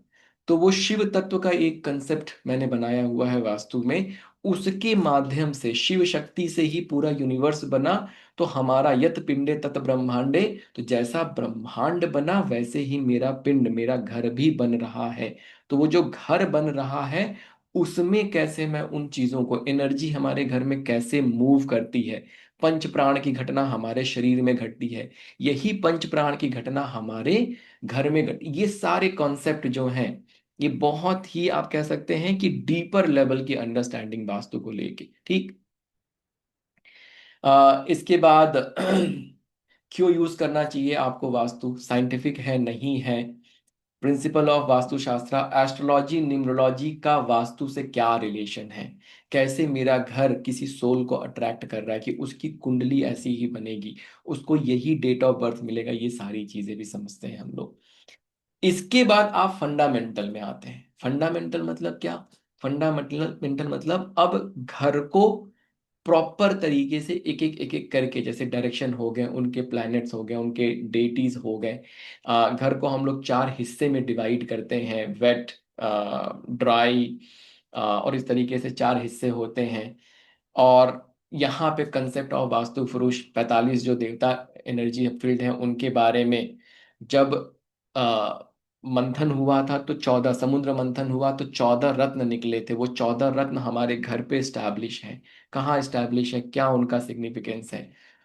तो वो शिव तत्व का एक कंसेप्ट मैंने बनाया हुआ है वास्तु में। उसके माध्यम से शिव शक्ति से ही पूरा यूनिवर्स बना। तो हमारा यत पिंडे तत ब्रह्मांडे, तो जैसा ब्रह्मांड बना वैसे ही मेरा पिंड, मेरा घर भी बन रहा है। तो वो जो घर बन रहा है उसमें कैसे मैं उन चीजों को, एनर्जी हमारे घर में कैसे मूव करती है, पंच प्राण की घटना हमारे शरीर में घटती है, यही पंच प्राण की घटना हमारे घर में घटी, ये सारे कॉन्सेप्ट जो हैं ये बहुत ही आप कह सकते हैं कि डीपर लेवल की अंडरस्टैंडिंग वास्तु को लेके, ठीक। इसके बाद क्यों यूज करना चाहिए आपको वास्तु, साइंटिफिक है नहीं है, principle of Vastushastra, astrology numerology का वास्तु से क्या रिलेशन है, कैसे मेरा घर किसी सोल को अट्रैक्ट कर रहा है कि उसकी कुंडली ऐसी ही बनेगी, उसको यही डेट ऑफ बर्थ मिलेगा, ये सारी चीजें भी समझते हैं हम लोग। इसके बाद आप फंडामेंटल में आते हैं। फंडामेंटल मतलब क्या, फंडामेंटल मतलब अब घर को प्रॉपर तरीके से एक एक करके, जैसे डायरेक्शन हो गए, उनके प्लैनेट्स हो गए, उनके डेटीज हो गए, घर को हम लोग 4 हिस्से में डिवाइड करते हैं, वेट, ड्राई, और इस तरीके से 4 हिस्से होते हैं। और यहाँ पे कंसेप्ट ऑफ वास्तु पुरुष 45 जो देवता एनर्जी फील्ड हैं उनके बारे में, जब आ, मंथन हुआ था तो 14 समुद्र मंथन हुआ तो 14 रत्न निकले थे, वो 14 रत्न हमारे घर पे स्टैब्लिश हैं। कहाँ स्टैब्लिश है, क्या उनका सिग्निफिकेंस है,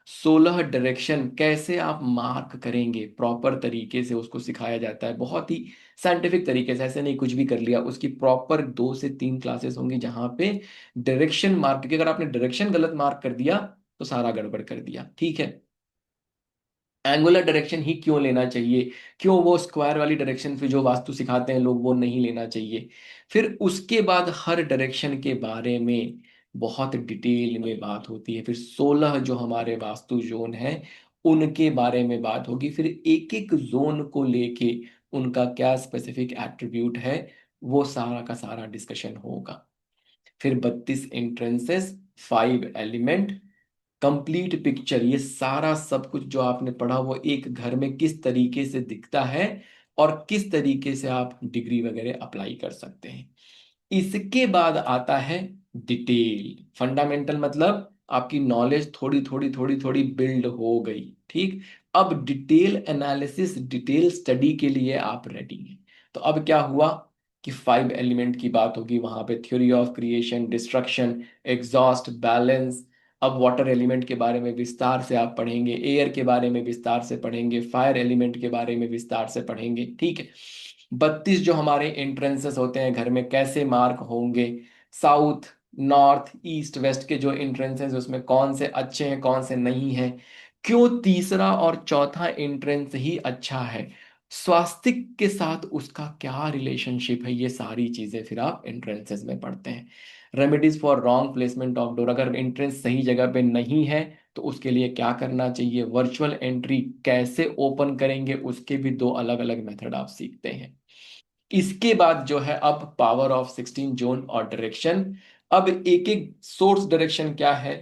16 डायरेक्शन कैसे आप मार्क करेंगे, प्रॉपर तरीके से उसको सिखाया जाता है, बहुत ही साइंटिफिक तरीके से, ऐसे नहीं कुछ भी कर लिया। उसकी प्रॉपर 2 से 3 क्लासेस होंगी जहाँ पे डायरेक्शन मार्क, क्योंकि अगर आपने डायरेक्शन गलत मार्क कर दिया तो सारा गड़बड़ कर दिया, ठीक है। एंगुलर डायरेक्शन ही क्यों लेना चाहिए, क्यों वो स्क्वायर वाली डायरेक्शन फिर जो वास्तु सिखाते हैं लोग वो नहीं लेना चाहिए। फिर उसके बाद हर डायरेक्शन के बारे में बहुत डिटेल में बात होती है। फिर 16 जो हमारे वास्तु जोन है उनके बारे में बात होगी। फिर एक एक जोन को लेके उनका क्या स्पेसिफिक एट्रीब्यूट है वो सारा का सारा डिस्कशन होगा। फिर 32 एंट्रेंसेस, 5 एलिमेंट, कंप्लीट पिक्चर, ये सारा सब कुछ जो आपने पढ़ा वो एक घर में किस तरीके से दिखता है और किस तरीके से आप डिग्री वगैरह अप्लाई कर सकते हैं। इसके बाद आता है डिटेल। फंडामेंटल मतलब आपकी नॉलेज थोड़ी थोड़ी थोड़ी थोड़ी बिल्ड हो गई, ठीक। अब डिटेल एनालिसिस, डिटेल स्टडी के लिए आप रेडी हैं। तो अब क्या हुआ कि 5 एलिमेंट की बात होगी वहां पे, theory of creation, destruction, exhaust, balance. अब वाटर एलिमेंट के बारे में विस्तार से आप पढ़ेंगे, एयर के बारे में विस्तार से पढ़ेंगे, फायर एलिमेंट के बारे में विस्तार से पढ़ेंगे, ठीक है। 32 जो हमारे एंट्रेंसेस होते हैं घर में कैसे मार्क होंगे, साउथ, नॉर्थ, ईस्ट, वेस्ट के जो एंट्रेंसेस उसमें कौन से अच्छे हैं कौन से नहीं हैं, क्यों तीसरा और चौथा एंट्रेंस ही अच्छा है, स्वास्तिक के साथ उसका क्या रिलेशनशिप है, ये सारी चीजें फिर आप एंट्रेंसेस में पढ़ते हैं। Remedies for wrong placement of door, अगर एंट्रेंस सही जगह पे नहीं है तो उसके लिए क्या करना चाहिए, वर्चुअल एंट्री कैसे ओपन करेंगे उसके भी दो अलग अलग मेथड आप सीखते हैं। इसके बाद जो है अब पावर ऑफ 16 जोन और डायरेक्शन। अब एक एक सोर्स डायरेक्शन क्या है,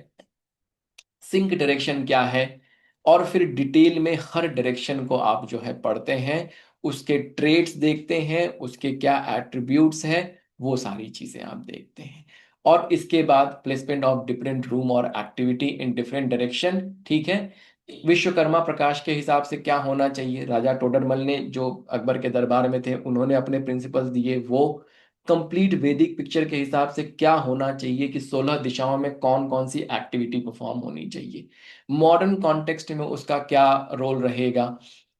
सिंक डायरेक्शन क्या है, और फिर डिटेल में हर डायरेक्शन को आप जो है पढ़ते हैं, उसके ट्रेड्स देखते हैं, उसके क्या एट्रीब्यूट्स हैं, वो सारी चीजें आप देखते हैं। और इसके बाद प्लेसमेंट ऑफ डिफरेंट रूम और एक्टिविटी इन डिफरेंट डायरेक्शन, ठीक है। विश्वकर्मा प्रकाश के हिसाब से क्या होना चाहिए, राजा टोडरमल ने जो अकबर के दरबार में थे उन्होंने अपने प्रिंसिपल्स दिए, वो कंप्लीट वैदिक पिक्चर के हिसाब से क्या होना चाहिए कि 16 दिशाओं में कौन कौन सी एक्टिविटी परफॉर्म होनी चाहिए, मॉडर्न कॉन्टेक्स्ट में उसका क्या रोल रहेगा।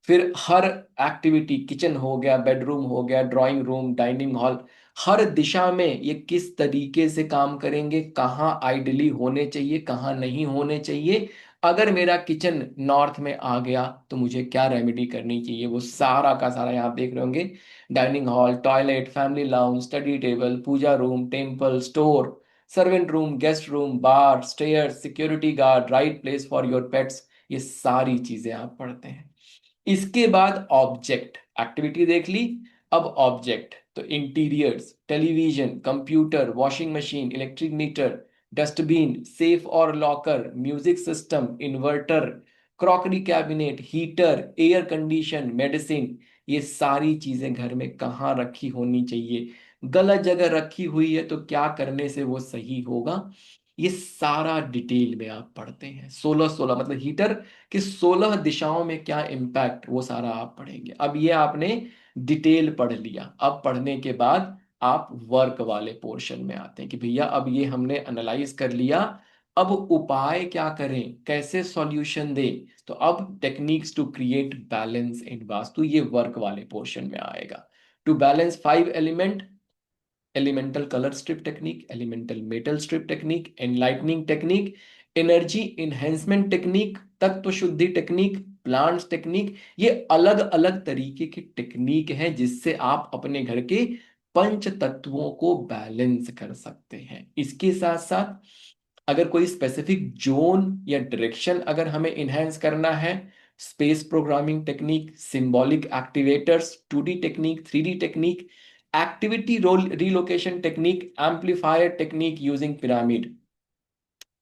फिर हर एक्टिविटी, किचन हो गया, बेडरूम हो गया, ड्राइंग रूम, डाइनिंग हॉल, हर दिशा में ये किस तरीके से काम करेंगे, कहाँ आइडली होने चाहिए कहाँ नहीं होने चाहिए, अगर मेरा किचन नॉर्थ में आ गया तो मुझे क्या रेमेडी करनी चाहिए, वो सारा का सारा यहाँ आप देख रहे होंगे। Dining hall, toilet, family lounge, study table, puja room, temple, store, servant room, guest room, bar, stairs, security guard, right place for your pets, ये सारी चीजें आप पढ़ते हैं। इसके बाद ऑब्जेक्ट, एक्टिविटी देख ली। अब ऑब्जेक्ट तो interiors, television, computer, washing machine, electric meter, dustbin, safe और locker, music system, inverter, crockery cabinet, heater, air condition, medicine, ये सारी चीजें घर में कहाँ रखी होनी चाहिए, गलत जगह रखी हुई है तो क्या करने से वो सही होगा, ये सारा डिटेल में आप पढ़ते हैं। 16 16 मतलब हीटर कि 16 दिशाओं में क्या इम्पैक्ट, वो सारा आप पढ़ेंगे। अब ये आपने डिटेल पढ़ लिया। अब पढ़ने के बाद आप वर्क वाले पोर्शन में आते हैं कि भैया अब ये हमने एनालाइज कर लिया, अब उपाय क्या करें, कैसे सॉल्यूशन दें। तो अब techniques to create balance in vastu, ये वर्क वाले पोर्शन में आएगा। To balance 5 element, elemental colour strip technique, elemental metal strip technique, enlightening technique, energy enhancement technique, तत्व शुद्धि टेक्निक, प्लांट्स टेक्निक, ये अलग अलग तरीके की टेक्निक है जिससे आप अपने घर के पंच तत्वों को बैलेंस कर सकते हैं। इसके साथ साथ अगर कोई स्पेसिफिक जोन या डायरेक्शन अगर हमें इनहेंस करना है, space programming technique, symbolic activators, 2D technique, 3D technique, activity role relocation technique, amplifier technique using pyramid.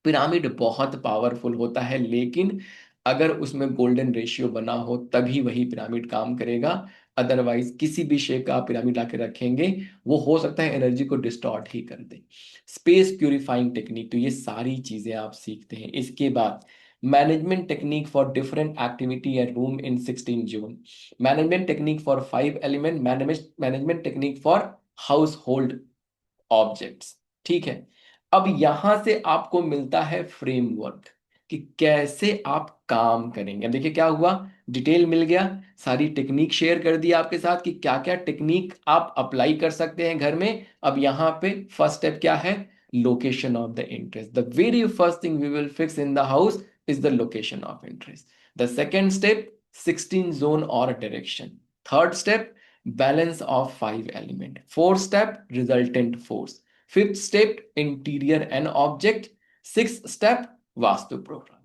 Pyramid बहुत पावरफुल होता है लेकिन अगर उसमें गोल्डन रेशियो बना हो तभी वही पिरामिड काम करेगा, अदरवाइज किसी भी शेप का आप पिरामिड लाके रखेंगे वो हो सकता है एनर्जी को डिस्टॉर्ट ही कर दे। स्पेस प्यूरिफाइंग टेक्निक, तो ये सारी चीजें आप सीखते हैं। इसके बाद management technique for different activity and room in 16 zone, management technique for 5 element, management technique for house hold objects, ठीक है। अब यहां से आपको मिलता है फ्रेमवर्क कि कैसे आप काम करेंगे। अब देखिए क्या हुआ, डिटेल मिल गया, सारी टेक्निक शेयर कर दी आपके साथ कि क्या क्या टेक्निक आप अप्लाई कर सकते हैं घर में। अब यहां पे फर्स्ट स्टेप क्या है, location of the interest, the very first thing we will fix in the house is the location of interest. The second step 16 zone और डायरेक्शन। Third step balance of 5 element. Fourth step resultant force. Fifth step interior and object. Six step vastu program.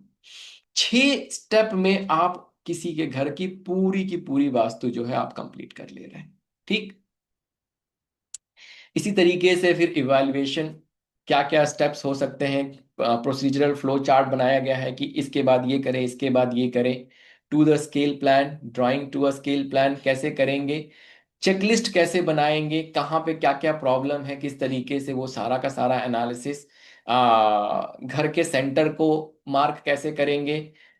6 step में आप किसी के घर की पूरी वास्तु जो है आप कंप्लीट कर ले रहे हैं। ठीक। इसी तरीके से फिर इवैल्यूएशन, क्या क्या स्टेप्स हो सकते हैं। प्रोसीजरल फ्लो चार्ट बनाया गया है कि इसके बाद ये करें, इसके बाद ये करें। To the scale plan, drawing to a scale plan कैसे करेंगे, चेकलिस्ट कैसे बनाएंगे, कहाँ पे क्या क्या प्रॉब्लम है, किस तरीके से वो सारा का सारा एनालिसिस। घर के सेंटर को मार्क कैसे करेंगे,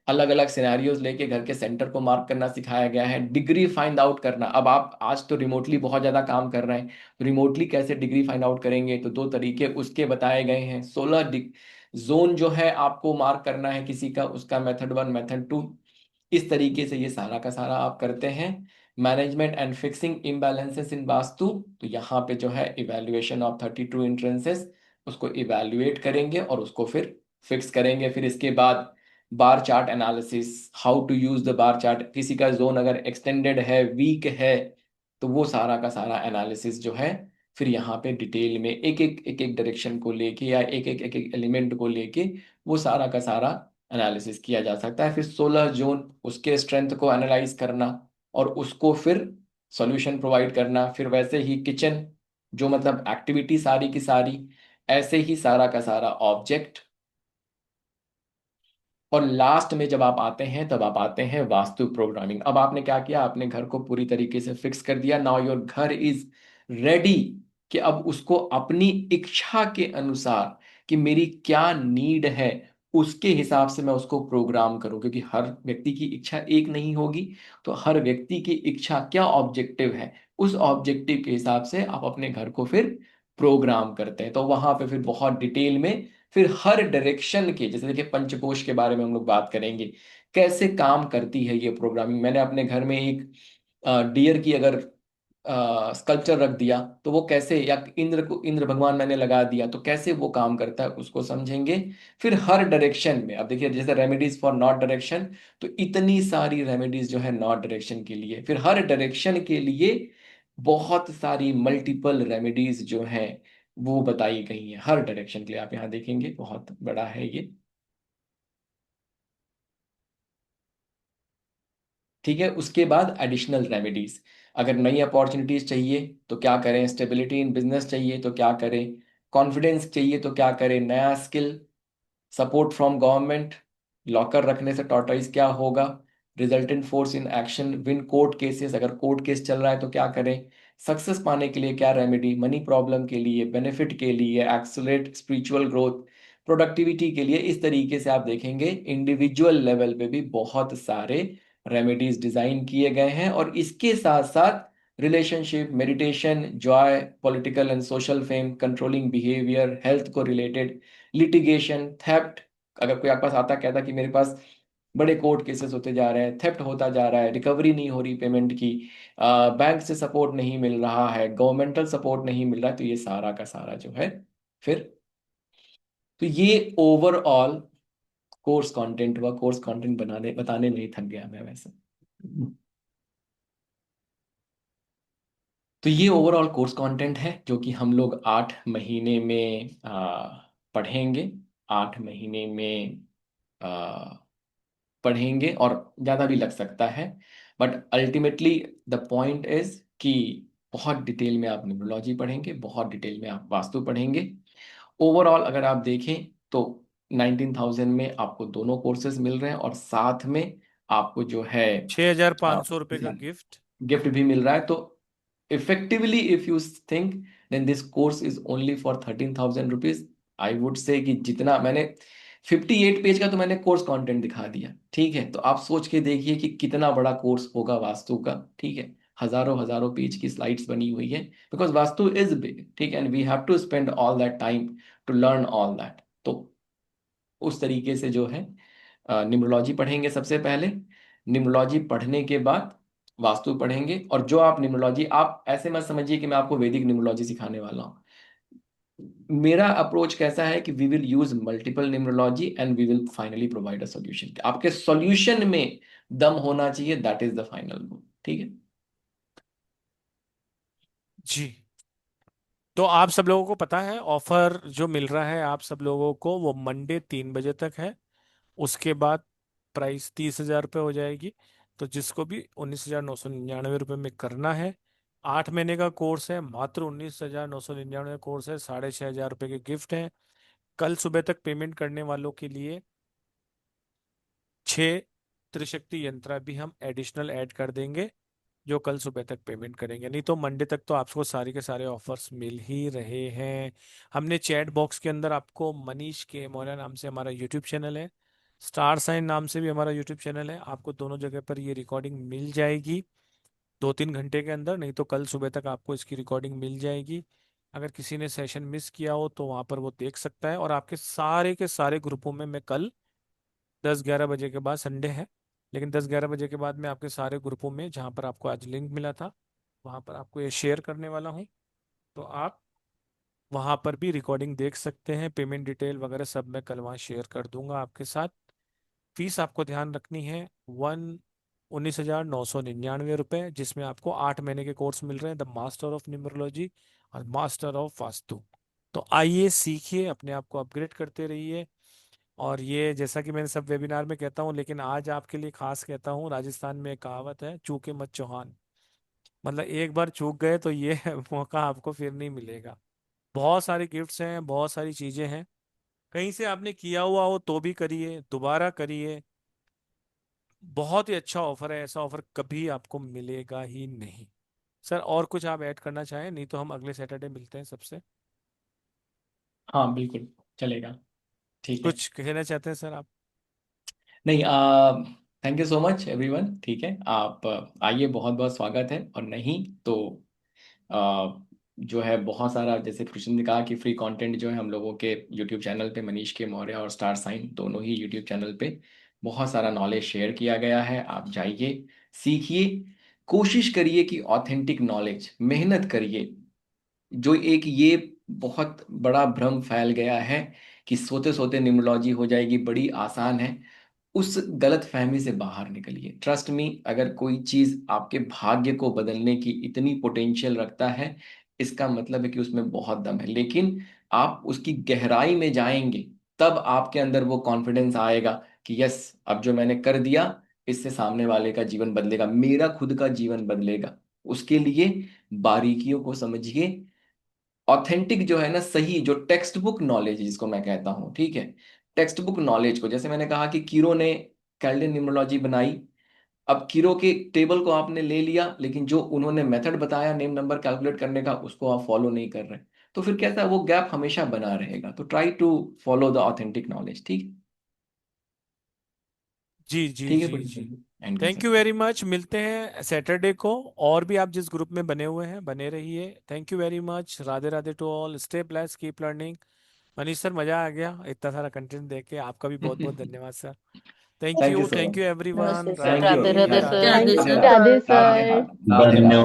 अलग अलग सिनेरियोज लेके घर के सेंटर को मार्क करना सिखाया गया है। डिग्री फाइंड आउट करना, अब आप आज तो रिमोटली बहुत ज़्यादा काम कर रहे हैं, रिमोटली कैसे डिग्री फाइंड आउट करेंगे, तो 2 तरीके उसके बताए गए हैं। 16 जोन जो है आपको मार्क करना है किसी का, उसका मेथड 1 मेथड 2। इस तरीके से ये सारा का सारा आप करते हैं। मैनेजमेंट एंड फिक्सिंग इम्बैलेंसेस इन वास्तु, तो यहाँ पे जो है इवैल्यूएशन ऑफ 32 इंट्रेंसेस, उसको इवैल्यूएट करेंगे और उसको फिर फिक्स करेंगे। फिर इसके बाद bar chart analysis, how to use the bar chart. किसी का जोन अगर एक्सटेंडेड है, वीक है, तो वो सारा का सारा एनालिसिस जो है फिर यहाँ पे डिटेल में एक एक डायरेक्शन को लेके या एक एक एलिमेंट को लेके वो सारा का सारा एनालिसिस किया जा सकता है। फिर 16 जोन, उसके स्ट्रेंथ को एनालाइज करना और उसको फिर सॉल्यूशन प्रोवाइड करना। फिर वैसे ही किचन, जो मतलब एक्टिविटी सारी की सारी, ऐसे ही सारा का सारा ऑब्जेक्ट। और लास्ट में जब आप आते हैं तब आप आते हैं वास्तु प्रोग्रामिंग। अब आपने क्या किया, आपने घर को पूरी तरीके से फिक्स कर दिया। नाउ योर घर इज रेडी कि अब उसको अपनी इच्छा के अनुसार, कि मेरी क्या नीड है, उसके हिसाब से मैं उसको प्रोग्राम करूं। क्योंकि हर व्यक्ति की इच्छा एक नहीं होगी, तो हर व्यक्ति की इच्छा क्या ऑब्जेक्टिव है, उस ऑब्जेक्टिव के हिसाब से आप अपने घर को फिर प्रोग्राम करते हैं। तो वहां पे फिर बहुत डिटेल में फिर हर डायरेक्शन के, जैसे देखिए पंचकोश के बारे में हम लोग बात करेंगे, कैसे काम करती है ये प्रोग्रामिंग। मैंने अपने घर में एक डियर की अगर स्कल्पचर रख दिया, तो वो कैसे, या इंद्र भगवान मैंने लगा दिया, तो कैसे वो काम करता है उसको समझेंगे। फिर हर डायरेक्शन में, अब देखिए जैसे रेमेडीज फॉर नॉर्थ डायरेक्शन, तो इतनी सारी रेमेडीज जो है नॉर्थ डायरेक्शन के लिए। फिर हर डायरेक्शन के लिए बहुत सारी मल्टीपल रेमेडीज जो हैं वो बताई गई हैं हर डायरेक्शन के लिए। आप यहाँ देखेंगे बहुत बड़ा है ये। ठीक है। उसके बाद एडिशनल रेमेडीज, अगर नई अपॉर्चुनिटीज चाहिए तो क्या करें, स्टेबिलिटी इन बिजनेस चाहिए तो क्या करें, कॉन्फिडेंस चाहिए तो क्या करें, नया skill, support from government, locker रखने से टॉर्टोइज क्या होगा, resultant force in action, win court cases, अगर कोर्ट केस चल रहा है तो क्या करें, सक्सेस पाने के लिए क्या रेमेडी, मनी प्रॉब्लम के लिए, बेनिफिट के लिए, एक्सलेट स्पिरिचुअल ग्रोथ, प्रोडक्टिविटी के लिए। इस तरीके से आप देखेंगे इंडिविजुअल लेवल पे भी बहुत सारे रेमेडीज डिजाइन किए गए हैं। और इसके साथ साथ relationship, meditation, Joy, political and social fame, controlling behaviour, health को रिलेटेड, लिटिगेशन, थेफ्ट। अगर कोई आपके पास आता कहता कि मेरे पास बड़े कोर्ट केसेस होते जा रहे हैं, थेफ्ट होता जा रहा है, रिकवरी नहीं हो रही पेमेंट की, बैंक से सपोर्ट नहीं मिल रहा है, गवर्नमेंटल सपोर्ट नहीं मिल रहा है, तो ये सारा का सारा जो है फिर, तो ये ओवरऑल कोर्स कंटेंट हुआ। कोर्स कंटेंट बनाने बताने में ही थक गया मैं वैसे। तो ये ओवरऑल कोर्स कंटेंट है जो कि हम लोग 8 महीने में पढ़ेंगे। 8 महीने में आ, पढ़ेंगे, और ज़्यादा भी लग सकता है, but ultimately the point is कि बहुत डिटेल में आप न्यूमरोलॉजी पढ़ेंगे, बहुत डिटेल में आप वास्तु पढ़ेंगे। ओवरऑल अगर आप देखें तो 19,000 में आपको दोनों कोर्सेज मिल रहे हैं, और साथ में आपको जो है 6,500 रुपये का गिफ्ट। गिफ्ट भी मिल रहा है। तो effectively if you think, then this course is only for 13,000 rupees. I would say कि जितना मैंने 58 पेज का तो मैंने कोर्स कंटेंट दिखा दिया, ठीक है, तो आप सोच के देखिए कि कितना बड़ा कोर्स होगा वास्तु का। ठीक है, हजारों हजारों पेज की स्लाइड्स बनी हुई है, बिकॉज वास्तु इज बिग। ठीक है, and we have to spend all that time to learn all that. तो उस तरीके से जो है न्यूमरोलॉजी पढ़ेंगे सबसे पहले। न्यूमरोलॉजी पढ़ने के बाद वास्तु पढ़ेंगे। और जो आप न्यूमरोलॉजी, आप ऐसे मत समझिए कि मैं आपको वैदिक न्यूमरोलॉजी सिखाने वाला हूँ। मेरा अप्रोच कैसा है कि we will use multiple numerology and we will finally provide a solution. आपके सॉल्यूशन में दम होना चाहिए, that is the final goal. ठीक है। जी। तो आप सब लोगों को पता है ऑफर जो मिल रहा है आप सब लोगों को, वो मंडे 3 बजे तक है। उसके बाद प्राइस 30,000 रुपये हो जाएगी। तो जिसको भी 19,999 रुपये में करना है, 8 महीने का कोर्स है, मात्र 19,999 कोर्स है, 6,500 रुपये के गिफ्ट हैं। कल सुबह तक पेमेंट करने वालों के लिए 6 त्रिशक्ति यंत्रा भी हम एडिशनल ऐड कर देंगे, जो कल सुबह तक पेमेंट करेंगे। नहीं तो मंडे तक तो आपको सारे के सारे ऑफर्स मिल ही रहे हैं। हमने चैट बॉक्स के अंदर आपको मनीष के मौर्य नाम से हमारा यूट्यूब चैनल है, स्टार साइन नाम से भी हमारा यूट्यूब चैनल है, आपको दोनों जगह पर ये रिकॉर्डिंग मिल जाएगी 2-3 घंटे के अंदर। नहीं तो कल सुबह तक आपको इसकी रिकॉर्डिंग मिल जाएगी। अगर किसी ने सेशन मिस किया हो तो वहाँ पर वो देख सकता है। और आपके सारे के सारे ग्रुपों में मैं कल 10-11 बजे के बाद, संडे है लेकिन 10-11 बजे के बाद मैं आपके सारे ग्रुपों में, जहाँ पर आपको आज लिंक मिला था, वहाँ पर आपको ये शेयर करने वाला हूँ। तो आप वहाँ पर भी रिकॉर्डिंग देख सकते हैं। पेमेंट डिटेल वगैरह सब मैं कल वहाँ शेयर कर दूंगा आपके साथ। फीस आपको ध्यान रखनी है, 19,999 रुपये, जिसमें आपको 8 महीने के कोर्स मिल रहे हैं, द मास्टर ऑफ न्यूमरोलॉजी और मास्टर ऑफ वास्तु। तो आइए सीखिए, अपने आप को अपग्रेड करते रहिए। और ये जैसा कि मैंने सब वेबिनार में कहता हूँ, लेकिन आज आपके लिए खास कहता हूँ, राजस्थान में एक कहावत है, चूके मत चौहान। मतलब एक बार चूक गए तो ये मौका आपको फिर नहीं मिलेगा। बहुत सारे गिफ्ट्स हैं, बहुत सारी चीजें हैं। कहीं से आपने किया हुआ हो तो भी करिए, दोबारा करिए। बहुत ही अच्छा ऑफर है, ऐसा ऑफर कभी आपको मिलेगा ही नहीं। सर और कुछ आप ऐड करना चाहें, नहीं तो हम अगले सैटरडे मिलते हैं सबसे। हाँ बिल्कुल, चलेगा। ठीक है। कुछ कहना चाहते हैं सर आप? नहीं, thank you so much everyone. ठीक है, आप आइए, बहुत बहुत स्वागत है। और नहीं तो आ, जो है बहुत सारा, जैसे कृष्ण ने कहा कि फ्री कंटेंट जो है हम लोगों के यूट्यूब चैनल पे, मनीष के मौर्य और स्टार साइन दोनों ही यूट्यूब चैनल पे बहुत सारा नॉलेज शेयर किया गया है। आप जाइए, सीखिए, कोशिश करिए कि ऑथेंटिक नॉलेज, मेहनत करिए। जो एक ये बहुत बड़ा भ्रम फैल गया है कि सोते सोते न्यूमरोलॉजी हो जाएगी, बड़ी आसान है, उस गलत फहमी से बाहर निकलिए। ट्रस्ट मी, अगर कोई चीज आपके भाग्य को बदलने की इतनी पोटेंशियल रखता है, इसका मतलब है कि उसमें बहुत दम है। लेकिन आप उसकी गहराई में जाएंगे, तब आपके अंदर वो कॉन्फिडेंस आएगा कि यस, अब जो मैंने कर दिया, इससे सामने वाले का जीवन बदलेगा, मेरा खुद का जीवन बदलेगा। उसके लिए बारीकियों को समझिए। ऑथेंटिक जो है ना, सही जो टेक्स्ट बुक नॉलेज जिसको मैं कहता हूँ, ठीक है, टेक्स्ट बुक नॉलेज को, जैसे मैंने कहा कि कीरो ने कैल्डिन न्यूमरोलॉजी बनाई। अब कीरो के टेबल को आपने ले लिया, लेकिन जो उन्होंने मेथड बताया नेम नंबर कैलकुलेट करने का, उसको आप फॉलो नहीं कर रहे, तो फिर कैसा, वो गैप हमेशा बना रहेगा। तो try to follow the authentic knowledge. ठीक। जी जी ठीक है, जी कुछ जी। एंड कर थैंक यू सकते हैं। वेरी मच, मिलते हैं सैटरडे को। और भी आप जिस ग्रुप में बने हुए हैं बने रहिए। Thank you very much, Radhe Radhe to all, stay blessed, keep learning. Manish sir, मजा आ गया इतना सारा कंटेंट देख के, आपका भी बहुत बहुत धन्यवाद sir. Thank you so thank you much. Everyone, नमस्ते सर, थैंक यू राधे अभी। Radhe Radhe sir. Radhe thank Radhe you Radhe Radhe Radhe sir. Radhe Radhe.